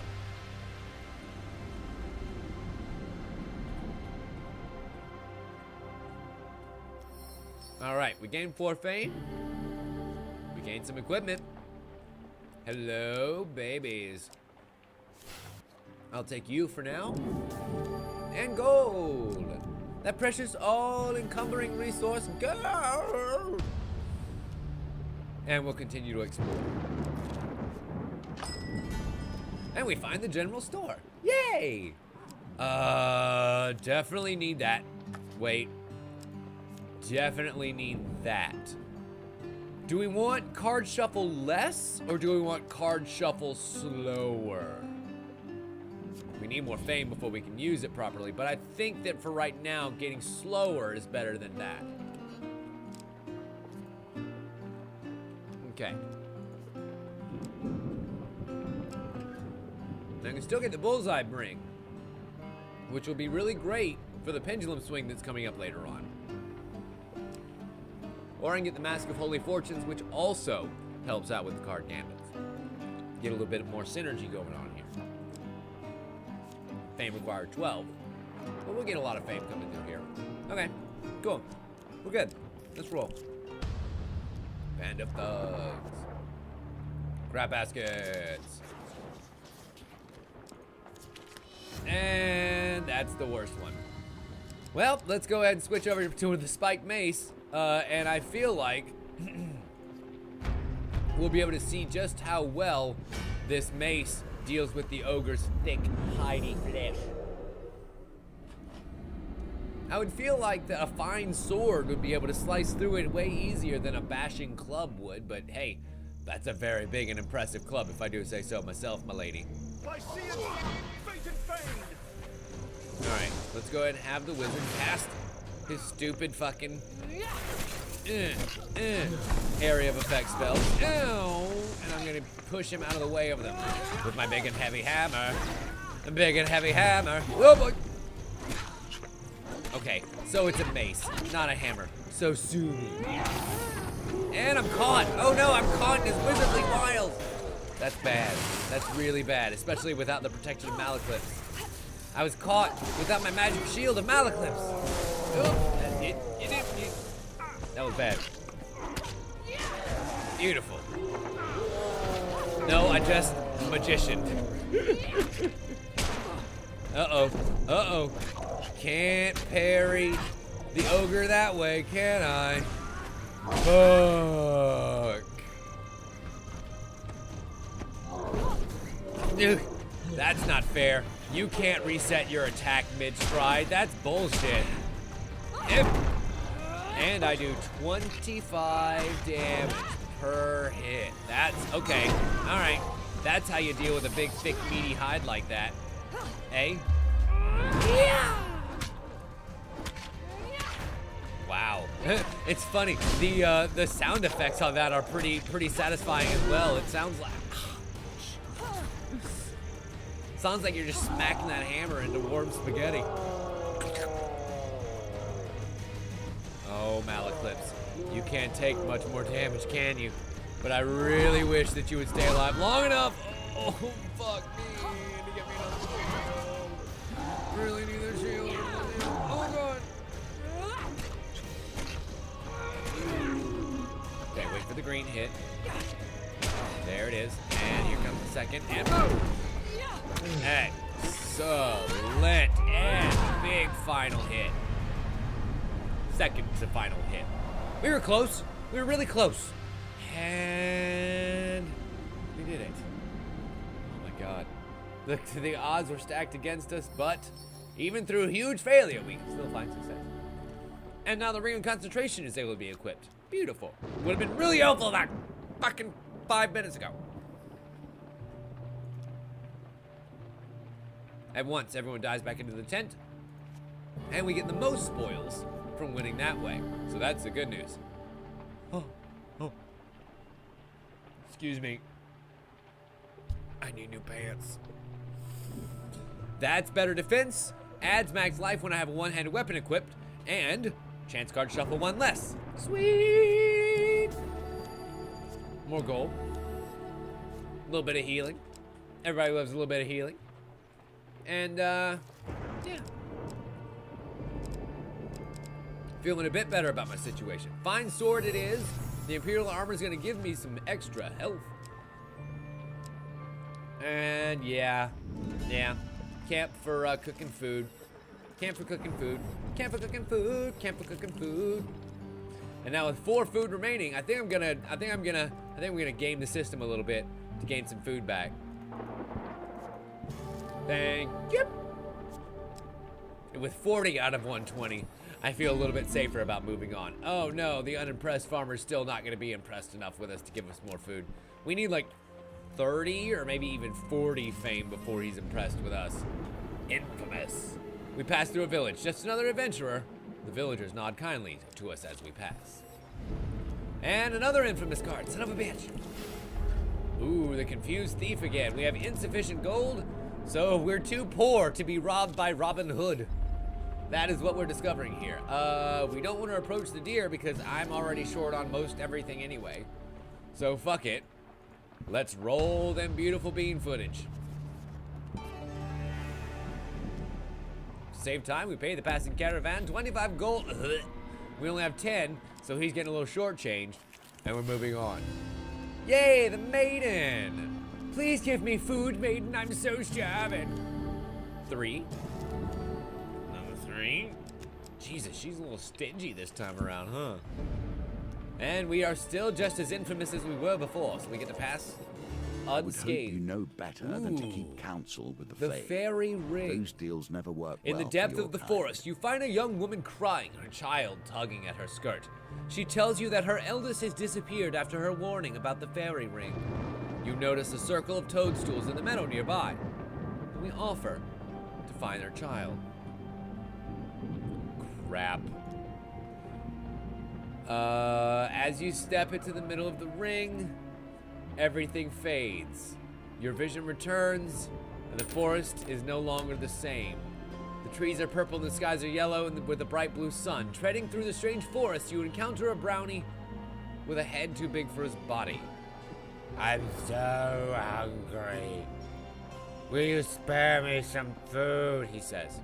Alright, we gained 4 fame. We gained some equipment. Hello, babies. I'll take you for now. And gold. That precious, all-encumbering resource, gold. And we'll continue to explore. And we find the general store. Yay! Definitely need that. Wait. Definitely need that. Do we want card shuffle less, or do we want card shuffle slower? We need more fame before we can use it properly, but I think that for right now, getting slower is better than that. Okay. I can still get the bullseye ring, which will be really great for the pendulum swing that's coming up later on. Or I can get the Mask of Holy Fortunes, which also helps out with the card gambits. Get a little bit more synergy going on here. Fame required 12. But we'll get a lot of fame coming through here. Okay, cool. We're good. Let's roll. Band of thugs. Crab baskets. And that's the worst one. Well, let's go ahead and switch over to the spiked mace. And I feel like we'll be able to see just how well this mace deals with the ogre's thick, hidey flesh. I would feel like a fine sword would be able to slice through it way easier than a bashing club would, but hey, that's a very big and impressive club if I do say so myself, my lady. Alright, let's go ahead and have the wizard cast his stupid fucking area of effect spell. Ow! And I'm gonna push him out of the way of them with my big and heavy hammer. The big and heavy hammer. Oh boy! Okay, so it's a mace, not a hammer. So sue me. And I'm caught. Oh no, I'm caught in his wizardly wiles. That's bad. That's really bad, especially without the protection of Malaclips. I was caught without my magic shield of Malaclips. Oh, that was bad. Beautiful. No, I just magicianed. Uh-oh. Uh-oh. Can't parry the ogre that way, can I? Fuck. Dude, that's not fair. You can't reset your attack mid-stride. That's bullshit. And I do 25 damage per hit. That's okay. All right. That's how you deal with a big, thick, meaty hide like that. Eh? Yeah. Wow. It's funny. The sound effects on that are pretty satisfying as well. It sounds like you're just smacking that hammer into warm spaghetti. Oh, Malaclips, you can't take much more damage, can you? But I really wish that you would stay alive long enough. Oh, fuck me. To get me another shield. Really need a shield. Oh, God. Okay, wait for the green hit. There it is. And here comes the second. And boom. Excellent. And big final hit. Second to final hit. We were close. We were really close. And we did it. Oh my God. The odds were stacked against us, but even through huge failure, we can still find success. And now the Ring of Concentration is able to be equipped. Beautiful. Would have been really helpful that fucking 5 minutes ago. At once, everyone dives back into the tent. And we get the most spoils from winning that way. So that's the good news. Oh. Excuse me. I need new pants. That's better defense, adds max life when I have a one-handed weapon equipped, and chance card shuffle 1 less. Sweet! More gold. A little bit of healing. Everybody loves a little bit of healing. And, yeah. Feeling a bit better about my situation. Fine sword it is. The Imperial armor is going to give me some extra health. And, yeah. Camp for cooking food. Camp for cooking food. Camp for cooking food. Camp for cooking food. And now with 4 food remaining, I think I'm gonna game the system a little bit to gain some food back. Thank you. And with 40 out of 120, I feel a little bit safer about moving on. Oh no, the unimpressed farmer's still not gonna be impressed enough with us to give us more food. We need like 30 or maybe even 40 fame before he's impressed with us. Infamous. We pass through a village, just another adventurer. The villagers nod kindly to us as we pass. And another infamous card, son of a bitch. Ooh, the confused thief again. We have insufficient gold, so we're too poor to be robbed by Robin Hood. That is what we're discovering here. We don't want to approach the deer because I'm already short on most everything anyway. So fuck it. Let's roll them beautiful bean footage. To save time, we pay the passing caravan 25 gold. We only have 10, so he's getting a little shortchanged, and we're moving on. Yay, the maiden! Please give me food, maiden, I'm so starving. 3. Number 3. Jesus, she's a little stingy this time around, huh? And we are still just as infamous as we were before, so we get to pass I would hope unscathed. you know better than to keep counsel with the Fae. fairy ring. Those deals never work In well the depth for your of the kind. forest, you find a young woman crying, her child tugging at her skirt. She tells you that her eldest has disappeared after her warning about the fairy ring. You notice a circle of toadstools in the meadow nearby, and we offer to find her child. Crap. As you step into the middle of the ring, everything fades. Your vision returns, and the forest is no longer the same. The trees are purple and the skies are yellow and with a bright blue sun. Treading through the strange forest, you encounter a brownie with a head too big for his body. I'm so hungry. Will you spare me some food? He says.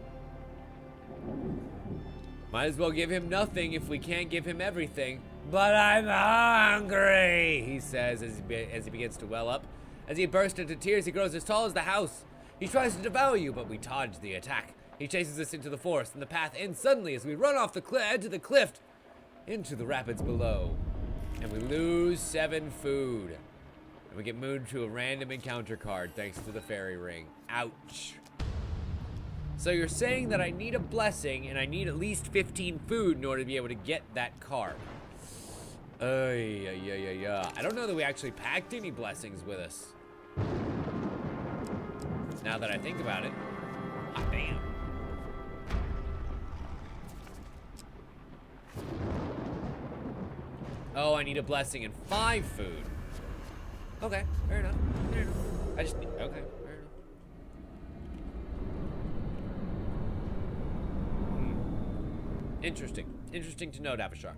Might as well give him nothing if we can't give him everything. But I'm hungry, he says as he begins to well up. As he bursts into tears, he grows as tall as the house. He tries to devour you, but we dodge the attack. He chases us into the forest, and the path ends suddenly as we run off the edge of the cliff into the rapids below. And we lose 7 food. And we get moved to a random encounter card thanks to the fairy ring. Ouch. So you're saying that I need a blessing and I need at least 15 food in order to be able to get that card. I don't know that we actually packed any blessings with us. Now that I think about it. Ah, damn. Oh, I need a blessing and 5 food. Okay, fair enough. Fair enough. I just need, okay, fair enough. Interesting. Interesting to note, Avashar.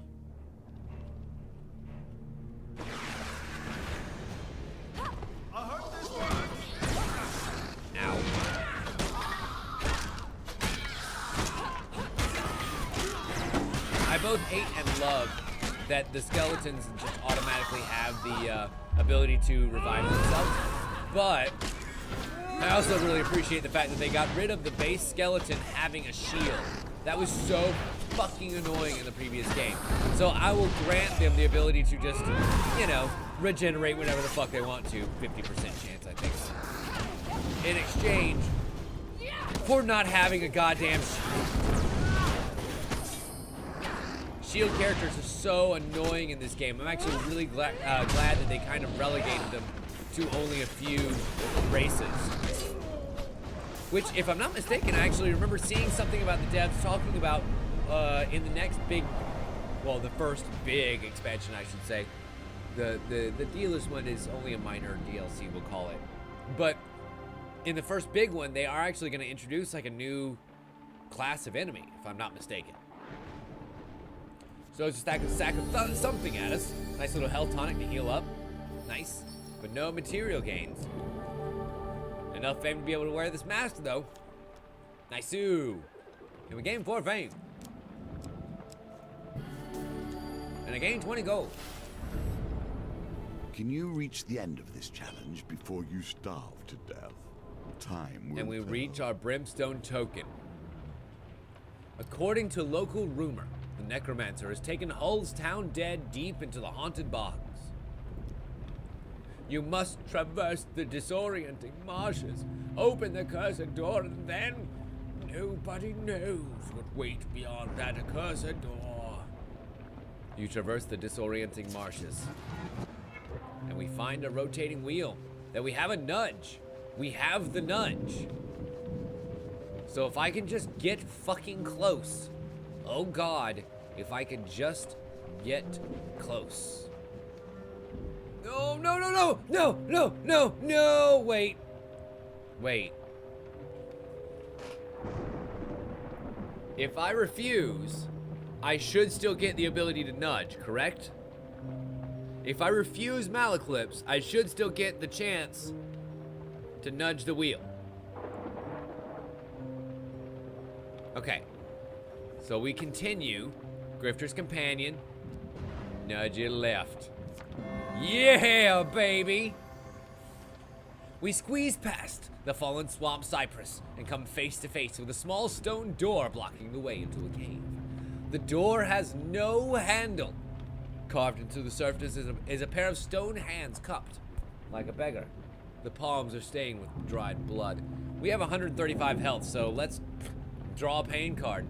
I heard this one. Ow. I both hate and love that the skeletons just automatically have the ability to revive themselves, but I also really appreciate the fact that they got rid of the base skeleton having a shield. That was so fucking annoying in the previous game. So I will grant them the ability to just, you know, regenerate whenever the fuck they want to. 50% chance, I think. In exchange for not having a goddamn shield. shield characters are so annoying in this game. I'm actually really glad that they kind of relegated them to only a few races. Which, if I'm not mistaken, I actually remember seeing something about the devs talking about in the next big, well, the first big expansion, I should say. The dealer's one is only a minor DLC, we'll call it. But in the first big one, they are actually going to introduce like a new class of enemy, if I'm not mistaken. So it's just a stack of something at us. Nice little health tonic to heal up. Nice. But no material gains. Enough fame to be able to wear this mask, though. Nice-oo. And we gained 4 fame. And I gained 20 gold. Can you reach the end of this challenge before you starve to death? Time will And we tell. reach our brimstone token. According to local rumor, the necromancer has taken Hull's town dead deep into the haunted bogs. You must traverse the disorienting marshes, open the cursed door, and then nobody knows what waits beyond that accursed door. You traverse the disorienting marshes, and we find a rotating wheel. Then we have a nudge. We have the nudge. So if I can just get fucking close. Oh God, if I could just get close. No, no, no, no, no, no, no, no, wait. Wait. If I refuse, I should still get the ability to nudge, correct? If I refuse Malaclips, I should still get the chance to nudge the wheel. Okay. So we continue. Grifter's Companion. Nudge it left. Yeah, baby! We squeeze past the fallen swamp cypress and come face to face with a small stone door blocking the way into a cave. The door has no handle. Carved into the surface is a pair of stone hands cupped like a beggar. The palms are stained with dried blood. We have 135 health, so let's draw a pain card.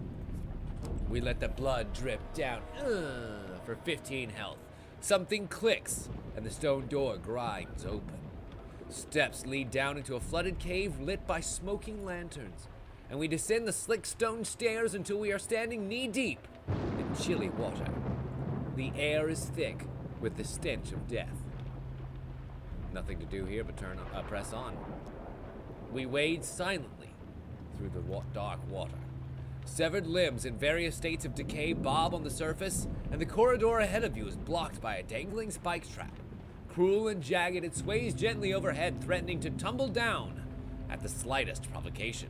We let the blood drip down for 15 health. Something clicks, and the stone door grinds open. Steps lead down into a flooded cave lit by smoking lanterns, and we descend the slick stone stairs until we are standing knee-deep in chilly water. The air is thick with the stench of death. Nothing to do here but press on. We wade silently through the dark water. Severed limbs in various states of decay bob on the surface, and the corridor ahead of you is blocked by a dangling spike trap. Cruel and jagged, it sways gently overhead, threatening to tumble down at the slightest provocation.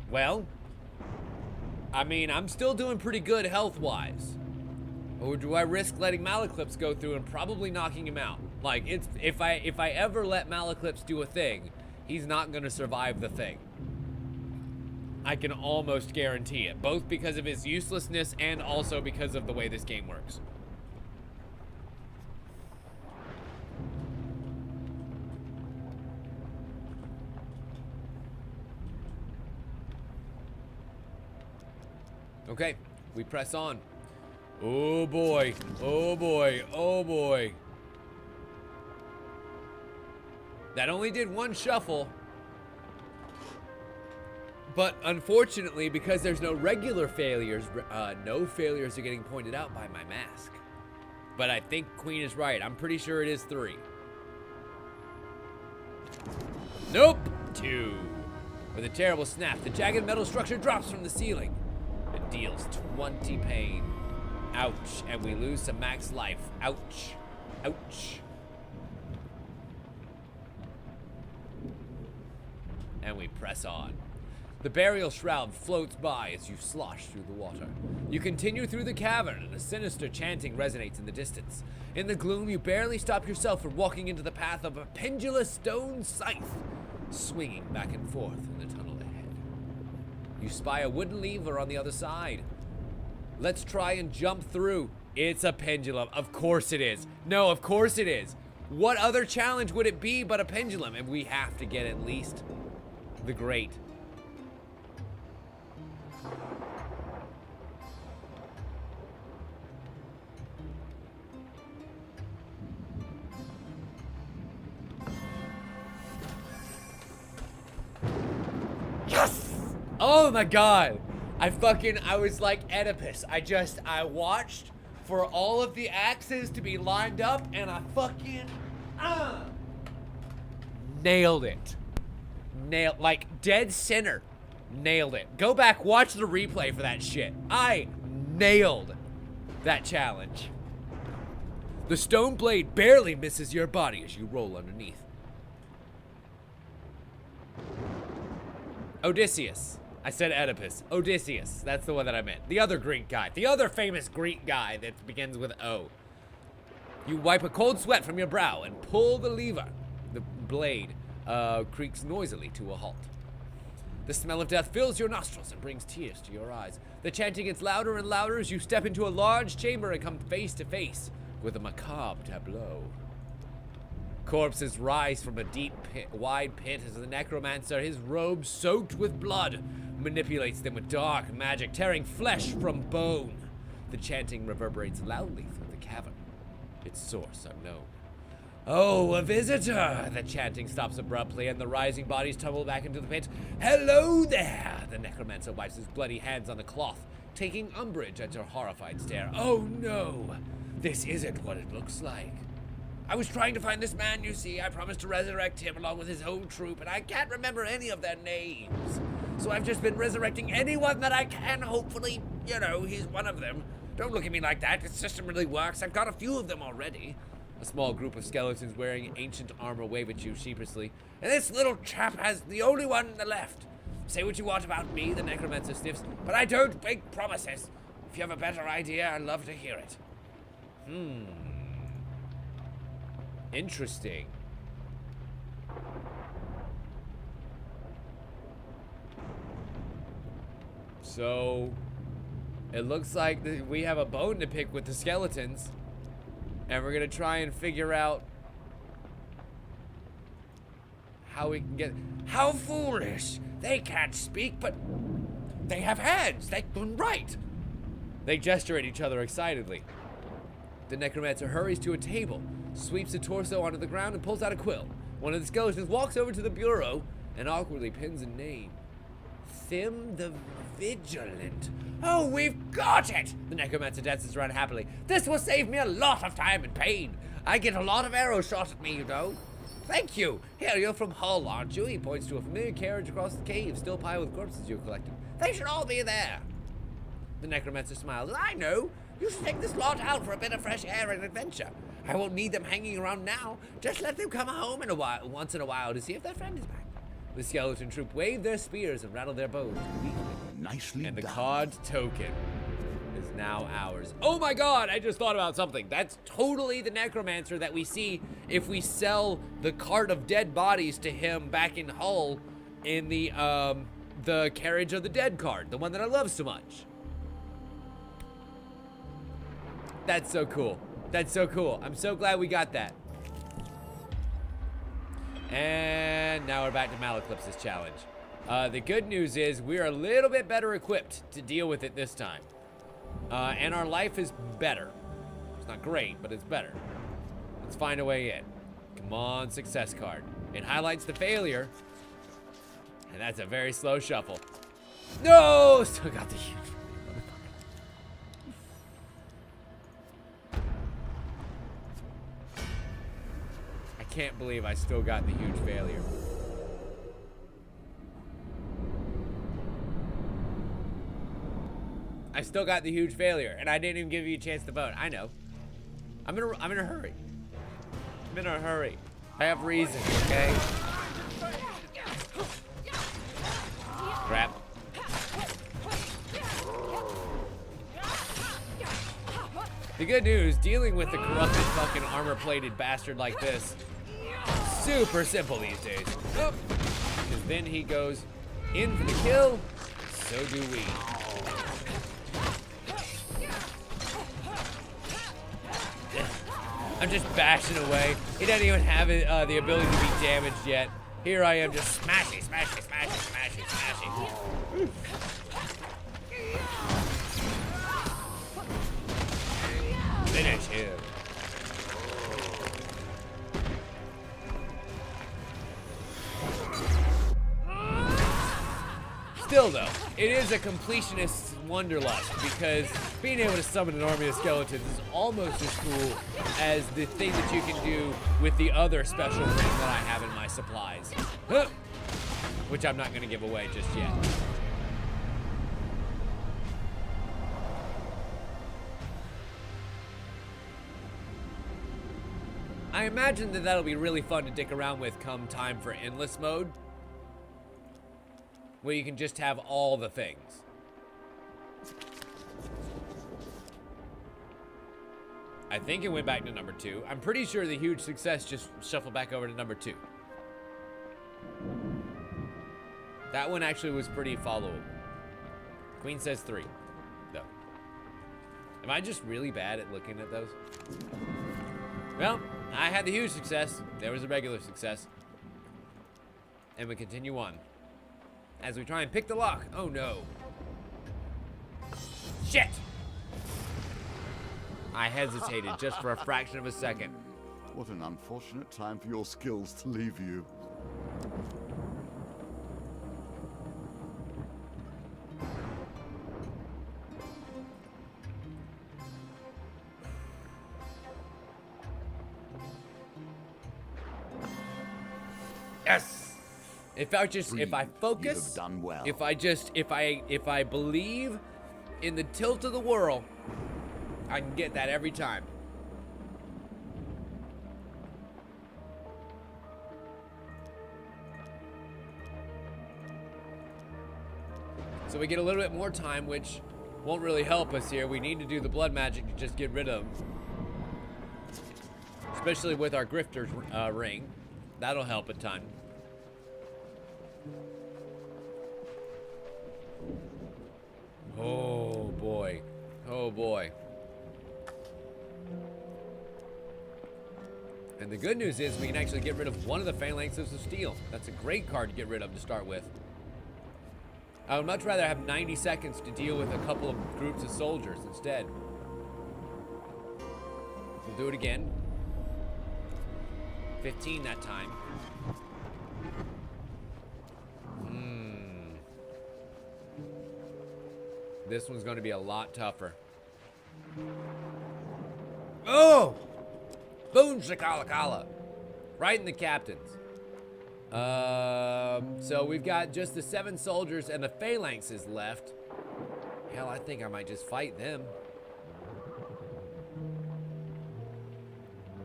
Well, I mean, I'm still doing pretty good health-wise. Or do I risk letting Malaclips go through and probably knocking him out? Like, if I ever let Malaclips do a thing, he's not gonna survive the thing. I can almost guarantee it, both because of his uselessness and also because of the way this game works. Okay, we press on. Oh boy, oh boy, oh boy. That only did one shuffle. But unfortunately, because there's no regular failures, no failures are getting pointed out by my mask. But I think Queen is right. I'm pretty sure it is 3. Nope, 2. With a terrible snap, the jagged metal structure drops from the ceiling. It deals 20 pain. Ouch, and we lose some max life. Ouch, ouch. And we press on. The burial shroud floats by as you slosh through the water. You continue through the cavern, and a sinister chanting resonates in the distance. In the gloom, you barely stop yourself from walking into the path of a pendulous stone scythe, swinging back and forth in the tunnel ahead. You spy a wooden lever on the other side. Let's try and jump through. It's a pendulum. Of course it is. No, of course it is. What other challenge would it be but a pendulum? And we have to get at least the great. Oh my god. I was like Oedipus. I watched for all of the axes to be lined up, and I fucking nailed it. Like dead center. Nailed it. Go back, watch the replay for that shit. I nailed that challenge. The stone blade barely misses your body as you roll underneath. Odysseus. I said Oedipus. Odysseus. That's the one that I meant. The other Greek guy. The other famous Greek guy that begins with O. You wipe a cold sweat from your brow and pull the lever. The blade creaks noisily to a halt. The smell of death fills your nostrils and brings tears to your eyes. The chanting gets louder and louder as you step into a large chamber and come face to face with a macabre tableau. Corpses rise from a deep, wide pit as the necromancer, his robe soaked with blood, manipulates them with dark magic, tearing flesh from bone. The chanting reverberates loudly through the cavern, its source unknown. Oh, a visitor! The chanting stops abruptly and the rising bodies tumble back into the pit. Hello there! The necromancer wipes his bloody hands on the cloth, taking umbrage at your horrified stare. Oh no! This isn't what it looks like. I was trying to find this man, you see. I promised to resurrect him along with his whole troop, and I can't remember any of their names. So I've just been resurrecting anyone that I can. Hopefully, you know, he's one of them. Don't look at me like that. This system really works. I've got a few of them already. A small group of skeletons wearing ancient armor wave at you sheepishly. And this little chap has the only one left. Say what you want about me, the necromancer sniffs, but I don't make promises. If you have a better idea, I'd love to hear it. Interesting. So, it looks like we have a bone to pick with the skeletons. And we're gonna try and figure out how we can get... How foolish! They can't speak, but they have hands. They can write. They gesture at each other excitedly. The necromancer hurries to a table, sweeps the torso onto the ground, and pulls out a quill. One of the skeletons walks over to the bureau and awkwardly pins a name. Thim the Vigilant. Oh, we've got it! The necromancer dances around happily. This will save me a lot of time and pain. I get a lot of arrows shot at me, you know. Thank you. Here, you're from Hull, aren't you? He points to a familiar carriage across the cave, still piled with corpses you collected. They should all be there. The necromancer smiles. I know. You should take this lot out for a bit of fresh air and adventure. I won't need them hanging around now. Just let them come home once in a while to see if their friend is back. The skeleton troop wave their spears and rattle their bows. Nicely and the done. card token is now ours. Oh my god, I just thought about something. That's totally the necromancer that we see if we sell the cart of dead bodies to him back in Hull in the Carriage of the Dead card, the one that I love so much. That's so cool. That's so cool. I'm so glad we got that. And now we're back to Malaclipse's challenge. The good news is we're a little bit better equipped to deal with it this time. And our life is better. It's not great, but it's better. Let's find a way in. Come on, success card. It highlights the failure. And that's a very slow shuffle. No! Still got the huge... I can't believe I still got the huge failure. I still got the huge failure, and I didn't even give you a chance to vote. I know. I'm in a hurry. I'm in a hurry. I have reasons, okay? Crap. The good news, dealing with the corrupted fucking armor-plated bastard like this, super simple these days. Because then he goes in for the kill, so do we. I'm just bashing away. He doesn't even have the ability to be damaged yet. Here I am just smashing, smashing, smashing, smashing, smashing. Finish him. Still, though, it is a completionist's wanderlust because being able to summon an army of skeletons is almost as cool as the thing that you can do with the other special ring that I have in my supplies. Huh. Which I'm not going to give away just yet. I imagine that that'll be really fun to dick around with come time for endless mode, where you can just have all the things. I think it went back to number 2. I'm pretty sure the huge success just shuffled back over to number 2. That one actually was pretty followable. Queen says 3, though. Am I just really bad at looking at those? Well, I had the huge success. There was a regular success. And we continue on. As we try and pick the lock. Oh no. Shit! I hesitated just for a fraction of a second. What an unfortunate time for your skills to leave you. Yes! If I focus, you have done well. if I believe in the tilt of the whirl, I can get that every time. So we get a little bit more time, which won't really help us here. We need to do the blood magic to just get rid of them. Especially with our grifter's ring. That'll help a ton. Oh boy. Oh boy. And the good news is we can actually get rid of one of the phalanxes of steel. That's a great card to get rid of to start with. I would much rather have 90 seconds to deal with a couple of groups of soldiers instead. We'll do it again. 15 that time. This one's going to be a lot tougher. Oh! Boom shakalakala. Right in the captains. So we've got just the 7 soldiers and the phalanxes left. Hell, I think I might just fight them.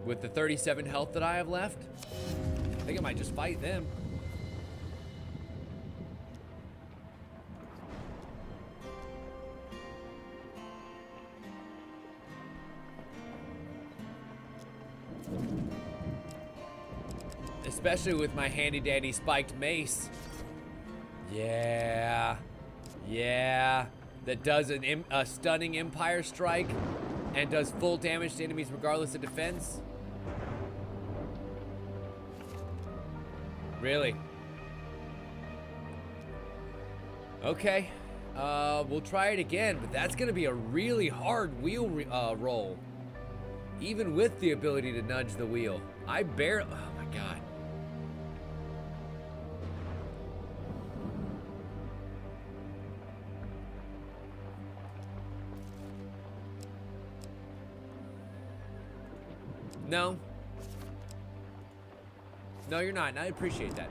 With the 37 health that I have left, I think I might just fight them. Especially with my handy dandy spiked mace. Yeah. Yeah. That does a stunning empire strike and does full damage to enemies regardless of defense. Really? Okay. We'll try it again, but that's gonna be a really hard wheel roll. Even with the ability to nudge the wheel. Oh my god. No. No, you're not, and I appreciate that.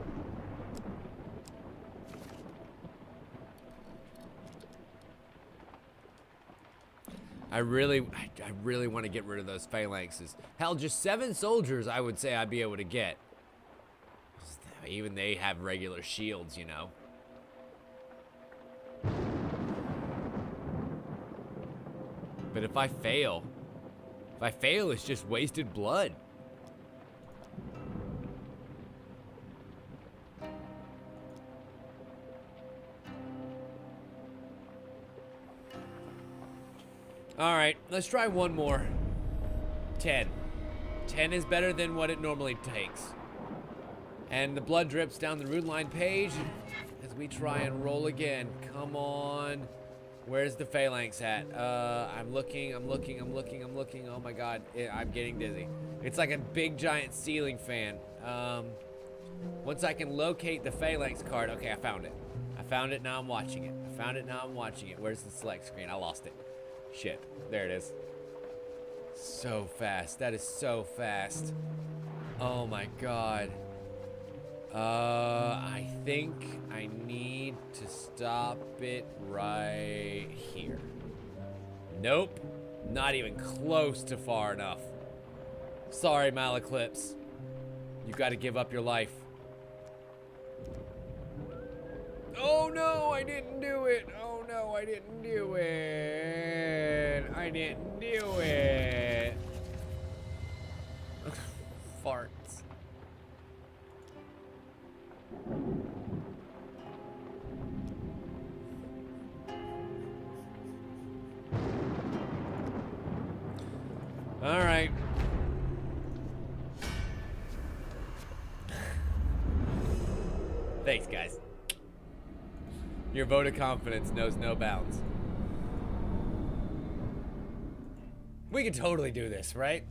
I really want to get rid of those phalanxes. Hell, just 7 soldiers I would say I'd be able to get. Even they have regular shields, you know. But if I fail, it's just wasted blood. All right, let's try one more. 10. 10 is better than what it normally takes. And the blood drips down the rune line page as we try and roll again. Come on. Where's the phalanx at? I'm looking. Oh my god, I'm getting dizzy. It's like a big giant ceiling fan. Once I can locate the phalanx card. Okay, I found it. found it, now I'm watching it. I found it, now I'm watching it. Where's the select screen? I lost it. Shit. There it is. So fast. That is so fast. Oh my god. I think I need to stop it right here. Nope. Not even close to far enough. Sorry, Malaclips. You gotta give up your life. Oh no, I didn't do it. Oh no, I didn't do it. I didn't do it. Farts. All right. Thanks, guys. Your vote of confidence knows no bounds. We can totally do this, right?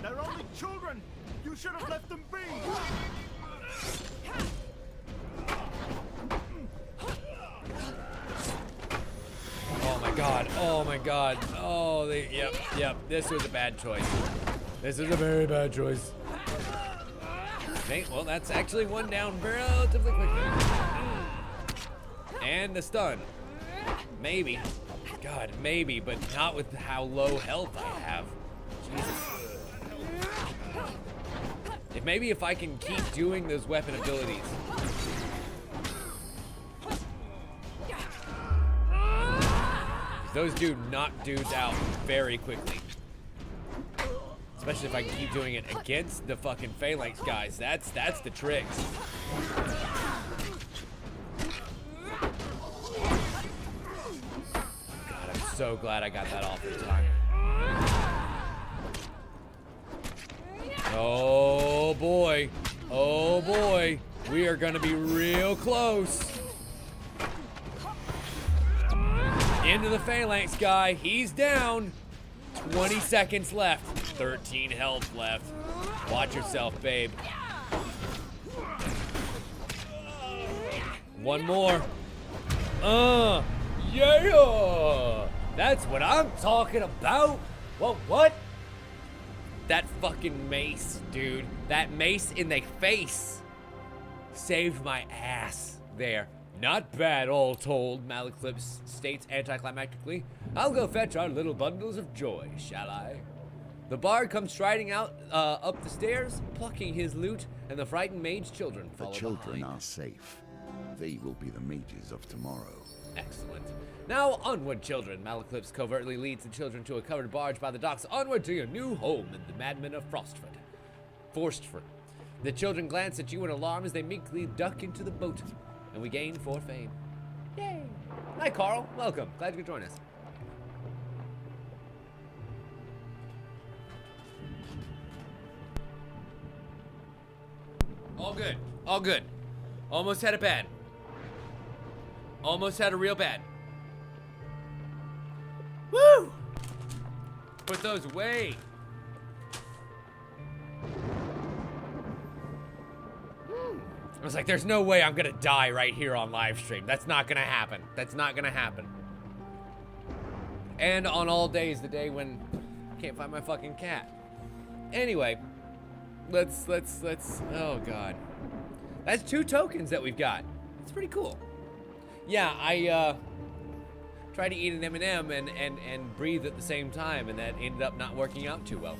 They're only children. You should have left them be. Oh my god. Oh my god. Oh, yep. This was a bad choice. This is a very bad choice. Okay, well, that's actually one down relatively quickly. And the stun. Maybe. God, maybe, but not with how low health I have. Jesus. Maybe if I can keep doing those weapon abilities. Those do knock dudes out very quickly. Especially if I can keep doing it against the fucking phalanx guys. That's the tricks. God, I'm so glad I got that off in time. Oh boy. Oh boy. We are gonna be real close. Into the phalanx guy. He's down. 20 seconds left. 13 health left. Watch yourself, babe. One more. Yeah! That's what I'm talking about. What? That fucking mace, dude. That mace in the face saved my ass there. Not bad, all told, Malaclips states anticlimactically. I'll go fetch our little bundles of joy, shall I? The bard comes striding out up the stairs, plucking his loot, and the frightened mage children follow The children behind. are safe. They will be the mages of tomorrow. Excellent. Now onward, children. Malaclips covertly leads the children to a covered barge by the docks. Onward to your new home in the Madmen of Forstford. The children glance at you in alarm as they meekly duck into the boat, and we gain 4 fame. Yay! Hi, Carl. Welcome. Glad you could join us. All good. All good. Almost had a bad. Almost had a real bad. Woo! Put those away. I was like, there's no way I'm gonna die right here on live stream. That's not gonna happen. That's not gonna happen. And on all days, the day when I can't find my fucking cat. Anyway, let's, oh God. That's 2 tokens that we've got. It's pretty cool. Yeah, I tried to eat an M&M and breathe at the same time, and that ended up not working out too well.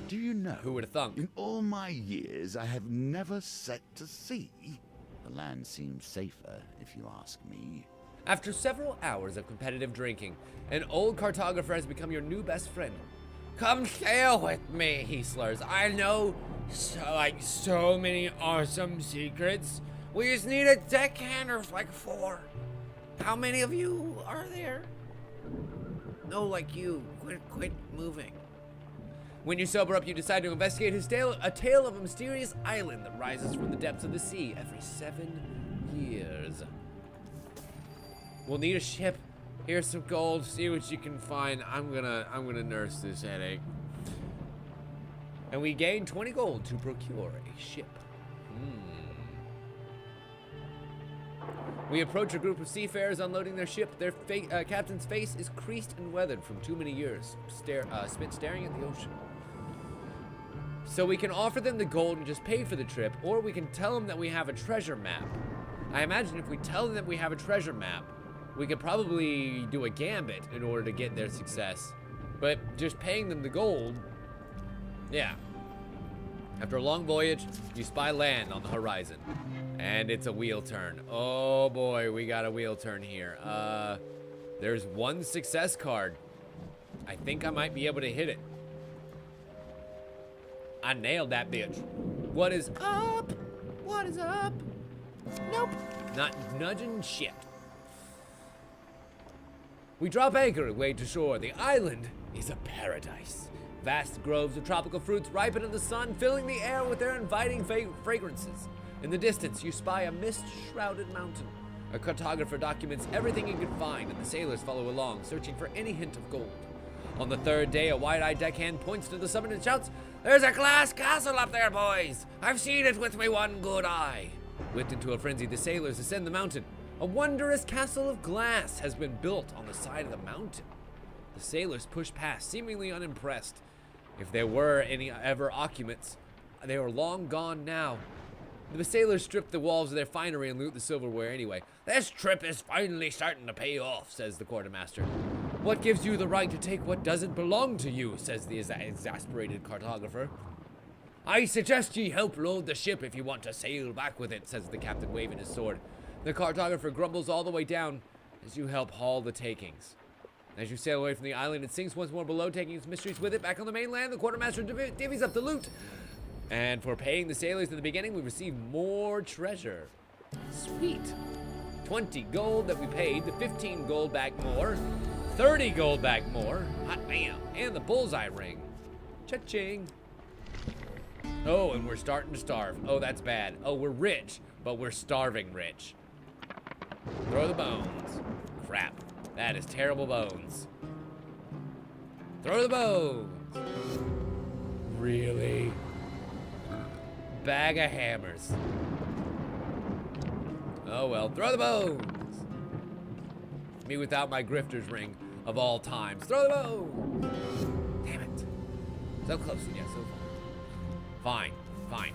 Do you know? Who would have thunk? In all my years, I have never set to sea. The land seems safer, if you ask me. After several hours of competitive drinking, an old cartographer has become your new best friend. Come sail with me, he slurs. I know so many awesome secrets. We just need a deckhand or like 4. How many of you are there? No, like you. Quit moving. When you sober up, you decide to investigate his tale, a tale of a mysterious island that rises from the depths of the sea every 7 years. We'll need a ship. Here's some gold. See what you can find. I'm gonna nurse this headache. And we gain 20 gold to procure a ship. We approach a group of seafarers unloading their ship. Their captain's face is creased and weathered from too many years spent staring at the ocean. So we can offer them the gold and just pay for the trip, or we can tell them that we have a treasure map. I imagine if we tell them that we have a treasure map, we could probably do a gambit in order to get their success. But just paying them the gold, yeah. After a long voyage, you spy land on the horizon. And it's a wheel turn. Oh boy, we got a wheel turn here. There's one success card. I think I might be able to hit it. I nailed that bitch. What is up? What is up? Nope. Not nudging shit. We drop anchor and wade to shore. The island is a paradise. Vast groves of tropical fruits ripen in the sun, filling the air with their inviting fragrances. In the distance, you spy a mist-shrouded mountain. A cartographer documents everything he can find, and the sailors follow along, searching for any hint of gold. On the third day, a wide-eyed deckhand points to the summit and shouts, "There's a glass castle up there, boys! I've seen it with my one good eye!" Whipped into a frenzy, the sailors ascend the mountain. A wondrous castle of glass has been built on the side of the mountain. The sailors push past, seemingly unimpressed. If there were any ever occupants, they are long gone now. The sailors strip the walls of their finery and loot the silverware anyway. "This trip is finally starting to pay off," says the quartermaster. "What gives you the right to take what doesn't belong to you?" says the exasperated cartographer. "I suggest ye help load the ship if you want to sail back with it," says the captain, waving his sword. The cartographer grumbles all the way down as you help haul the takings. As you sail away from the island, it sinks once more below, taking its mysteries with it. Back on the mainland, the quartermaster divvies up the loot. And for paying the sailors in the beginning, we receive more treasure. Sweet. 20 gold that we paid, the 15 gold back more, 30 gold back more, hot damn, and the bullseye ring. Cha-ching. Oh, and we're starting to starve. Oh, that's bad. Oh, we're rich, but we're starving rich. Throw the bones. Crap. That is terrible bones. Throw the bones. Really? Bag of hammers. Oh well, throw the bones. Me without my grifter's ring of all times. Throw the bones. Damn it. So close, yeah, so far. Fine.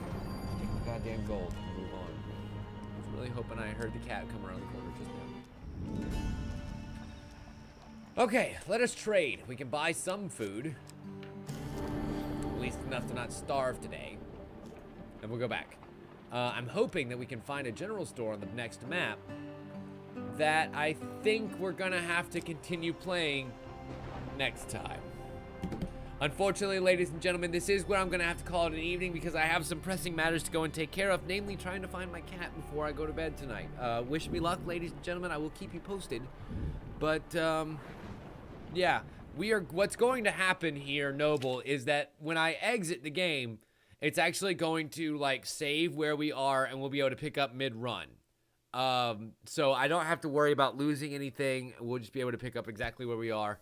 Take the goddamn gold and move on. I was really hoping I heard the cat come around the corner just now. Okay, let us trade. We can buy some food. At least enough to not starve today. And we'll go back. I'm hoping that we can find a general store on the next map that I think we're gonna have to continue playing next time. Unfortunately, ladies and gentlemen, this is where I'm gonna have to call it an evening because I have some pressing matters to go and take care of, namely trying to find my cat before I go to bed tonight. Wish me luck, ladies and gentlemen. I will keep you posted. But, yeah, what's going to happen here, Noble, is that when I exit the game, it's actually going to, like, save where we are, and we'll be able to pick up mid-run. So I don't have to worry about losing anything. We'll just be able to pick up exactly where we are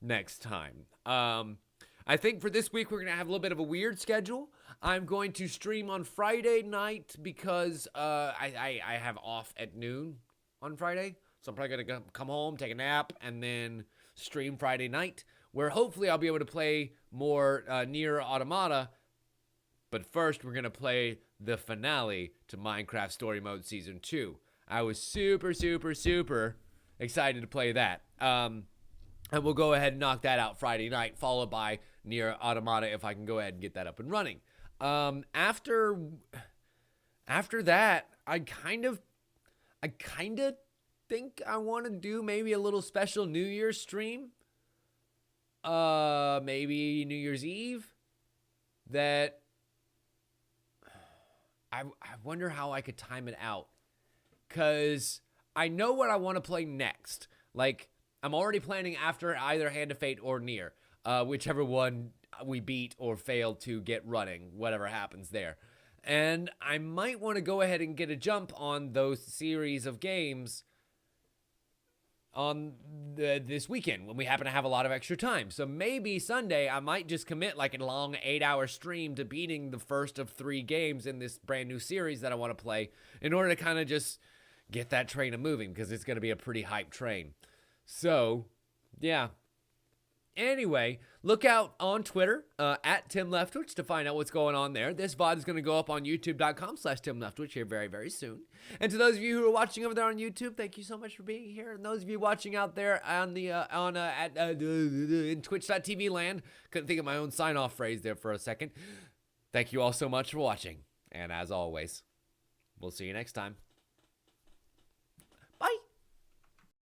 next time. I think for this week, we're going to have a little bit of a weird schedule. I'm going to stream on Friday night because I have off at noon on Friday. So I'm probably going to come home, take a nap, and then stream Friday night, where hopefully I'll be able to play more Nier Automata. But first, we're going to play the finale to Minecraft Story Mode Season 2. I was super excited to play that. And we'll go ahead and knock that out Friday night, followed by Nier Automata if I can go ahead and get that up and running. After that, I kind of think I want to do maybe a little special New Year's stream. Maybe New Year's Eve. That I wonder how I could time it out. Because I know what I want to play next. Like, I'm already planning after either Hand of Fate or Nier. Whichever one we beat or fail to get running. Whatever happens there. And I might want to go ahead and get a jump on those series of games on this weekend when we happen to have a lot of extra time. So maybe Sunday I might just commit like a long 8-hour stream to beating the first of 3 games in this brand new series that I want to play in order to kind of just get that train moving because it's going to be a pretty hype train. So, yeah. Anyway, look out on Twitter at Tim Leftwich to find out what's going on there. This VOD is going to go up on youtube.com/Tim Leftwich here very, very soon. And to those of you who are watching over there on YouTube, thank you so much for being here. And those of you watching out there on the in Twitch.tv land, couldn't think of my own sign-off phrase there for a second. Thank you all so much for watching. And as always, we'll see you next time.